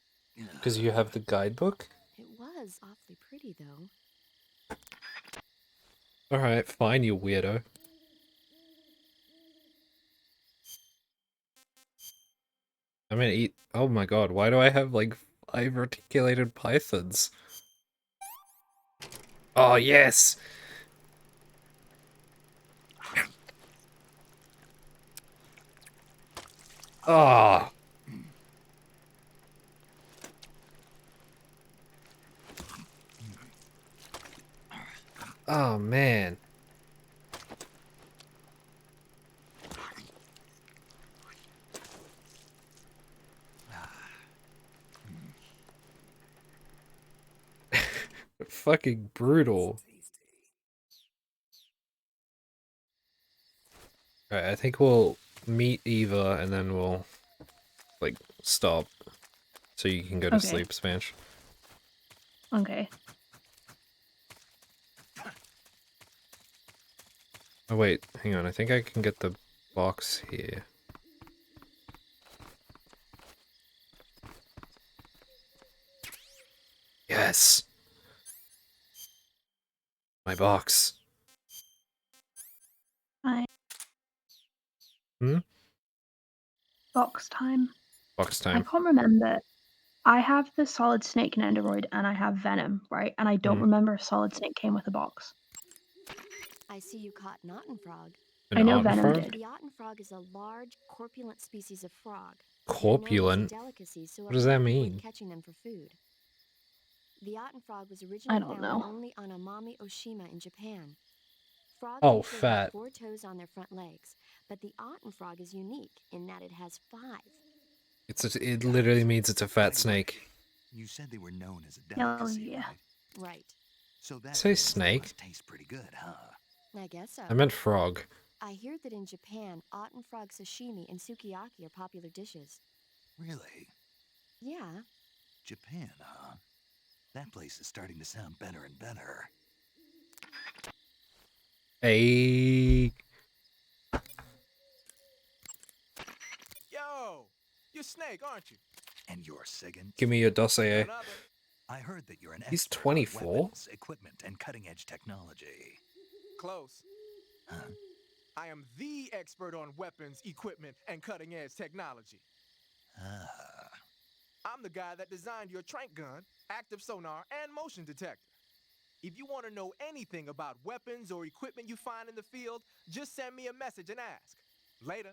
Because you have the guidebook? It was awfully pretty, though. Alright, fine, you weirdo. I'm gonna eat... Oh my god, why do I have like 5 articulated pythons? Oh, yes! Ah! Oh, man. Fucking brutal. Alright, I think we'll meet Eva and then we'll, like, stop. So you can go to Okay. sleep, Smash. Okay. Oh wait, hang on, I think I can get the box here. Yes! My box. Box time. Box I time. can't remember. I have the solid snake and Android, and I have Venom, right? And I don't remember if solid snake came with a box. I see you caught an otten frog. An I know otten Venom frog? did. The otten frog is a large, corpulent species of frog. Corpulent? They're known as a delicacy, so What does that it might be worth mean? catching them for food. The otten frog was originally don't found know. only on Amami Oshima in Japan. Frogs Oh, usually fat. have 4 toes on their front legs, but the otten frog is unique in that it has 5. It literally means it's a fat snake. You said they were known as a Hell delicacy, yeah. right? Right. So that Say means they snake. must taste pretty good, huh? I guess so. I meant frog. I hear that in Japan, otten frog sashimi and sukiyaki are popular dishes. Really? Yeah. Japan, huh? That place is starting to sound better and better. Hey. Yo, you're Snake, aren't you? And you're Sigan? Give me your dossier. None other. I heard that you're an He's expert on 24? weapons, equipment, and cutting-edge technology. Close. Huh? I am the expert on weapons, equipment, and cutting-edge technology. Ah. I'm the guy that designed your trank gun, active sonar, and motion detector. If you want to know anything about weapons or equipment you find in the field, just send me a message and ask. Later.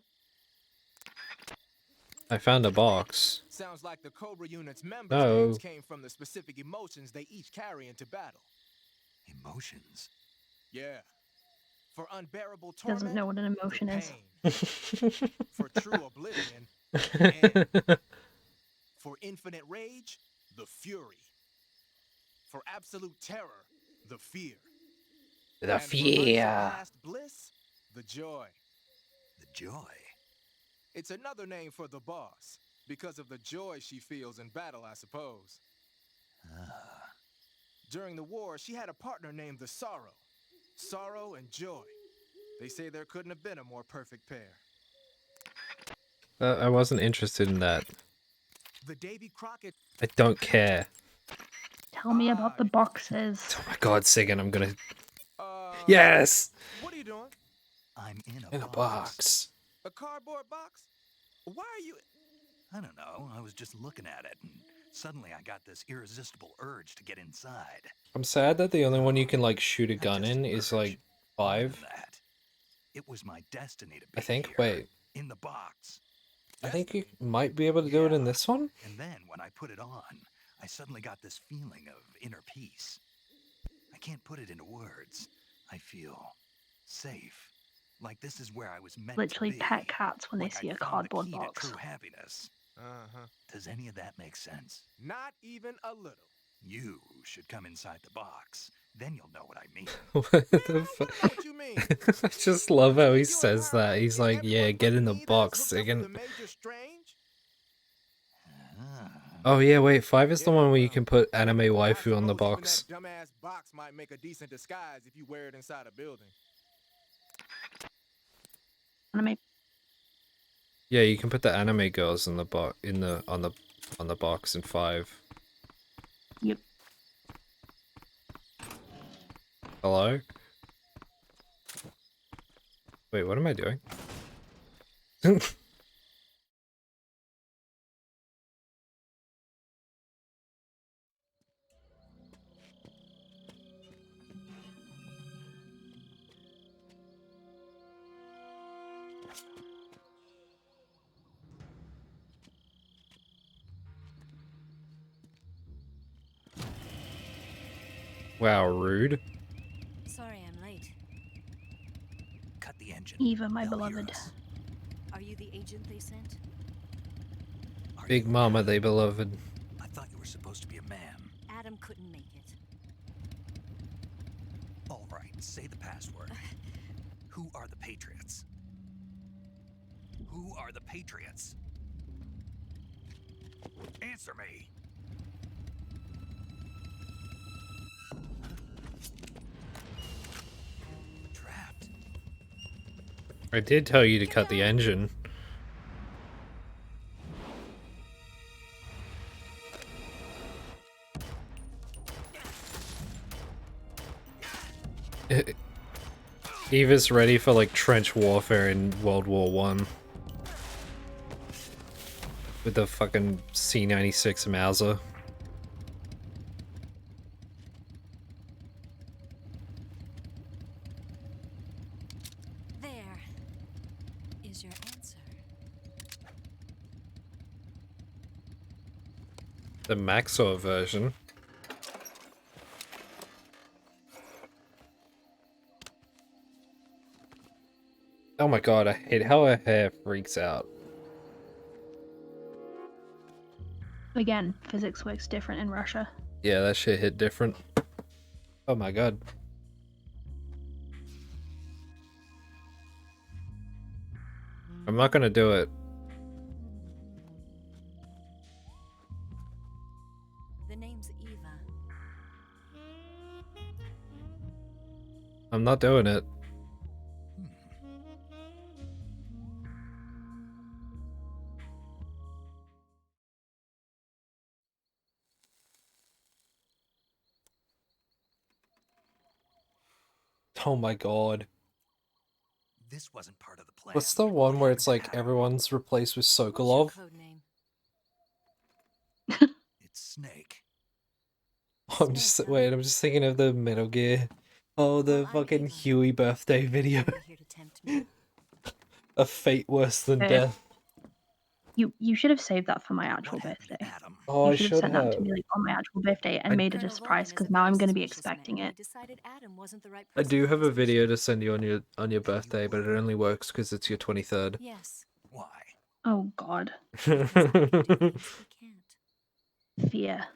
I found a box. Sounds like the Cobra unit's members' No. names came from the specific emotions they each carry into battle. Emotions? Yeah. For unbearable torment, Doesn't know what an emotion the is. pain. For true oblivion, the end. For infinite rage, the fury. For absolute terror, the fear. The And fear. for unsurpassed bliss, the joy. The joy? It's another name for the boss, because of the joy she feels in battle, I suppose. Ah. During the war, she had a partner named the Sorrow. Sorrow and joy. They say there couldn't have been a more perfect pair. I wasn't interested in that. The Davy Crockett. I don't care. Tell me about the boxes. Oh my god, Sigan, I'm gonna... Yes! What are you doing? I'm in In a box. A cardboard box? Why are you... I don't know. I was just looking at it, and suddenly I got this irresistible urge to get inside. I'm sad that the only one you can, like, shoot a gun in is, like, 5. That. It was my destiny to be I think. here, Wait. in the box. I think you might be able to do it in this one? And then when I put it on, I suddenly got this feeling of inner peace. I can't put it into words. I feel safe. Like this is where I was meant Literally to be. pet cats when they Like see I'd a found the cardboard key to box. true happiness. Uh-huh. Does any of that make sense? Not even a little. You should come inside the box. Then you'll know what I mean. What the fuck? What you mean? I just love how he says that. He's like, yeah, get in the box, Sigan. Major Strange? Oh yeah, wait, 5 is the one where you can put anime waifu on the Even box. that dumbass box might make a decent disguise if you wear it inside a building. Anime. Yeah, you can put the anime girls in the on the box in 5. Yep. Hello? Wait, what am I doing? Wow, rude. Sorry I'm late. Cut the engine. Eva, my They'll hear beloved. us. Are you the agent they sent? Big Mama, they beloved. I thought you were supposed to be a man. Adam couldn't make it. All right, say the password. Who are the Patriots? Who are the Patriots? Answer me. Trapped. I did tell you to cut the engine. Eva's ready for like trench warfare in World War One. With the fucking C-96 Mauser. There is your answer. The Maxor version. Oh my god, I hate how her hair freaks out. Again, physics works different in Russia. Yeah, that shit hit different. Oh my god. I'm not gonna do it. The name's Eva. I'm not doing it. Oh my god. This wasn't part of the plan. What's the one where it's like everyone's replaced with Sokolov? Code name. It's Snake. I'm just thinking of the Metal Gear. Oh, the fucking Huey birthday video. A fate worse than death. You should have saved that for my actual birthday. Oh, You I should have should sent that to have. me like on my actual birthday and made it a surprise because now I'm going to be expecting it. I do have a video to send you on your birthday, but it only works because it's your 23rd. Yes. Why? Oh god. Fear.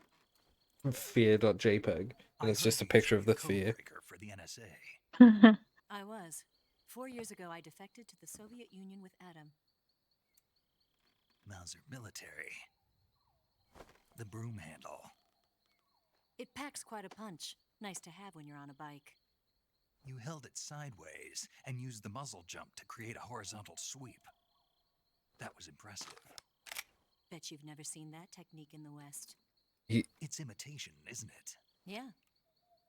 Fear.jpg. And it's just a picture of the fear. For the NSA. I was. 4 years ago, I defected to the Soviet Union with Adam. Mauser military. The broom handle. It packs quite a punch. Nice to have when you're on a bike. You held it sideways and used the muzzle jump to create a horizontal sweep. That was impressive. Bet you've never seen that technique in the West. It's imitation, isn't it? Yeah.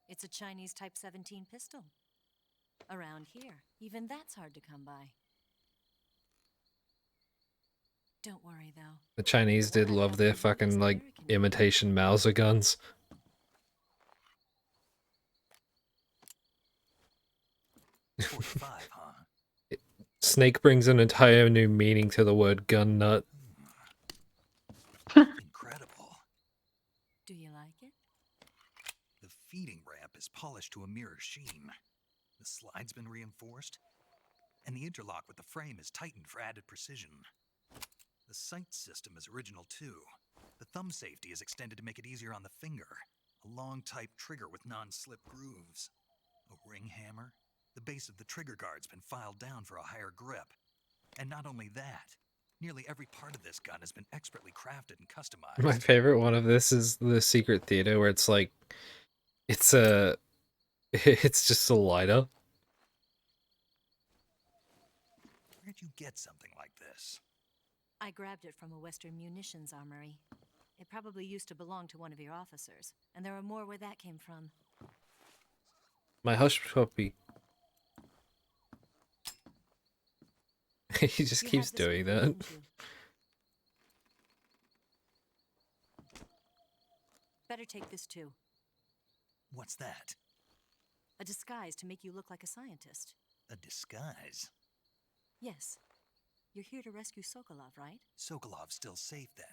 It's a Chinese Type 17 pistol. Around here, even that's hard to come by. Don't worry, though. The Chinese did love their fucking, like, imitation Mauser guns. Snake brings an entire new meaning to the word gun nut. Incredible. Do you like it? The feeding ramp is polished to a mirror sheen. The slide's been reinforced, and the interlock with the frame is tightened for added precision. The sight system is original too. The thumb safety is extended to make it easier on the finger. A long type trigger with non-slip grooves. A ring hammer. The base of the trigger guard's been filed down for a higher grip. And not only that, nearly every part of this gun has been expertly crafted and customized. My favorite one of this is the Secret Theater, where it's like, it's just a lighter. Where'd you get something like this? I grabbed it from a Western munitions armory. It probably used to belong to one of your officers, and there are more where that came from. My hush puppy. He just keeps doing that. Better take this too. What's that? A disguise to make you look like a scientist. A disguise? Yes. You're here to rescue Sokolov, right? Sokolov's still safe then?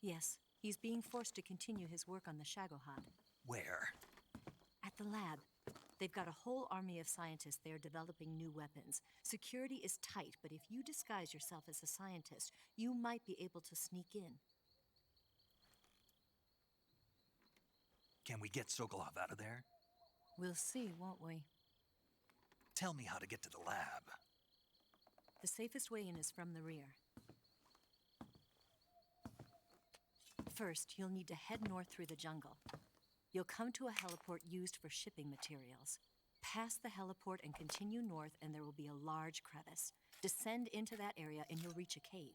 Yes. He's being forced to continue his work on the Shagohod. Where? At the lab. They've got a whole army of scientists there developing new weapons. Security is tight, but if you disguise yourself as a scientist, you might be able to sneak in. Can we get Sokolov out of there? We'll see, won't we? Tell me how to get to the lab. The safest way in is from the rear. First, you'll need to head north through the jungle. You'll come to a heliport used for shipping materials. Pass the heliport and continue north, and there will be a large crevice. Descend into that area and you'll reach a cave.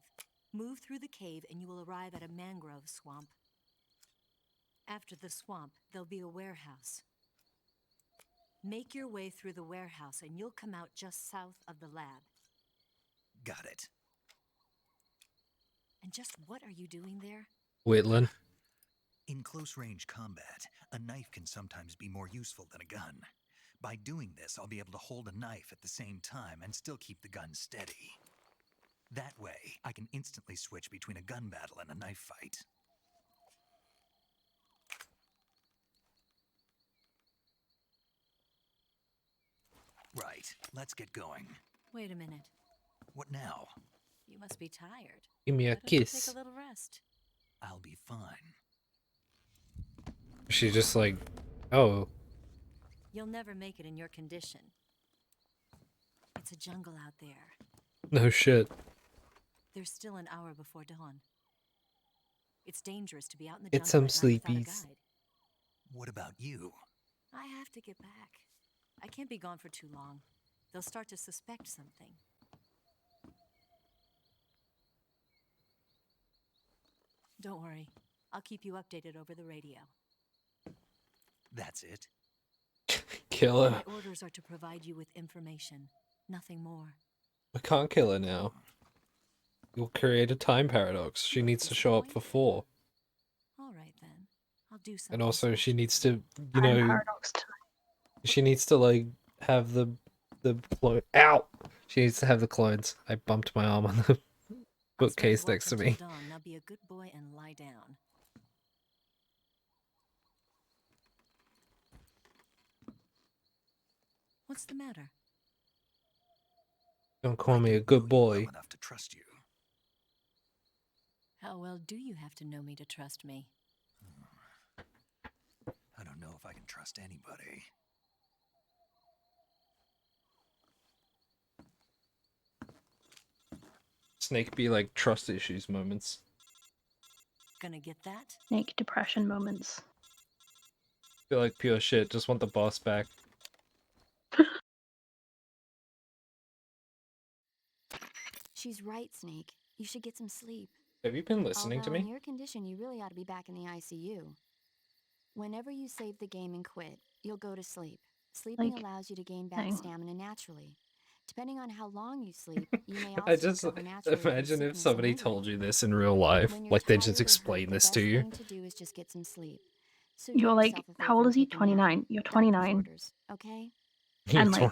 Move through the cave and you will arrive at a mangrove swamp. After the swamp, there'll be a warehouse. Make your way through the warehouse and you'll come out just south of the lab. Got it. And just what are you doing there? Whitland. In close-range combat, a knife can sometimes be more useful than a gun. By doing this, I'll be able to hold a knife at the same time and still keep the gun steady. That way, I can instantly switch between a gun battle and a knife fight. Right, let's get going. Wait a minute. What now? You must be tired. Give me a Why don't you kiss. take a little rest. I'll be fine. She's just like, oh. You'll never make it in your condition. It's a jungle out there. No shit. There's still an hour before dawn. It's dangerous to be out in the It's jungle some at night without a sleepies. guide. What about you? I have to get back. I can't be gone for too long. They'll start to suspect something. Don't worry. I'll keep you updated over the radio. That's it? Kill her. My orders are to provide you with information, nothing more. I can't kill her now. You'll create a time paradox. She needs to show up for 4. All right then. I'll do something. And also she needs to, you Time know, paradox time. she needs to like have the clone. Ow! She needs to have the clones. I bumped my arm on the bookcase next to me. Dawn. Now be a good boy and lie down. What's the matter? Don't call me a good boy. Enough to trust you. How well do you have to know me to trust me? I don't know if I can trust anybody. Snake be like trust issues moments. Gonna get that? Snake depression moments. Feel like pure shit. Just want the boss back. She's right, Snake. You should get some sleep. Have you been listening to Although me? in your condition, you really ought to be back in the ICU. Whenever you save the game and quit, you'll go to sleep. Sleeping Like, allows you to gain back thing. stamina naturally. Depending on how long you sleep, you may also I just recover naturally from imagine if sickness and somebody injury. told you this in real life. When you're Like they tired just or explain hurt, this the to best you. thing to do is just get some sleep. So You're do like, yourself a how favor old and is he? take a nap. 29. You're Doctor's 29. orders, okay? And like,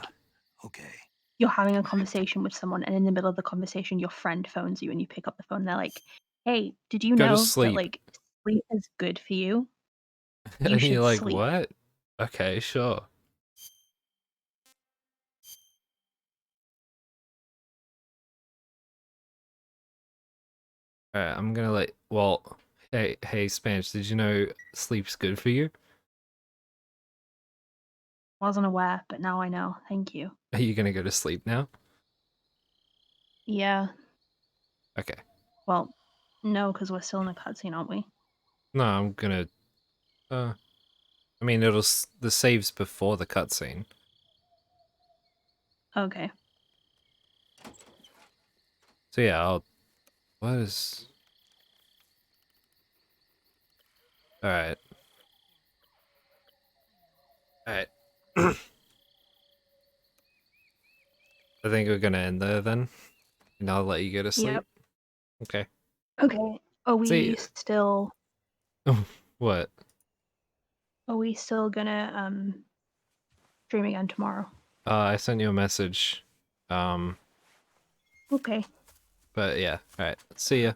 Okay. you're having a conversation with someone, and in the middle of the conversation, your friend phones you, and you pick up the phone. And they're like, "Hey, did you Go to know that sleep." like sleep is good for you? You And should you're like, sleep." what? Okay, sure. Alright, I'm gonna let. Well, hey, Spanish, did you know sleep's good for you? Wasn't aware, but now I know. Thank you. Are you gonna go to sleep now? Yeah. Okay. Well, no, because we're still in a cutscene, aren't we? No, I'm gonna. I mean, the saves before the cutscene. Okay. So yeah, I'll. What is? All right. All right. I think we're gonna end there then, and I'll let you go to sleep. Yep. Okay. Okay. Are we See. still? What? Are we still gonna stream again tomorrow? I sent you a message. Okay. But yeah. All right. See ya.